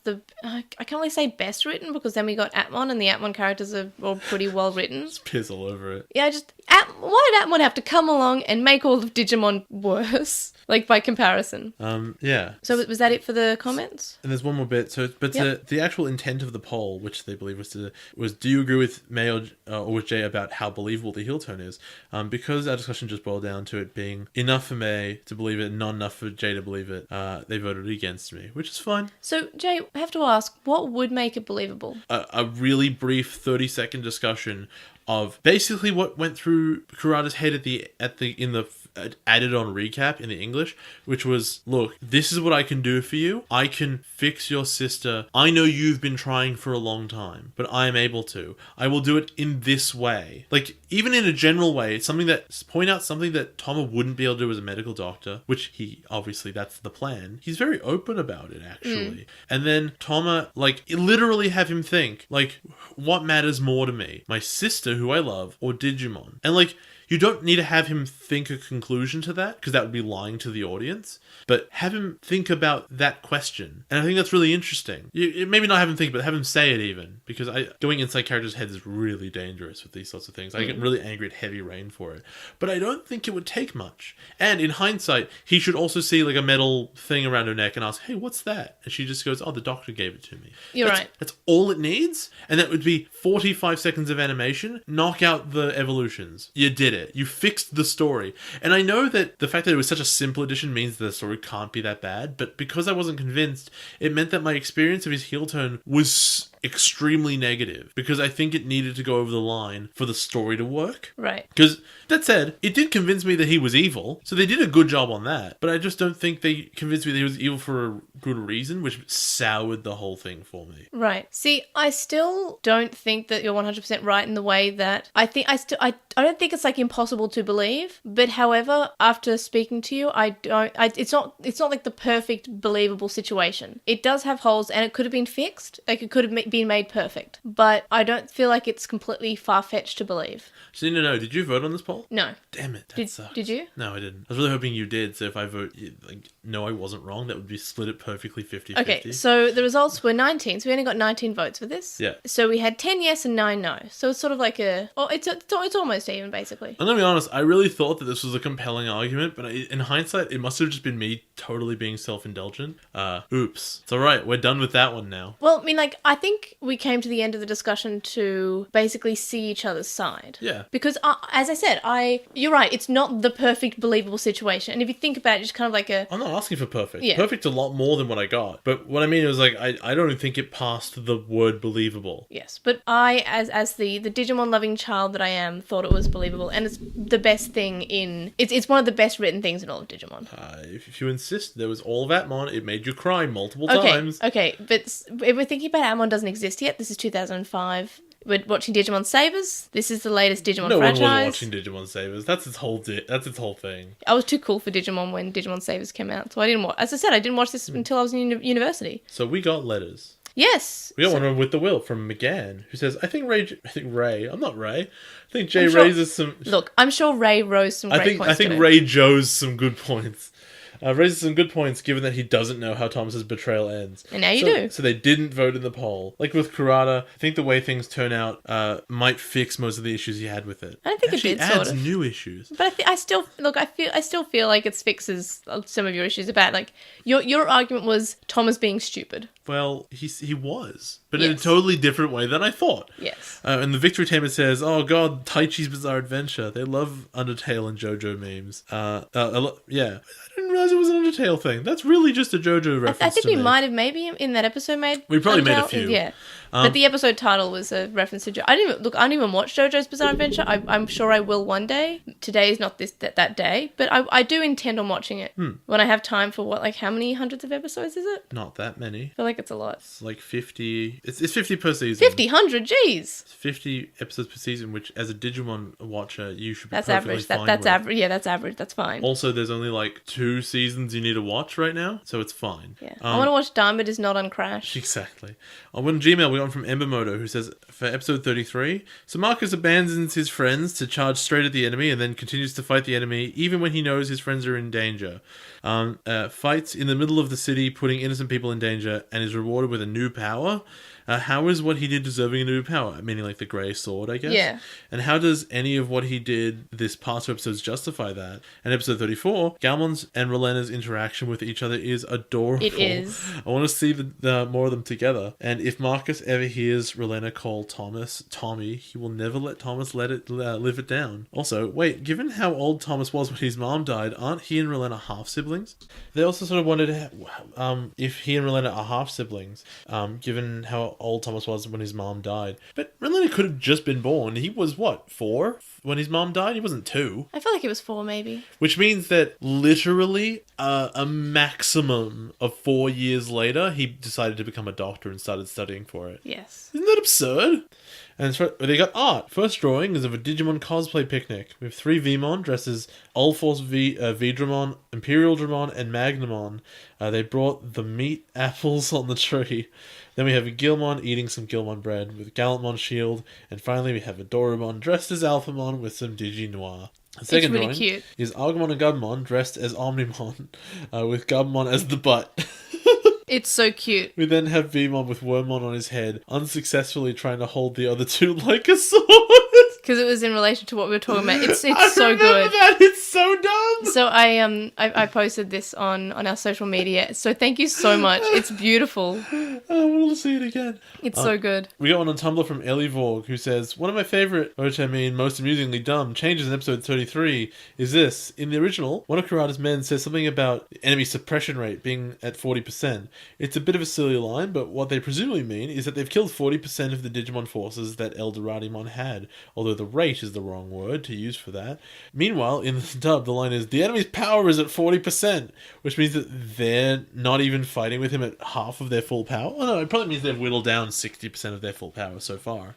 the... I can't really say best written, because then we got Atmon, and the Atmon characters are all pretty well written. Just piss all over it. Yeah, why did Atmon have to come along and make all of Digimon worse? Like, by comparison. Yeah. So was that it for the comments? And there's one more bit. So, the actual intent of the poll, which they believe was do you agree with May or with Jay about how believable the heel tone is? Because our discussion just boiled down to it being enough for May to believe it and not enough for Jay to believe it, they voted against me, which is fine. So, Jay, I have to ask, what would make it believable? A really brief 30-second discussion of basically what went through Kurata's head in the added on recap in the English, which was, look, this is what I can do for you. I can fix your sister. I know you've been trying for a long time, but I am able to. I will do it in this way. Like, even in a general way, point out something that Thoma wouldn't be able to do as a medical doctor, which obviously that's the plan. He's very open about it, actually. And then Thoma, literally have him think, what matters more to me? My sister, who I love, or Digimon? And, you don't need to have him think a conclusion to that, because that would be lying to the audience, but have him think about that question. And I think that's really interesting. Maybe not have him think, but have him say it even, because going inside characters' heads is really dangerous with these sorts of things. I get really angry at Heavy Rain for it. But I don't think it would take much. And in hindsight, he should also see a metal thing around her neck and ask, hey, what's that? And she just goes, oh, the doctor gave it to me. You're right. That's all it needs. And that would be 45 seconds of animation, knock out the evolutions. You did it. You fixed the story. And I know that the fact that it was such a simple edition means the story can't be that bad, but because I wasn't convinced, it meant that my experience of his heel tone was extremely negative, because I think it needed to go over the line for the story to work. Right. Because, that said, it did convince me that he was evil, so they did a good job on that, but I just don't think they convinced me that he was evil for a good reason, which soured the whole thing for me. Right. See, I still don't think that you're 100% right in the way that I don't think it's impossible to believe, but however, after speaking to you, it's not like the perfect believable situation. It does have holes, and it could have been fixed. It could have been made perfect, but I don't feel like it's completely far-fetched to believe. So, no, did you vote on this poll? No. Damn it, that sucks. Did you? No, I didn't. I was really hoping you did, so if I vote, no, I wasn't wrong, that would be split it perfectly 50-50. Okay, so the results were 19, so we only got 19 votes for this. Yeah. So we had 10 yes and 9 no. So it's sort of it's almost even, basically. I'm gonna be honest, I really thought that this was a compelling argument, but in hindsight, it must have just been me totally being self-indulgent. Oops. It's alright, we're done with that one now. Well, I think we came to the end of the discussion to basically see each other's side. Yeah. Because, as I said, you're right, it's not the perfect, believable situation. And if you think about it, it's kind of I'm not asking for perfect. Yeah. Perfect's a lot more than what I got. But what I mean is, I don't think it passed the word believable. Yes, but I, as the Digimon-loving child that I am, thought it was believable. And it's the best thing it's one of the best written things in all of Digimon. If you insist, there was all of Atmon. It made you cry multiple times. Okay, but if we're thinking about Atmon doesn't exist yet, this is 2005. We're watching Digimon Savers. This is the latest Digimon franchise. No one was watching Digimon Savers. That's its whole thing. I was too cool for Digimon when Digimon Savers came out, so I didn't watch. As I said, I didn't watch this until I was in university. So we got letters. Yes. We got one with the will from McGann, who says, I think Ray, I'm not Ray. I think Jay raises some... Look, I'm sure Ray rose some great points. I think Ray Joes some good points. Raises some good points given that he doesn't know how Thomas's betrayal ends. And now you do. So they didn't vote in the poll. Like with Kurata, I think the way things turn out might fix most of the issues he had with it. I don't think it did, sort of. It adds new issues. But I still feel like it fixes some of your issues about, your argument was Thomas being stupid. Well, he was, but in a totally different way than I thought. Yes. And the Victory Tamer says, oh god, Taichi's Bizarre Adventure. They love Undertale and JoJo memes. Yeah. I didn't realize it was an Undertale thing. That's really just a JoJo reference. I think we might have maybe in that episode made. We probably Undertale. made a few. Yeah. But the episode title was a reference to I don't even watch JoJo's Bizarre Adventure. I'm sure I will one day. Today is not that day, but I do intend on watching it when I have time for how many hundreds of episodes is it? Not that many. I feel like it's a lot. It's like 50. It's 50 per season. 50, 100, jeez. It's 50 episodes per season, which as a Digimon watcher, you should be That's perfectly average. fine That's with. average. Yeah, that's average. That's fine. Also, there's only like 2 seasons you need to watch right now, so it's fine. Yeah. I want to watch Diamond is Not on Crash. Exactly. On Gmail, we got one from Embermoto, who says, for episode 33, so Marcus abandons his friends to charge straight at the enemy and then continues to fight the enemy, even when he knows his friends are in danger. Fights in the middle of the city, putting innocent people in danger, and is rewarded with a new power. How is what he did deserving a new power? Meaning like the grey sword, I guess? Yeah. And how does any of what he did this past 2 episodes justify that? And episode 34, Galmon's and Rolena's interaction with each other is adorable. It is. I want to see the more of them together. And if Marcus ever hears Rolena call Thomas Tommy, he will never let Thomas live it down. Also, wait, given how old Thomas was when his mom died, aren't he and Rolena half-siblings? They also sort of wondered if he and Rolena are half-siblings, given how old Thomas was when his mom died. But Rolena could have just been born. He was, 4 when his mom died? He wasn't 2. I feel like it was 4 maybe. Which means that literally a maximum of 4 years later, he decided to become a doctor and started studying for it. Yes. Isn't that absurd? And they got art. First drawing is of a Digimon cosplay picnic with 3 Vmon dressed as Ulforce Vidramon, Imperial Dramon, and Magnamon. They brought the meat apples on the tree. Then we have a Gilmon eating some Gilmon bread with Gallantmon shield. And finally we have a Dorumon dressed as Alphamon with some DigiNoir. The second really drawing cute. is Agumon and Gabumon dressed as Omnimon with Gabumon as the butt. It's so cute. We then have Vmon with Wormmon on his head, unsuccessfully trying to hold the other 2 like a sword. Because it was in relation to what we were talking about. It's I so good. That. It's so dumb. So I posted this on our social media. So thank you so much. It's beautiful. I want to see it again. It's so good. We got one on Tumblr from Ellie Vorg, who says, one of my favourite, which I mean most amusingly dumb, changes in episode 33 is this. In the original, one of Kurata's men says something about the enemy suppression rate being at 40%. It's a bit of a silly line, but what they presumably mean is that they've killed 40% of the Digimon forces that Eldoradimon had, although the rate is the wrong word to use for that. Meanwhile, in the dub, the line is, the enemy's power is at 40%, which means that they're not even fighting with him at half of their full power. Oh no, it probably means they've whittled down 60% of their full power so far.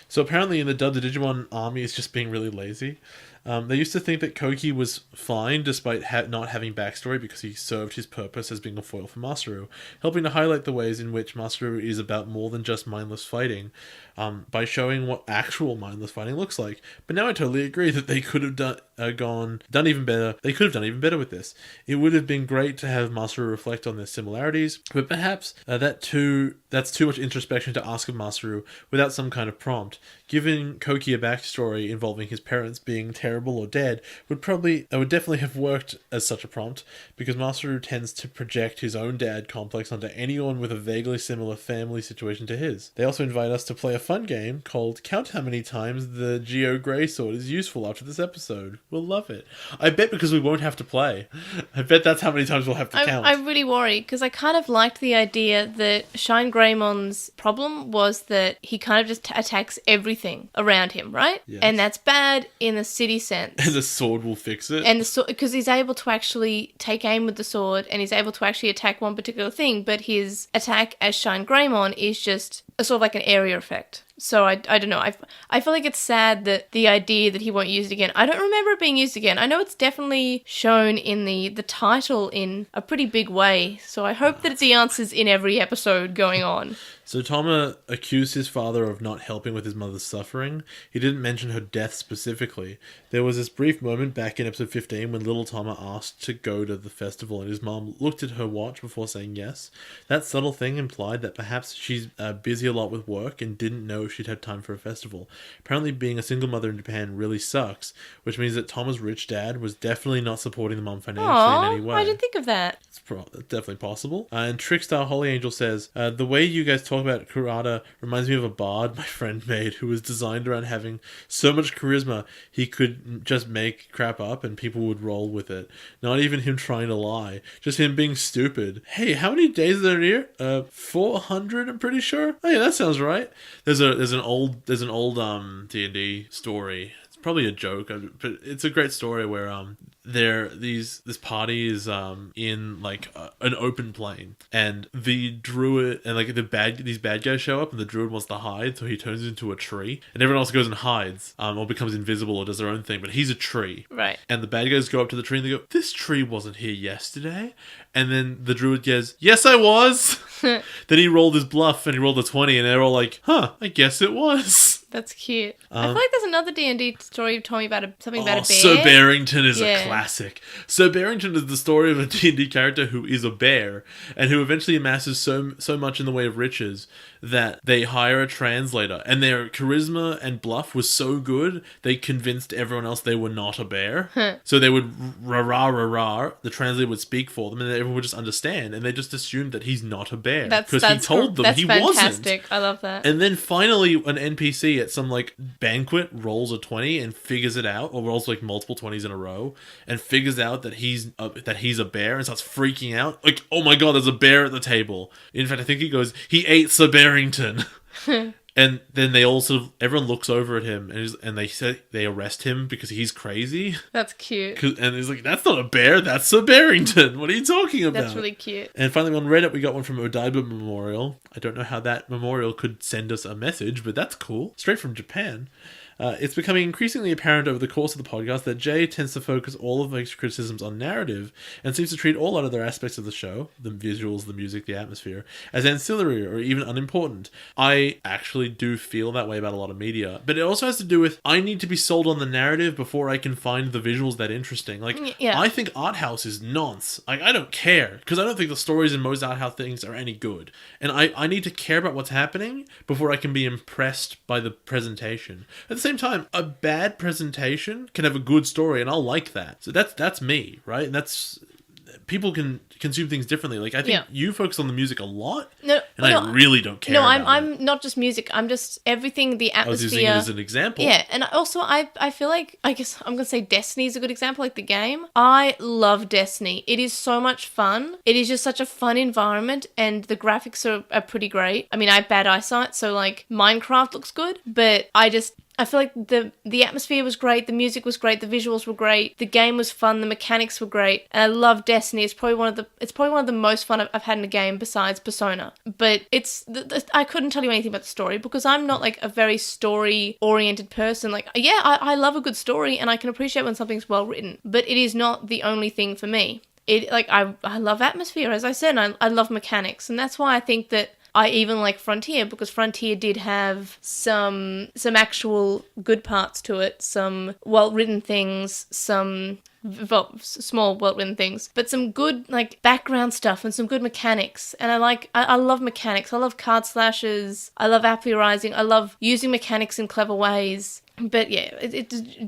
So apparently in the dub, the Digimon army is just being really lazy. They used to think that Koki was fine despite not having backstory because he served his purpose as being a foil for Masaru, helping to highlight the ways in which Masaru is about more than just mindless fighting, by showing what actual mindless fighting looks like. But now I totally agree that they could have done even better. They could have done even better with this. It would have been great to have Masaru reflect on their similarities, but perhaps that's too much introspection to ask of Masaru without some kind of prompt. Giving Koki a backstory involving his parents being terrible or dead would definitely have worked as such a prompt, because Masaru tends to project his own dad complex onto anyone with a vaguely similar family situation to his. They also invite us to play a fun game called Count How Many Times the Geo Grey Sword is Useful after this episode. We'll love it. I bet because we won't have to play. I bet that's how many times we'll have to count. I really worry, because I kind of liked the idea that Shine Greymon's problem was that he kind of just attacks everything around him, right? Yes. And that's bad in the city sense. And the sword will fix it. And the sword, because he's able to actually take aim with the sword, and he's able to actually attack one particular thing, but his attack as Shine Greymon is just a sort of like an area effect. So I don't know. I feel like it's sad that the idea that he won't use it again. I don't remember it being used again. I know it's definitely shown in the title in a pretty big way. So I hope that it's the answers in every episode going on. So Thoma accused his father of not helping with his mother's suffering. He didn't mention her death specifically. There was this brief moment back in episode 15 when little Thoma asked to go to the festival and his mom looked at her watch before saying yes. That subtle thing implied that perhaps she's busy a lot with work and didn't know if she'd have time for a festival. Apparently being a single mother in Japan really sucks, which means that Thoma's rich dad was definitely not supporting the mom financially in any way. I didn't think of that. It's definitely possible. And Trickstar Holy Angel says, the way you guys talk talk about Kurata reminds me of a bard my friend made who was designed around having so much charisma he could just make crap up and people would roll with it. Not even him trying to lie, just him being stupid. Hey, how many days are there in a year? 400, I'm pretty sure. Oh yeah, that sounds right. There's an old D&D story. It's probably a joke, but it's a great story where this party is in like an open plain, and the druid and like these bad guys show up, and the druid wants to hide, so he turns into a tree, and everyone else goes and hides, or becomes invisible or does their own thing, but he's a tree. Right. And the bad guys go up to the tree and they go, "This tree wasn't here yesterday." And then the druid goes, "Yes, I was." Then he rolled his bluff and he rolled a 20, and they're all like, "Huh, I guess it was." That's cute. I feel like there's another D&D story you've told me about something about a bear. Sir Barrington is a classic. Sir Barrington is the story of a D&D character who is a bear and who eventually amasses so much in the way of riches that they hire a translator, and their charisma and bluff was so good they convinced everyone else they were not a bear. So they would rah, the translator would speak for them, and everyone would just understand, and they just assumed that he's not a bear because he told them he wasn't. That's fantastic. I love that. And then finally an NPC at some like banquet rolls a 20 and figures it out, or rolls like multiple 20s in a row and figures out that he's a bear and starts freaking out like, "Oh my god, there's a bear at the table." In fact, I think he goes, "He ate Sir Barrington." And then everyone looks over at him and they arrest him because he's crazy. That's cute. And he's like, "That's not a bear, that's Sir Barrington. What are you talking about?" That's really cute. And finally on Reddit, we got one from Odaiba Memorial. I don't know how that memorial could send us a message, but that's cool. Straight from Japan. It's becoming increasingly apparent over the course of the podcast that Jay tends to focus all of his criticisms on narrative and seems to treat all other aspects of the show, the visuals, the music, the atmosphere, as ancillary or even unimportant. I actually do feel that way about a lot of media, but it also has to do with I need to be sold on the narrative before I can find the visuals that interesting. Like, I think art house is nonce. Like, I don't care, because I don't think the stories in most art house things are any good. And I need to care about what's happening before I can be impressed by the presentation. At the same time, a bad presentation can have a good story, and I'll like that. So that's me, right? And that's people can consume things differently. Like, I think you focus on the music a lot, I really don't care. No, I'm not just music. I'm just everything. The atmosphere. I was using it as an example. Yeah, and also I feel like, I guess I'm gonna say Destiny is a good example. Like the game, I love Destiny. It is so much fun. It is just such a fun environment, and the graphics are pretty great. I mean, I have bad eyesight, so like Minecraft looks good, but I feel like the atmosphere was great, the music was great, the visuals were great, the game was fun, the mechanics were great, and I love Destiny. It's probably one of the most fun I've had in a game besides Persona. But I couldn't tell you anything about the story because I'm not like a very story-oriented person. Like, yeah, I love a good story and I can appreciate when something's well written, but it is not the only thing for me. I love atmosphere, as I said, and I love mechanics, and that's why I think that I even like Frontier, because Frontier did have some actual good parts to it, some well-written things, some small well-written things, but some good like background stuff and some good mechanics. And I love mechanics. I love card slashes. I love appearizing. I love using mechanics in clever ways. But yeah,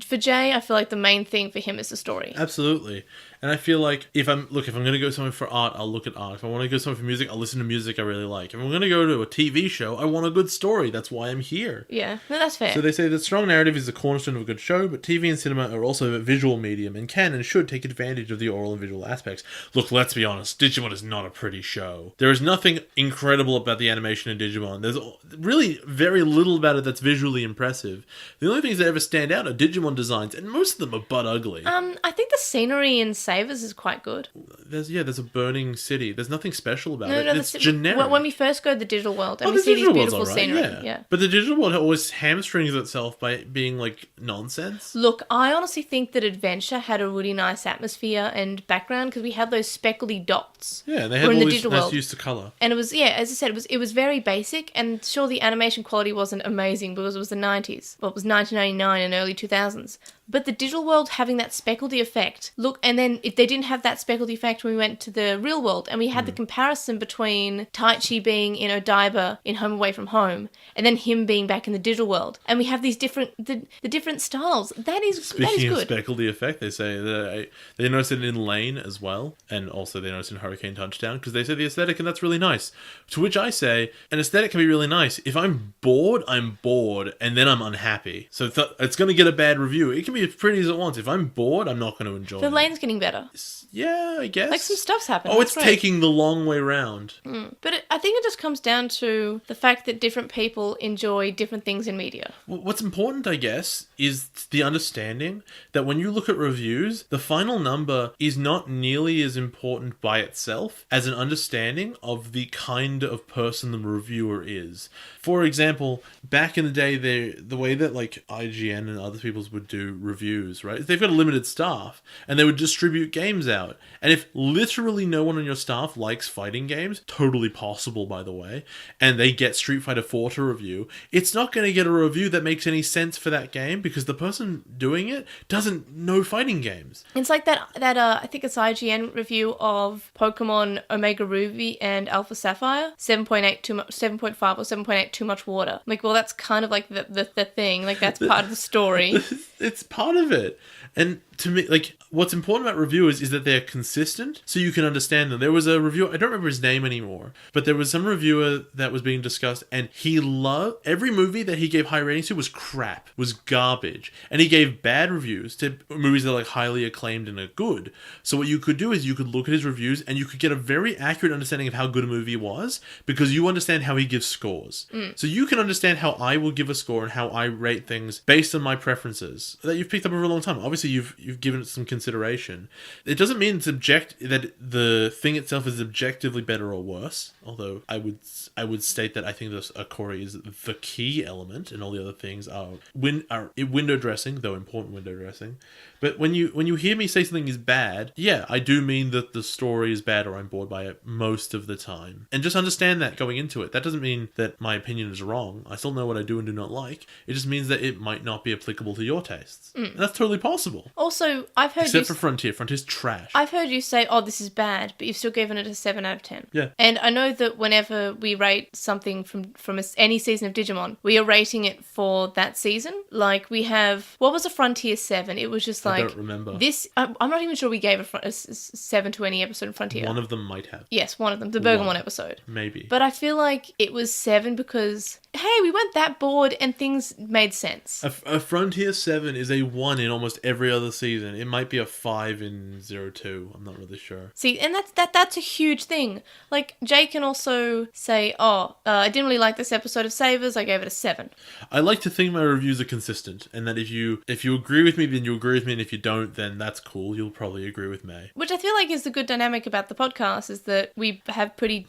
for Jay, I feel like the main thing for him is the story. Absolutely. And I feel like if I'm going to go somewhere for art, I'll look at art. If I want to go somewhere for music, I'll listen to music I really like. If I'm going to go to a TV show, I want a good story. That's why I'm here. Yeah, no, that's fair. So they say that strong narrative is the cornerstone of a good show, but TV and cinema are also a visual medium and can and should take advantage of the oral and visual aspects. Look, let's be honest, Digimon is not a pretty show. There is nothing incredible about the animation in Digimon. There's really very little about it that's visually impressive. The only things that ever stand out are Digimon designs, and most of them are butt ugly. I think the scenery in Savers is quite good. There's a burning city. There's nothing special about it. It's generic. When we first go to the digital world and we see these beautiful scenery. Yeah. But the digital world always hamstrings itself by being like nonsense. Look, I honestly think that Adventure had a really nice atmosphere and background because we had those speckly dots. Yeah, they had all these nice use to colour. And it was, as I said, it was very basic, and sure, the animation quality wasn't amazing because it was the 90s. Well, it was 1999 and early 2000s. But the digital world having that speckledy effect, look, and then if they didn't have that speckledy effect when we went to the real world, and we had the comparison between Taichi being in Odaiba in Home Away from Home, and then him being back in the digital world, and we have these different, the different styles. That is good. Speaking of speckledy effect, they say that they noticed it in Lane as well, and also they noticed in Hurricane Touchdown, because they say the aesthetic, and that's really nice. To which I say, an aesthetic can be really nice. If I'm bored, and then I'm unhappy. So it's going to get a bad review. It can be as pretty as it wants. If I'm bored, I'm not going to enjoy it. The Lane's getting better. Yeah, I guess. Like, some stuff's happening. Oh, it's taking the long way round. But I think it just comes down to the fact that different people enjoy different things in media. What's important, I guess, is the understanding that when you look at reviews, the final number is not nearly as important by itself as an understanding of the kind of person the reviewer is. For example, back in the day, the way that like IGN and other people's would do reviews, right? They've got a limited staff, and they would distribute games out. And if literally no one on your staff likes fighting games, totally possible, by the way, and they get Street Fighter 4 to review, it's not going to get a review that makes any sense for that game because the person doing it doesn't know fighting games. It's like that I think it's IGN review of Pokemon Omega Ruby and Alpha Sapphire, 7.8 too much, 7.5 or 7.8 too much water. Like, well, that's kind of like the thing. Like, that's part of the story. It's part of it. And to me, like, what's important about reviewers is that they're consistent, so you can understand them. There was a reviewer, I don't remember his name anymore, but there was some reviewer that was being discussed, and he loved every movie that he gave high ratings to was crap, was garbage, and he gave bad reviews to movies that are like highly acclaimed and are good. So what you could do is you could look at his reviews, and you could get a very accurate understanding of how good a movie was, because you understand how he gives scores. So you can understand how I will give a score and how I rate things based on my preferences that you've picked up over a long time. Obviously, you've given it some consideration. It doesn't mean that the thing itself is objectively better or worse. Although I would state that I think this Akori is the key element, and all the other things are window dressing, though important window dressing. But when you hear me say something is bad, yeah, I do mean that the story is bad or I'm bored by it most of the time. And just understand that going into it. That doesn't mean that my opinion is wrong. I still know what I do and do not like. It just means that it might not be applicable to your tastes. And that's totally possible. Also, I've heard Except for Frontier. Frontier's trash. I've heard you say, oh, this is bad, but you've still given it a 7 out of 10. Yeah. And I know that whenever we rate something from any season of Digimon, we are rating it for that season. Like, we have, what was a Frontier 7? It was just like, I don't remember. This, I'm not even sure we gave a 7 to any episode of Frontier. One of them might have. Yes, one of them. The Belphmon episode. Maybe. But I feel like it was 7 because, hey, we weren't that bored and things made sense. A Frontier 7 is a 1 in almost every other season. It might be a 5 in 02. I'm not really sure. See, and that's a huge thing. Like, Jay can also say, I didn't really like this episode of Savers, I gave it a 7. I like to think my reviews are consistent, and that if you agree with me, then you agree with me, and if you don't, then that's cool. You'll probably agree with me. Which I feel like is the good dynamic about the podcast, is that we have pretty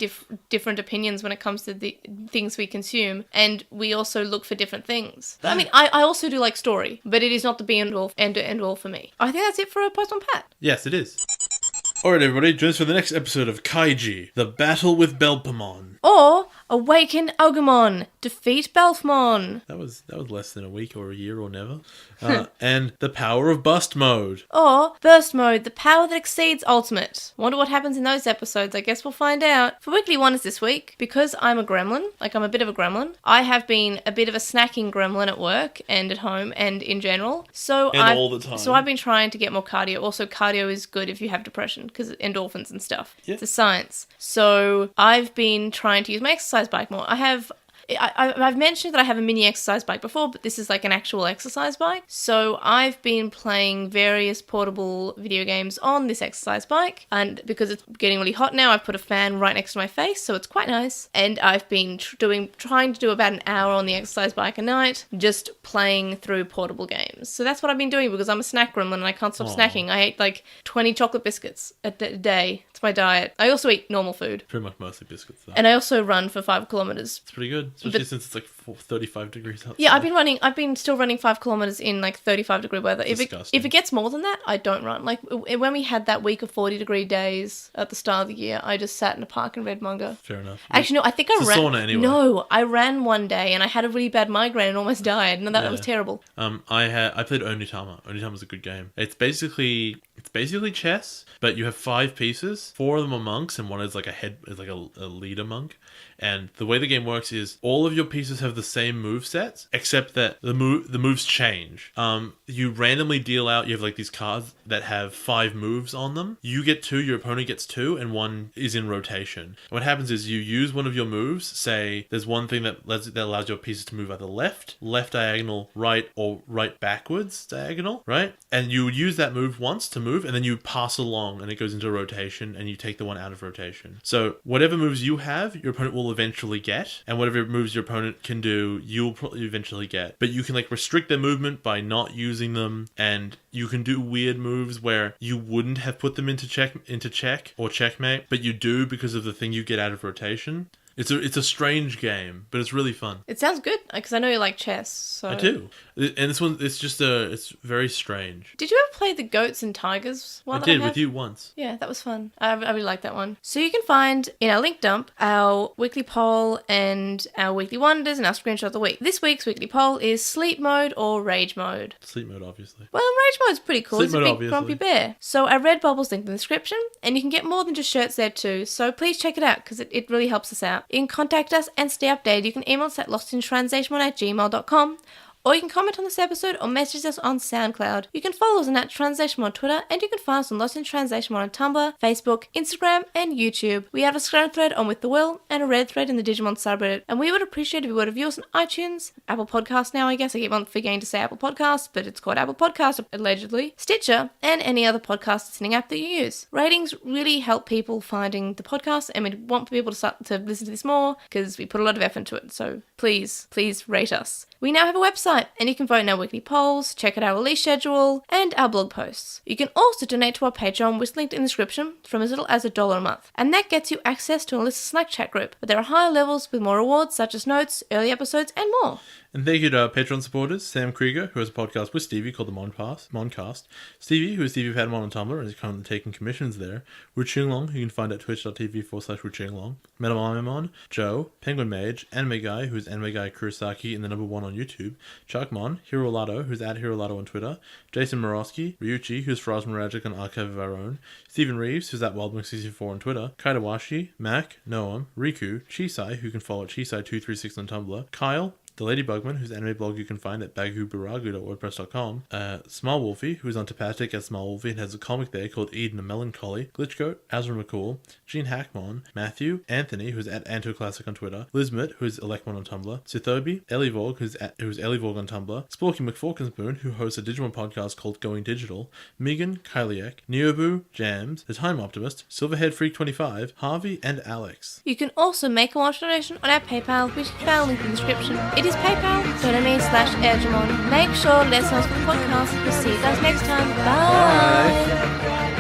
different opinions when it comes to the things we consume, and we also look for different things. I mean, I also do like story, but it is not the be and all for me. I think that's it for a Postmon Pat. Yes, it is. Alright everybody, join us for the next episode of Kaiji, The Battle with Belphmon. Or Awaken Agumon, Defeat Belphmon. That was less than a week or a year or never. And The Power of Bust Mode. Or Burst Mode, the power that exceeds Ultimate. Wonder what happens in those episodes. I guess we'll find out. For Weekly Wonders this week, because I'm a gremlin, like I'm a bit of a gremlin, I have been a bit of a snacking gremlin at work and at home and in general. All the time. So I've been trying to get more cardio. Also, cardio is good if you have depression, because endorphins and stuff. Yeah. It's a science. So I've been trying to use my exercise bike more. I've mentioned that I have a mini exercise bike before, but this is like an actual exercise bike. So I've been playing various portable video games on this exercise bike, and because it's getting really hot now, I've put a fan right next to my face, so it's quite nice. And I've been trying to do about an hour on the exercise bike a night, just playing through portable games. So that's what I've been doing, because I'm a snack gremlin and I can't stop snacking. I ate like 20 chocolate biscuits a day. It's my diet. I also eat normal food. Pretty much mostly biscuits though. And I also run for 5 kilometers. It's pretty good. especially since it's like 35 degrees outside. Yeah, I've been still running 5 kilometers in like 35-degree weather. If it gets more than that, I don't run. Like when we had that week of 40-degree days at the start of the year, I just sat in a park and read manga. Fair enough. Actually, no, I think I ran. Sauna anyway. No, I ran one day and I had a really bad migraine and almost died. And that was terrible. I played Onitama. Onitama's a good game. It's basically chess, but you have 5 pieces. 4 of them are monks, and one is like a leader monk. And the way the game works is all of your pieces have the same move sets, except that the moves change. You randomly deal out. You have like these cards that have 5 moves on them. You get 2, your opponent gets 2, and 1 is in rotation. What happens is you use one of your moves. Say there's one thing that allows your pieces to move either left diagonal, right, or right backwards diagonal, right? And you use that move once to move, and then you pass along, and it goes into rotation, and you take the one out of rotation. So whatever moves you have, your opponent will eventually get, and whatever moves your opponent can do, you'll probably eventually get. But you can like restrict their movement by not using them, and you can do weird moves where you wouldn't have put them into check or checkmate, but you do because of the thing you get out of rotation. It's a strange game, but it's really fun. It sounds good, because I know you like chess. So. I do. And this one, it's very strange. Did you ever play the Goats and Tigers one? I did, with you once. Yeah, that was fun. I really like that one. So you can find in our link dump our weekly poll and our weekly wonders and our screenshot of the week. This week's weekly poll is sleep mode or rage mode. Sleep mode, obviously. Well, rage mode's pretty cool. Sleep it's a mode, big obviously. grumpy bear. So our Redbubble's linked in the description, and you can get more than just shirts there too. So please check it out, because it really helps us out. You can contact us and stay updated. You can email us at LostinTranslationmon@gmail.com, or you can comment on this episode or message us on SoundCloud. You can follow us on @TranslationMon on Twitter, and you can find us on LostinTranslationmon on Tumblr, Facebook, Instagram, and YouTube. We have a Scrum thread on With the Will and a Red thread in the Digimon subreddit, and we would appreciate if you would review us on iTunes, Apple Podcasts now, I guess. I keep on forgetting to say Apple Podcasts, but it's called Apple Podcasts, allegedly, Stitcher, and any other podcast listening app that you use. Ratings really help people finding the podcast, and we want people to start to listen to this more, because we put a lot of effort into it, so please rate us. We now have a website, and you can vote in our weekly polls, check out our release schedule, and our blog posts. You can also donate to our Patreon, which is linked in the description, from as little as $1 a month. And that gets you access to a list Slack chat group, but there are higher levels with more rewards such as notes, early episodes, and more. And thank you to our Patreon supporters, Sam Krieger, who has a podcast with Stevie called the Moncast, Stevie, who is Stevie Padmon on Tumblr and is currently taking commissions there, Wuqinglong, who you can find at twitch.tv/Wuqinglong, Metamamimon, Joe, Penguin Mage, Anime Guy, who is Anime Guy Kurosaki and the #1 on YouTube, Chuckmon, Hirolato, who's at Hirolato on Twitter, Jason Morosky, Ryuchi, who's Faraz Maragic on Archive of Our Own, Stephen Reeves, who's at Wildmix64 on Twitter, Kaidawashi, Mac, Noam, Riku, Chisai, who you can follow at Chisai236 on Tumblr, Kyle, the Lady Bugman, whose anime blog you can find at bagubaragu.wordpress.com, Small Wolfie, who's on Tepatic at Small Wolfie and has a comic there called Eden of Melancholy, Glitchgoat, Azra McCool, Gene Hackmon, Matthew, Anthony, who's at AntoClassic on Twitter, Lizmet, who's Elecmon on Tumblr, Sithobi, Ellie-Vorg, who's Ellie-Vorg on Tumblr, Sporky McForkinspoon, who hosts a Digimon podcast called Going Digital, Megan, Kyliek, Neobu, Jams, The Time Optimist, Silverhead Freak 25, Harvey, and Alex. You can also make a one-off donation on our PayPal, which is found linked in the description. It is paypal.me/airjamon. Make sure to let us know for the podcast. We'll see you guys next time. Bye.